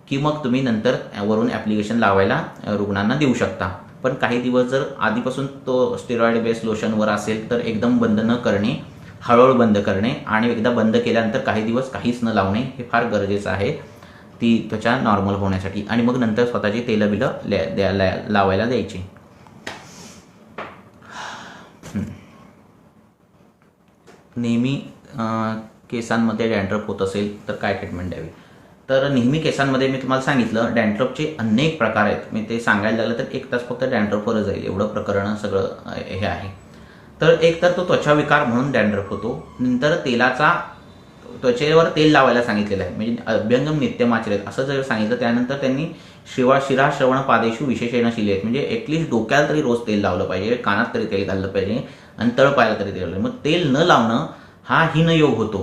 की मग तुम्ही नंतर वरून ॲप्लिकेशन लावायला रुग्णांना देऊ शकता. पण काही दिवस जर आधीपासून तो स्टेरॉइड बेस लोशनवर असेल तर एकदम बंद न करणे हळूहळू बंद करणे आणि एकदा बंद केल्यानंतर काही दिवस काहीच न लावणे हे फार गरजेचं आहे ती त्वचा नॉर्मल होण्यासाठी. आणि मग नंतर स्वतःची तेलं बिलं लावायला द्यायची. नेहमी केसांमध्ये डॅन्ड्रफ होत असेल तर काय ट्रीटमेंट द्यावी? तर नेहमी केसांमध्ये मी तुम्हाला सांगितलं डॅन्ड्रफचे अनेक प्रकार आहेत. मी ते सांगायला लागलं तर एक तास फक्त डॅन्ड्रफवरच जाईल, एवढं प्रकरण सगळं हे आहे. तर एक तर तो त्वचा विकार म्हणून डॅन्ड्रफ होतो. नंतर त्वचेवर तेल लावायला सांगितलेलं आहे, म्हणजे अभ्यंगम नित्यमाचरेत असं जर सांगितलं. त्यानंतर त्यांनी शिरा श्रवण पादेशू विशेषण शिलेत, म्हणजे ॲटलिस्ट डोक्याला तरी रोज तेल लावलं पाहिजे, कानात तरी तेल घाललं पाहिजे आणि तळपायाला तरी तेल लावलं. मग तेल न लावणं हा हीनयोग होतो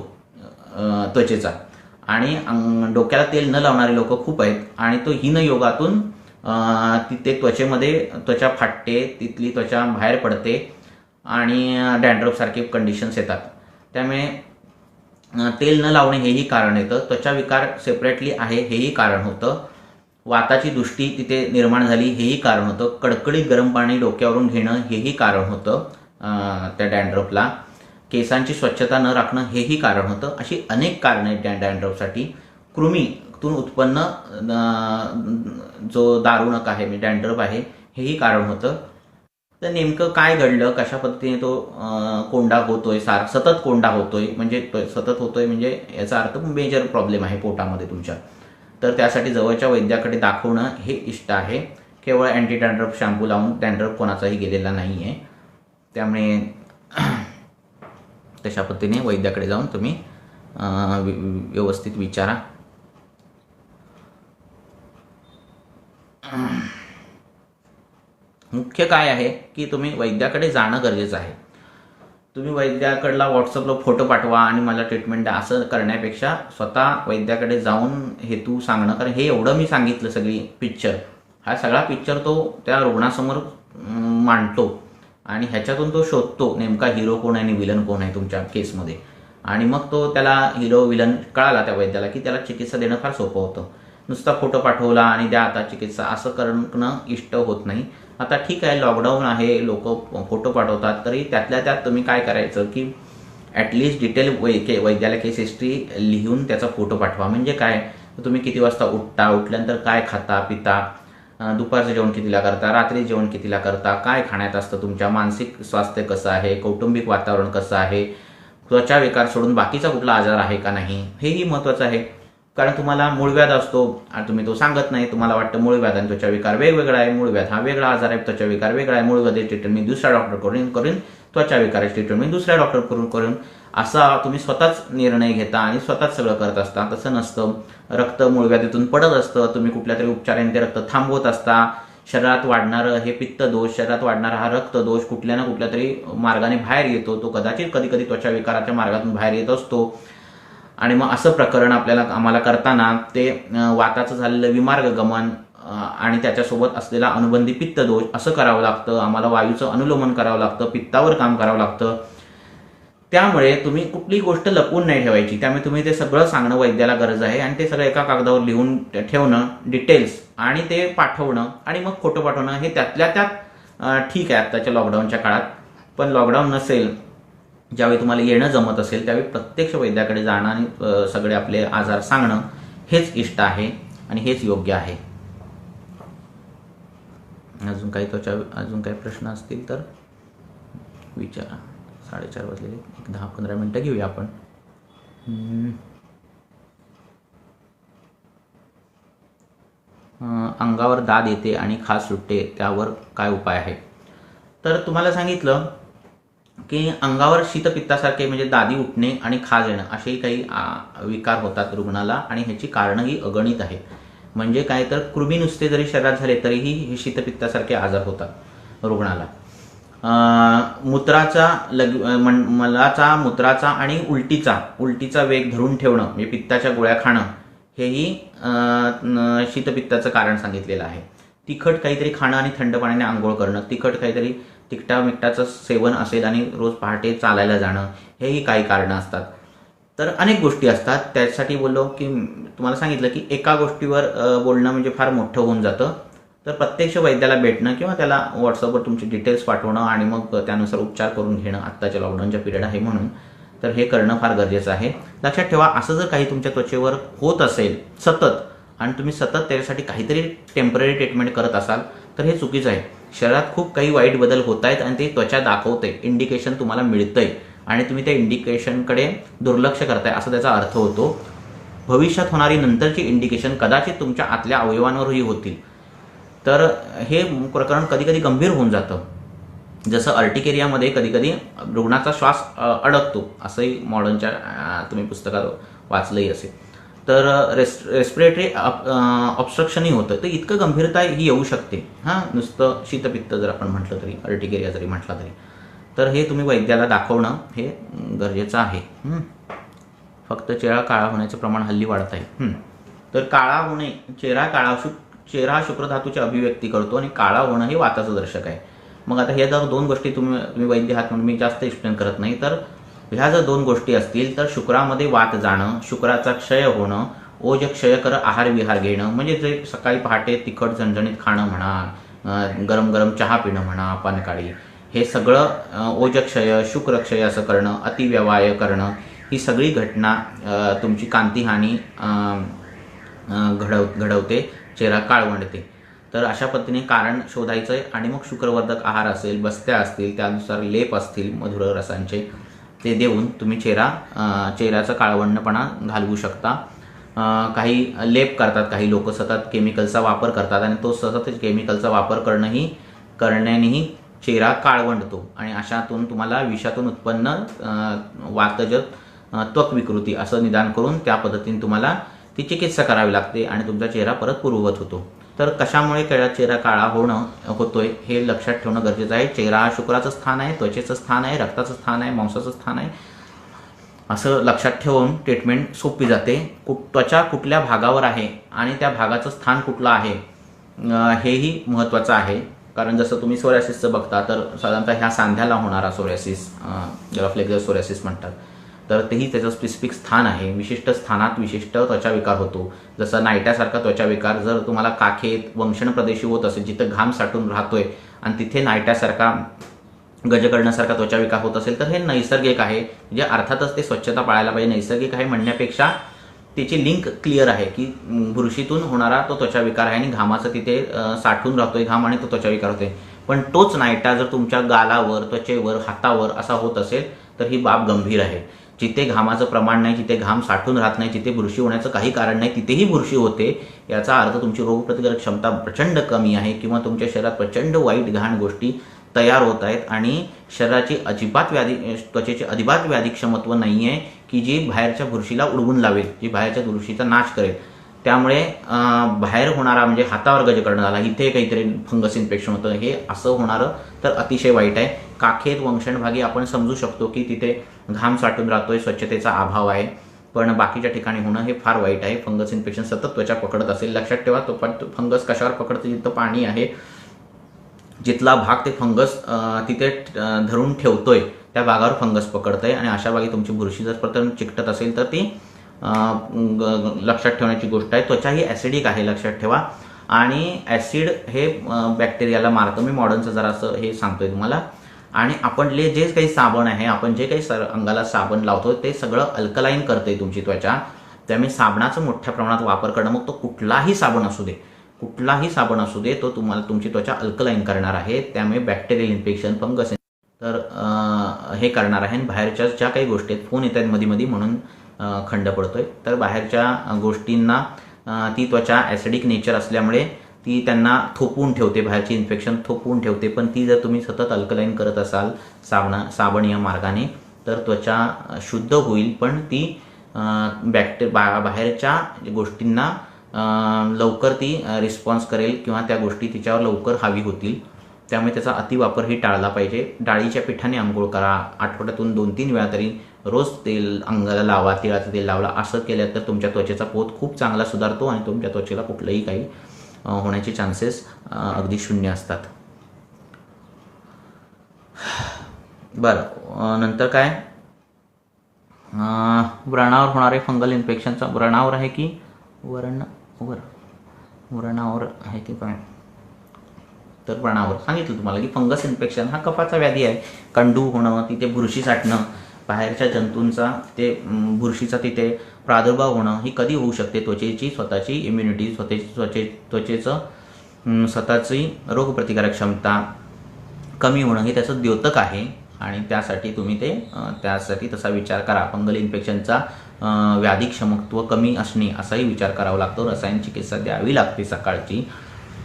त्वचेचा. आणि डोक्याला तेल न लावणारे लोक खूप आहेत आणि तो हीनयोगातून ते त्वचा फाटते, तिथली त्वचा बाहेर पडते आणि डॅन्ड्रफसारखे कंडिशन्स येतात. त्यामुळे तेल न लावणे हेही कारण येतं. त्वचा विकार सेपरेटली आहे हेही कारण होतं. वाताची दृष्टी तिथे निर्माण झाली हेही कारण होतं. कडकडीत गरम पाणी डोक्यावरून घेणं हेही कारण होतं त्या डॅन्ड्रफला. केसांची स्वच्छता न राखणं हेही कारण होतं. अशी अनेक कारणं आहेत डॅन्ड्रफसाठी. कृमीतून उत्पन्न जो दारुणक आहे म्हणजे डॅन्ड्रफ आहे हेही कारण होतं. तर नेमकं काय घडलं, कशा पद्धतीने तो कोंडा होतोय, सतत कोंडा होतोय, म्हणजे सतत होतोय म्हणजे याचा अर्थ मेजर प्रॉब्लेम आहे पोटामध्ये तुमच्या. तर त्यासाठी जवळच्या वैद्याकडे दाखवणं हे इष्ट आहे. केवळ अँटी डॅन्ड्रफ शॅम्पू लावून डॅन्ड्रफ कोणाचाही गेलेला नाही आहे. त्यामुळे तशा पद्धतीने वैद्याकडे जाऊन तुम्ही व्यवस्थित विचारा. मुख्य काय आहे की तुम्ही वैद्याकडे जाणं गरजेचं आहे. तुम्ही वैद्याकडला व्हॉट्सअपला फोटो पाठवा आणि मला ट्रीटमेंट द्या असं करण्यापेक्षा स्वतः वैद्याकडे जाऊन हेतू सांगणं. कारण हे एवढं मी सांगितलं सगळी पिक्चर, हा सगळा पिक्चर तो त्या रुग्णासमोर मांडतो आणि ह्याच्यातून तो शोधतो नेमका हिरो कोण आहे आणि विलन कोण आहे तुमच्या केसमध्ये. आणि मग तो त्याला हिरो विलन कळाला त्या वैद्याला की त्याला चिकित्सा देणं फार सोपं होतं. नुसता फोटो पाठवला आणि द्या आता चिकित्सा असं करणं इष्ट होत नाही. आता ठीक आहे, लॉकडाऊन आहे, लोक फोटो पाठवतात, तरी त्यातल्या त्यात तुम्ही काय करायचं की ॲटलिस्ट डिटेल वैद्याला केस हिस्ट्री लिहून त्याचा फोटो पाठवा. म्हणजे काय, तुम्ही किती वाजता उठल्यानंतर काय खाता पिता, दुपारचं जेवण कितीला करता, रात्री जेवण कितीला करता, काय खाण्यात असतं, तुमच्या मानसिक स्वास्थ्य कसं आहे, कौटुंबिक वातावरण कसं आहे, त्वचा विकार सोडून बाकीचा कुठला आजार आहे का नाही, हेही महत्त्वाचं आहे. कारण तुम्हाला मूळव्याध असतो आणि तुम्ही तो सांगत नाही. तुम्हाला वाटतं मूळव्याध आणि त्वचा विकार वेगवेगळा आहे, मूळव्याध हा वेगळा आजार आहे, त्वचा विकार वेगळा आहे, मूळव्याधीची ट्रीटमेंट मी दुसऱ्या डॉक्टरकडून करून, त्वचा विकाराची ट्रीटमेंट मी दुसऱ्या डॉक्टरकडून करून, असा तुम्ही स्वतःच निर्णय घेता आणि स्वतःच सगळं करत असता. तसं नसतं. रक्त मूळव्याधीतून पडत असतं, तुम्ही कुठल्या तरी उपचाराने ते रक्त थांबवत असता. शरीरात वाढणारं हे पित्त दोष, शरीरात वाढणारा हा रक्त दोष कुठल्या ना कुठल्या तरी मार्गाने बाहेर येतो. तो कदाचित कधी कधी त्वचा विकाराच्या मार्गातून बाहेर येत असतो. आणि मग असं प्रकरण आम्हाला करताना ते वाताचं झालेलं विमार्ग गमन आणि त्याच्यासोबत असलेला अनुबंधी पित्त दोष असं करावं लागतं. आम्हाला वायूचं अनुलोमन करावं लागतं, पित्तावर काम करावं लागतं. त्यामुळे तुम्ही कुठलीही गोष्ट लपवून नाही ठेवायची. त्यामुळे तुम्ही ते सगळं सांगणं वैद्याला गरज आहे आणि ते सगळं एका कागदावर लिहून ठेवणं डिटेल्स आणि ते पाठवणं आणि मग फोटो पाठवणं हे त्यातल्या त्यात ठीक आहे आत्ताच्या लॉकडाऊनच्या काळात. पण लॉकडाऊन नसेल, ज्यावेळी तुम्हाला येणं जमत असेल त्यावेळी प्रत्यक्ष वैद्याकडे जाणं आणि सगळे आपले आजार सांगणं हेच इष्ट आहे आणि हेच योग्य आहे. अजून काही प्रश्न असतील तर विचारा. 4:30 वाजलेले, 10-15 मिनटं घेऊया आपण. अंगावर दाद येते आणि खाज सुटते, त्यावर काय उपाय आहे? तर तुम्हाला सांगितलं की अंगावर शीतपित्तासारखे म्हणजे दादी उठणे आणि खाज येणं असेही काही विकार होतात रुग्णाला आणि ह्याची कारणं ही अगणित आहेत. म्हणजे काय तर कृमी नुसते जरी शरीरात झाले तरीही हे शीतपित्तासारखे आजार होतात रुग्णाला. मलाचा मूत्राचा आणि उलटीचा वेग धरून ठेवणं म्हणजे पित्ताच्या गोळ्या खाणं हेही शीतपित्ताचं कारण सांगितलेलं आहे. तिखट काहीतरी खाणं आणि थंड पाण्याने आंघोळ करणं, तिखट काहीतरी तिखटा-मिठाचं सेवन असेल आणि रोज पहाटे चालायला जाणं हेही काही कारणं असतात. तर अनेक गोष्टी असतात. त्यासाठी बोललो की तुम्हाला सांगितलं की एका गोष्टीवर बोलणं म्हणजे फार मोठं होऊन जातं. तर प्रत्यक्ष वैद्याला भेटणं किंवा त्याला व्हॉट्सअपवर तुमचे डिटेल्स पाठवणं आणि मग त्यानुसार उपचार करून घेणं आत्ताच्या लॉकडाऊनच्या पिरियड आहे म्हणून तर हे करणं फार गरजेचं आहे. लक्षात ठेवा, असं जर काही तुमच्या त्वचेवर होत असेल सतत आणि तुम्ही सतत त्याच्यासाठी काहीतरी टेम्पररी ट्रीटमेंट करत असाल तर हे चुकीचं आहे. शरीरात खूप काही वाईट बदल होत आहेत आणि ते त्वचा दाखवते, इंडिकेशन तुम्हाला मिळतंय आणि तुम्ही त्या इंडिकेशनकडे दुर्लक्ष करताय असा त्याचा अर्थ होतो. भविष्यात होणारी नंतरची इंडिकेशन कदाचित तुमच्या आतल्या अवयवांवरही होतील. तर हे प्रकरण कधी कधी गंभीर होऊन जातं. जसं अर्टिकेरियामध्ये कधी कधी रुग्णाचा श्वास अडकतो असंही मॉडर्नच्या तुम्ही पुस्तकात वाचलंही असेल. तर रेस्पिरेटरी ऑब्स्ट्रक्शनही होतं. तर इतकं गंभीरता ही येऊ शकते. नुसतं शीतपित्त जर आपण म्हटलं तरी, अर्टिकेरिया जरी म्हटला तरी, तर हे तुम्ही वैद्याला दाखवणं हे गरजेचं आहे. फक्त चेहरा काळा होण्याचं प्रमाण हल्ली वाढत आहे. तर काळा होणे, चेहरा हा शुक्रधातूची अभिव्यक्ती करतो आणि काळा होणं हे वाताचं दर्शक आहे. मग आता हे जर दोन गोष्टी तुम्ही वैद्य आहात म्हणून मी जास्त एक्सप्लेन करत नाही. तर ह्या जर दोन गोष्टी असतील तर शुक्रामध्ये वात जाणं, शुक्राचा क्षय होणं, ओज क्षय कर आहार विहार घेणं, म्हणजे जे सकाळी पहाटे तिखट झणझणीत खाणं म्हणा, गरम गरम चहा पिणं म्हणा, पानकाळी, हे सगळं ओजक्षय शुक्रक्षय असं करणं, अतिव्यवाय करणं, ही सगळी घटना तुमची कांतीहानी घडवते, चेहरा काळवंडते. तर अशा पद्धतीने कारण शोधायचं आहे आणि मग शुक्रवर्धक आहार असेल, बस्त्या असतील, त्यानुसार लेप असतील मधुर रसांचे, ते देऊन तुम्ही चेहऱ्याचा काळवंडपणा घालवू शकता. काही लेप करतात काही लोक, सतत केमिकलचा वापर करतात आणि तो सतत केमिकलचा वापर करण्यानेही चेहरा काळवंडतो आणि अशातून तुम्हाला विषातून उत्पन्न वातज त्वक विकृती असं निदान करून त्या पद्धतीने तुम्हाला ती चिकित्सा करावी लागते आणि तुमचा चेहरा परत पूर्ववत होतो. तर कशामुळे चेहरा काळा होतोय हे लक्षात ठेवणं गरजेचं आहे. चेहरा हा शुक्राचं स्थान आहे, त्वचेचं स्थान आहे, रक्ताचं स्थान आहे, मांसाचं स्थान आहे, असं लक्षात ठेवून ट्रीटमेंट सोपी जाते. त्वचा कुठल्या भागावर आहे आणि त्या भागाचं स्थान कुठलं आहे हेही महत्त्वाचं आहे. कारण जसं तुम्ही सोरायसिसचं बघता तर साधारणतः ह्या सांध्याला होणारा सोरायसिस, ज्याला फ्लेक्झर सोरायसिस म्हणतात, तर तेही त्याचं स्पेसिफिक स्थान आहे. विशिष्ट स्थानात विशिष्ट त्वचाविकार होतो. जसं नायट्यासारखा त्वचाविकार जर तुम्हाला काखेत वंक्षण प्रदेशी होत असेल, जिथं घाम साठून राहतोय आणि तिथे नायट्यासारखा गजकर्णासारखा त्वचाविकार होत असेल तर हे नैसर्गिक आहे. म्हणजे अर्थातच ते स्वच्छता पाळायला पाहिजे. नैसर्गिक आहे म्हणण्यापेक्षा त्याची लिंक क्लिअर आहे की बुरशीतून होणारा तो त्वचाविकार आहे आणि घामाचं तिथे साठून राहतोय घाम आणि तो त्वचाविकार होतोय. पण तोच नायटा जर तुमच्या गालावर, त्वचेवर, हातावर असा होत असेल तर ही बाब गंभीर आहे. जिथे घामाचं प्रमाण नाही, जिथे घाम साठून राहत नाही, जिथे बुरशी होण्याचं काही कारण नाही, तिथेही बुरशी होते, याचा अर्थ तुमची रोगप्रतिकारक क्षमता प्रचंड कमी आहे किंवा तुमच्या शरीरात प्रचंड वाईट घाण गोष्टी तयार होत आहेत आणि शरीराची त्वचेची अजिबात व्याधी क्षमत्व नाही आहे की जी बाहेरच्या बुरशीला उडवून लावेल, जी बाहेरच्या बुरशीचा नाश करेल. त्यामुळे बाहेर होणारा म्हणजे हातावर गजकर्ण झाला, इथे काहीतरी फंगस इन्फेक्शन होतं, हे असं होणारं तर अतिशय वाईट आहे. काखेत वंक्षणभागी आपण समजू शकतो की तिथे घाम साठून राहतोय, स्वच्छतेचा अभाव आहे, पण बाकीच्या ठिकाणी होणं हे फार वाईट आहे. फंगस इन्फेक्शन सतत त्वचा पकडत असेल, लक्षात ठेवा. तो पण फंगस कशावर पकडते? जिथं पाणी आहे, जिथला भाग ते फंगस तिथे धरून ठेवतोय त्या भागावर फंगस पकडतंय आणि अशा भागी तुमची बुरशी जर प्रथम चिकटत असेल तर ती लक्षात ठेवण्याची गोष्ट आहे. त्वचा ही ॲसिडिक आहे, लक्षात ठेवा, आणि ॲसिड हे बॅक्टेरियाला मारतं. मी मॉडर्नचं जरासं हे सांगतोय तुम्हाला. आणि आपण जे काही साबण आहे, आपण जे काही अंगाला साबण लावतो ते सगळं अल्कलाईन करतंय तुमची त्वचा. त्यामुळे साबणाचा मोठ्या प्रमाणात वापर करणं, मग तो कुठलाही साबण असू दे, तो तुम्हाला तुमची त्वचा अल्कलाईन करणार आहे. त्यामुळे बॅक्टेरियल इन्फेक्शन, फंगस तर हे करणार आहे. आणि बाहेरच्या ज्या काही गोष्टी आहेत, फोन येतात मध्ये म्हणून खंड पडतोय, तर बाहेरच्या गोष्टींना ती त्वचा ॲसिडिक नेचर असल्यामुळे ती त्यांना थोपवून ठेवते, बाहेरची इन्फेक्शन थोपवून ठेवते. पण ती जर तुम्ही सतत अल्कलाईन करत असाल साबण या मार्गाने तर त्वचा शुद्ध होईल, पण ती बाहेरच्या गोष्टींना लवकर ती रिस्पॉन्स करेल किंवा त्या गोष्टी तिच्यावर लवकर हावी होतील. त्यामुळे त्याचा अतिवापरही टाळला पाहिजे. डाळीच्या पिठाने आंघोळ करा, आठवड्यातून 2-3 वेळा तरी रोज तेल अंगाला लावा, तिळाचं तेल लावला. असं केलं तर तुमच्या त्वचेचा पोत खूप चांगला सुधारतो आणि तुमच्या त्वचेला कुठलंही काही होण्याचे चान्सेस अगदी शून्य असतात. बरं, नंतर काय? व्रणावर होणारे फंगल इन्फेक्शनचा, व्रणावर आहे की व्रणावर आहे की काय? तर व्रणावर सांगितलं तुम्हाला की फंगस इन्फेक्शन हा कफाचा व्याधी आहे. कंडू होणं, तिथे बुरशी साठणं, बाहेरच्या जंतूंचा ते बुरशीचा तिथे प्रादुर्भाव होणं ही कधी होऊ शकते? त्वचेची स्वतःची इम्युनिटी, त्वचेचं स्वतःची रोगप्रतिकारक क्षमता कमी होणं हे त्याचं द्योतक आहे आणि त्यासाठी तुम्ही त्यासाठी तसा विचार करा. फंगल इन्फेक्शनचा व्याधीक्षमत्व कमी असणे असाही विचार करावा लागतो. रसायन चिकित्सा द्यावी लागते सकाळची,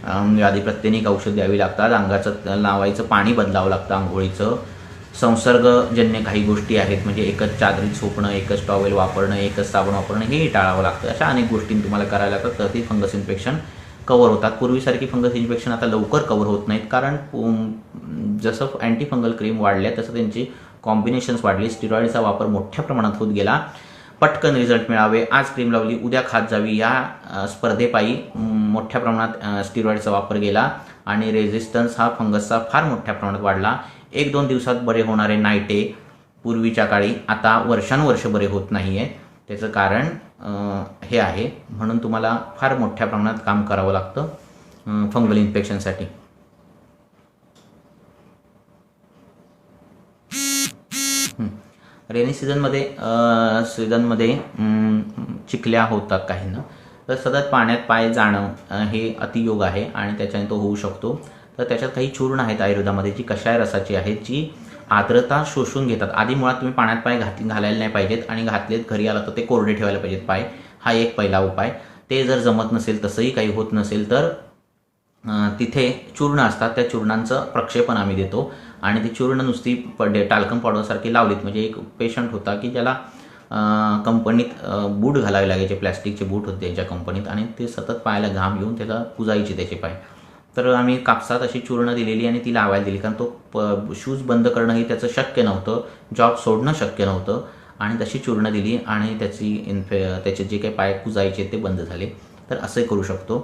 व्याधी प्रत्येनिक औषध द्यावी लागतात, अंगाचं लावायचं पाणी बदलावं लागतं आंघोळीचं, संसर्गजन्य काही गोष्टी आहेत म्हणजे एकच चादरीत झोपणं, एकच टॉवेल वापरणं, एकच साबण वापरणं हेही टाळावं लागतं. अशा अनेक गोष्टी तुम्हाला करायला लागतात तर ती फंगस इन्फेक्शन कवर होतात. पूर्वीसारखी फंगस इन्फेक्शन आता लवकर कवर होत नाहीत कारण जसं अँटी फंगल क्रीम वाढल्या तसं त्यांची कॉम्बिनेशन्स वाढली, स्टिरॉइडचा वापर मोठ्या प्रमाणात होत गेला. पटकन रिझल्ट मिळावे, आज क्रीम लावली उद्या खात जावी या स्पर्धेपायी मोठ्या प्रमाणात स्टिरॉइडचा वापर गेला आणि रेझिस्टन्स हा फंगसचा फार मोठ्या प्रमाणात वाढला. 1-2 दिवसात बरे होणारे नायटे पूर्वीच्या काळी आता वर्षानुवर्ष बरे होत नाही आहे. त्याचं कारण हे आहे. म्हणून तुम्हाला फार मोठ्या प्रमाणात काम करावं लागतं फंगल इन्फेक्शनसाठी. रेनी सीझनमध्ये चिखल्या होतात काहींना, तर सतत पाण्यात पाय जाणं हे अतियोग आहे आणि त्याच्याने तो होऊ शकतो. तर त्याच्यात काही चूर्ण आहेत आयुर्वेदामध्ये जी कषाय रसाची आहेत, जी आर्द्रता शोषून घेतात. आधी मुळात तुम्ही पाण्यात पाय घालायला नाही पाहिजेत आणि घातलेत घरी आला तर ते कोरडे ठेवायला पाहिजेत पाय. हा एक पहिला उपाय. ते जर जमत नसेल, तसंही काही होत नसेल तर तिथे चूर्ण असतात, त्या चूर्णांचं प्रक्षेपण आम्ही देतो आणि ती चूर्ण नुसती टाल्कम पावडरसारखी लावलीत. म्हणजे एक पेशंट होता की ज्याला कंपनीत बूट घालावे लागायचे, प्लॅस्टिकचे बूट होते त्यांच्या कंपनीत आणि ते सतत पायाला घाम येऊन त्याला कुजायचे त्याचे पाय. तर आम्ही कापसात अशी चूर्ण दिलेली आणि ती लावायला दिली कारण तो शूज बंद करणं ही त्याचं शक्य नव्हतं, जॉब सोडणं शक्य नव्हतं आणि तशी चूर्ण दिली आणि त्याचे जे काही पाय कुजायचे ते बंद झाले. तर असंही करू शकतो.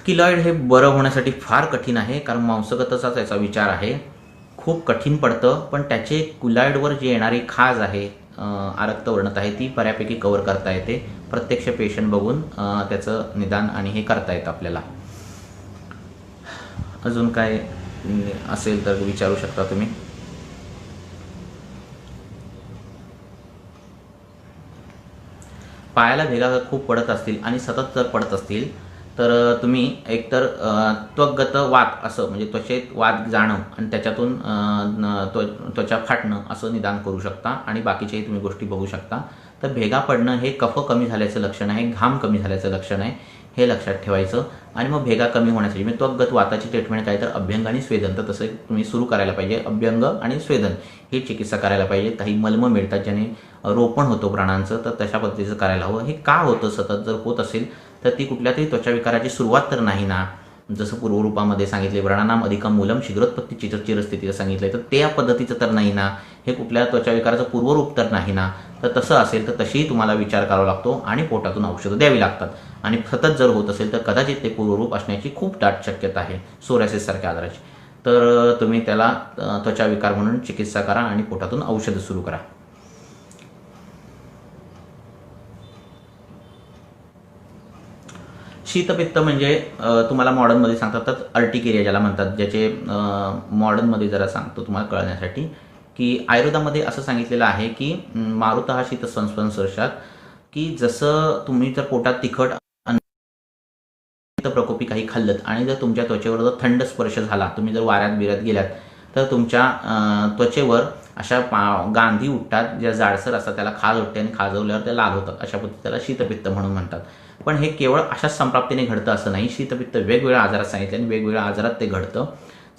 किलॉइड हे बरं होण्यासाठी फार कठीण आहे कारण मांसगतचाच याचा विचार आहे. खूप कठीण पडतं पण त्याचे किलॉइडवर जी येणारी खाज आहे, आरक्तवर्णत आहे, ती बऱ्यापैकी कव्हर करता येते. प्रत्यक्ष पेशंट बघून त्याचं निदान आणि हे करता येतं आपल्याला. अजून काय असेल तर विचारू शकता तुम्ही. पायाला भेगा खूप पडत असतील आणि सतत जर पडत असतील तर तुम्ही एकतर त्वगत वात असं म्हणजे त्वचेत वात जाणं आणि त्याच्यातून त्वचा फाटणं असं निदान करू शकता आणि बाकीच्याही तुम्ही गोष्टी बघू शकता. तर भेगा पडणं हे कफ कमी झाल्याचं लक्षण आहे, घाम कमी झाल्याचं लक्षण आहे, हे लक्षात ठेवायचं. आणि मग भेगा कमी होण्यासाठी म्हणजे त्वगत वाताची ट्रीटमेंट काय तर अभ्यंग आणि स्वेदन, तर तसं तुम्ही सुरू करायला पाहिजे. अभ्यंग आणि स्वेदन ही चिकित्सा करायला पाहिजे. काही मलम मिळतात ज्याने रोपण होतो प्राणांचं, तर तशा पद्धतीचं करायला हवं. हे का होतं सतत जर होत असेल तर ती कुठल्या तरी त्वचाविकाराची सुरुवात तर नाही ना. जसं पूर्वरूपामध्ये सांगितले व्रणानाम अधिकम मूलम शीघ्रोत्पत्ती चिरस्थितीचं सांगितलंय, तर ते या पद्धतीचं तर नाही ना. हे कुठल्या त्वचाविकाराचं पूर्वरूप तर नाही ना. तर तसं असेल तर तशीही तुम्हाला विचार करावा लागतो आणि पोटातून औषधं द्यावी लागतात. आणि सतत जर होत असेल तर कदाचित ते पूर्वरूप असण्याची खूप दाट शक्यता आहे सोरायसिस सारख्या आजाराची. तर तुम्ही त्याला त्वचाविकार म्हणून चिकित्सा करा आणि पोटातून औषधं सुरू करा. शीतपित्त म्हणजे तुम्हाला मॉडर्नमध्ये सांगतात तर अर्टिकेरिया ज्याला म्हणतात, ज्याचे मॉडर्नमध्ये जरा सांगतो तुम्हाला कळण्यासाठी की आयुर्वेदामध्ये असं सांगितलेलं आहे की मारुतः शीत संस्पर्शात, की जसं तुम्ही जर पोटात तिखट प्रकोपी काही खाल्लं आणि जर तुमच्या त्वचेवर जर थंड स्पर्श झाला, तुम्ही जर वाऱ्यात बिऱ्यात गेलात तर तुमच्या त्वचेवर अशा गांधी उठतात ज्या जाडसर असतात, त्याला खाज उठते आणि खाजवल्यावर ते लाल होतात. अशा पद्धतीने त्याला शीतपित्त म्हणून म्हणतात. पण हे केवळ अशाच संप्राप्तीने घडतं असं नाही. शीतपित्त वेगवेगळ्या आजारात सांगितले आणि वेगवेगळ्या आजारात ते घडतं.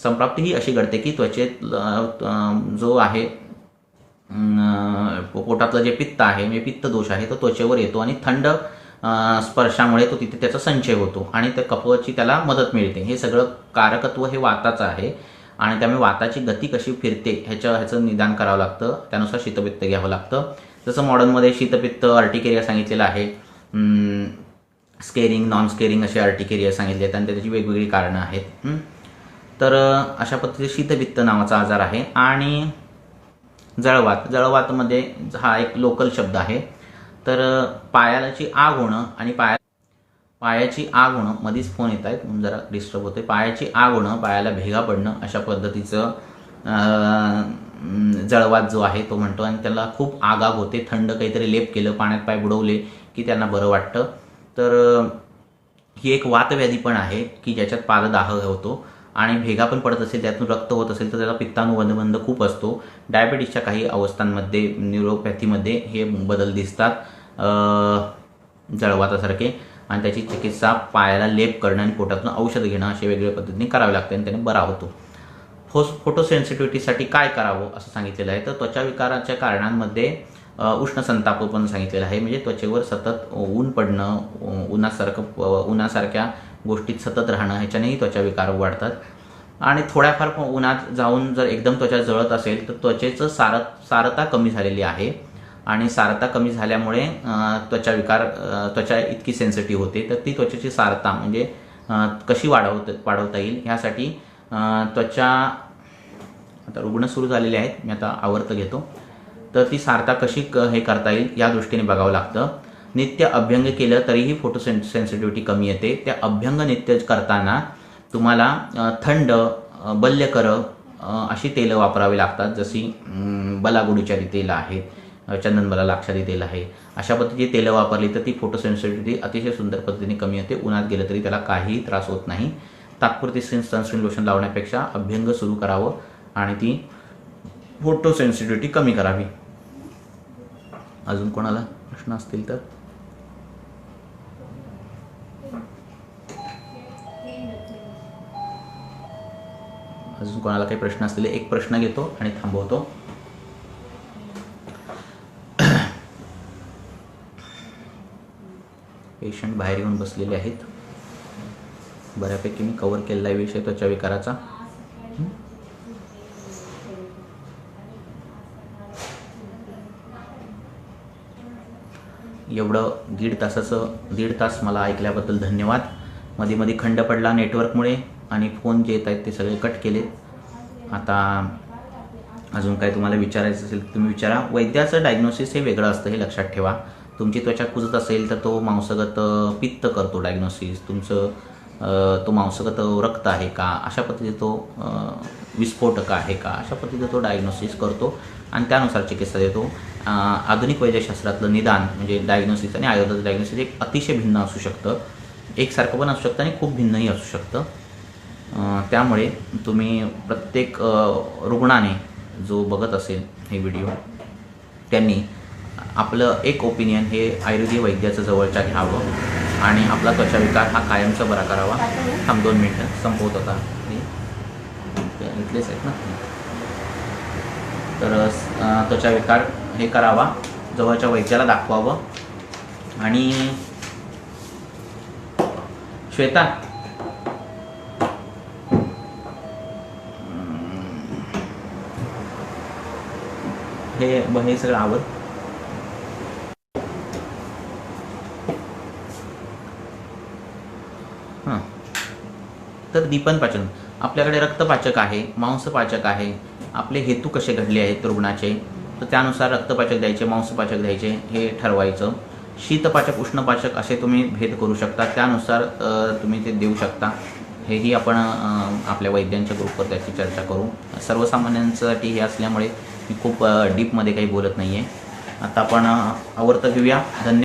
संप्राप्ती ही अशी घडते की त्वचेत जो आहे पोटातलं जे पित्त आहे म्हणजे पित्त दोष आहे तो त्वचेवर येतो आणि थंड स्पर्शामुळे तो तिथे त्याचा संचय होतो आणि त्या कफची त्याला मदत मिळते. हे सगळं कारकत्व हे वाताचं आहे आणि त्यामुळे वाताची गती कशी फिरते ह्याचं निदान करावं लागतं. त्यानुसार शीतपित्त घ्यावं लागतं. जसं मॉडर्नमध्ये शीतपित्त अर्टिकेरिया सांगितलेलं आहे, स्केरिंग नॉन स्केरिंग असे अर्टिकेरिया सांगितले आहेत आणि त्याची वेगवेगळी कारणं आहेत. तर अशा पद्धतीचे शीतपित्त नावाचा आजार आहे. आणि जळवातमध्ये हा एक लोकल शब्द आहे. तर पायाची आग होणं आणि पायाची आग होणं, मध्येच फोन येत आहेत म्हणून जरा डिस्टर्ब होते. पायाची आग होणं, पायाला भेगा पडणं अशा पद्धतीचं जळवात जो आहे तो म्हणतो आणि त्याला खूप आगाग होते. थंड काहीतरी लेप केलं, पाण्यात पाय बुडवले की त्यांना बरं वाटतं. तर ही एक वातव्याधी पण आहे की ज्याच्यात पाददाह होतो आणि भेगा पण पडत असेल, त्यातून रक्त होत असेल तर त्याचा पित्तानुबंध खूप असतो. डायबिटीसच्या काही अवस्थांमध्ये न्यूरोपॅथीमध्ये हे बदल दिसतात जळवातासारखे, आणि त्याची चिकित्सा पायाला लेप करणं आणि पोटातून औषध घेणं अशा वेगवेगळ्या पद्धतीने करावे लागते आणि त्याने बरा होतो. फोटोसेन्सिटिव्हिटीसाठी काय करावं असं सांगितलेलं आहे. तर त्वचा विकाराच्या कारणांमध्ये उष्ण संताप पण सांगितलेलं आहे. म्हणजे त्वचेवर सतत ऊन पडणं, उन्हासारख्या गोष्टीत सतत राहणं, ह्याच्यानेही त्वचा विकार वाढतात. आणि थोड्याफार उन्हात जाऊन जर एकदम त्वचा जळत असेल तर त्वचेचं सारता कमी झालेली आहे आणि सारता कमी झाल्यामुळे त्वचा इतकी सेन्सिटिव्ह होते. तर ती त्वचेची सारता म्हणजे कशी वाढवता येईल ह्यासाठी त्वचा, आता रुग्ण सुरू झालेले आहेत, मी आता आवर्त घेतो. तर ती सारता कशी हे करता येईल या दृष्टीने बघावं लागतं. नित्य अभ्यंग केलं तरीही फोटोसेन्सिटिव्हिटी कमी येते. त्या अभ्यंग नित्य करताना तुम्हाला थंड बल्यकर अशी तेलं वापरावी लागतात, जशी बलागुडीचारी तेल आहे, चंदनबला लाक्षादी तेल आहे. अशा पद्धतीची तेलं वापरली तर ती फोटोसेन्सिटिव्हिटी अतिशय सुंदर पद्धतीने कमी होते. उन्हात गेलं तरी त्याला काहीही त्रास होत नाही. तात्पुरती सनस्क्रीन लोशन लावण्यापेक्षा अभ्यंग सुरू करावं आणि ती फोटोसेन्सिटिव्हिटी कमी करावी. अजून कोणाला प्रश्न असतील तर अजून कोणाला काही प्रश्न असतील एक प्रश्न घेतो आणि थांबवतो. पेशंट बाहेर येऊन बसलेले आहेत. बऱ्यापैकी मी कव्हर केलेला आहे विषय त्वचा विकाराचा. एवढं दीड तास मला ऐकल्याबद्दल धन्यवाद. मध्ये मध्ये खंड पडला नेटवर्कमुळे आणि फोन जे येत आहेत ते सगळे कट केलेत. आता अजून काय तुम्हाला विचारायचं असेल तर तुम्ही विचारा. वैद्याचं डायग्नोसिस हे वेगळं असतं, हे लक्षात ठेवा. तुमची त्वचा कुजत असेल तर तो मांसगत पित्त करतो डायग्नोसिस. तो मांसगत रक्त आहे का, अशा पद्धतीने तो विस्फोटक आहे का, अशा पद्धतीने तो डायग्नोसिस करतो आणि त्यानुसार चिकित्सा देतो. आधुनिक वैद्यशास्त्रातलं निदान म्हणजे डायग्नोसिस आणि आयुर्वेदाचं डायग्नोसिस एक अतिशय भिन्न असू शकतं. एकसारखं पण असू शकतं आणि खूप भिन्नही असू शकतं. त्यामुळे तुम्ही प्रत्येक रुग्णाने जो बघत असेल हे व्हिडिओ, त्यांनी आपलं एक ओपिनियन हे आयुर्वेदिक वैद्याचं जवळच्या घ्यावं आणि आपला त्वचा विकार हा कायमचा बरा करावा. 2 मिनिटं संपवत होता इथलेच आहेत ना. तर त्वचा विकार हे करावा, जवळच्या वैद्याला दाखवावं. आणि श्वेता, हे सगळं आवड. हां, तर दीपनपाचन आपल्याकडे रक्तपाचक आहे, मांसपाचक आहे. आपले हेतू कसे घडले आहेत रुग्णाचे, तर त्यानुसार रक्तपाचक द्यायचे, मांसपाचक द्यायचे हे ठरवायचं. शीतपाचक, उष्णपाचक असे तुम्ही भेद करू शकता, त्यानुसार तुम्ही ते देऊ शकता. हेही आपण आपल्या वैद्यांच्या ग्रुपवर त्याची चर्चा करू. सर्वसामान्यांसाठी हे असल्यामुळे मी खूप डीपमध्ये काही बोलत नाही आहे. आता आपण आवर्त घेऊया. धन्यवाद.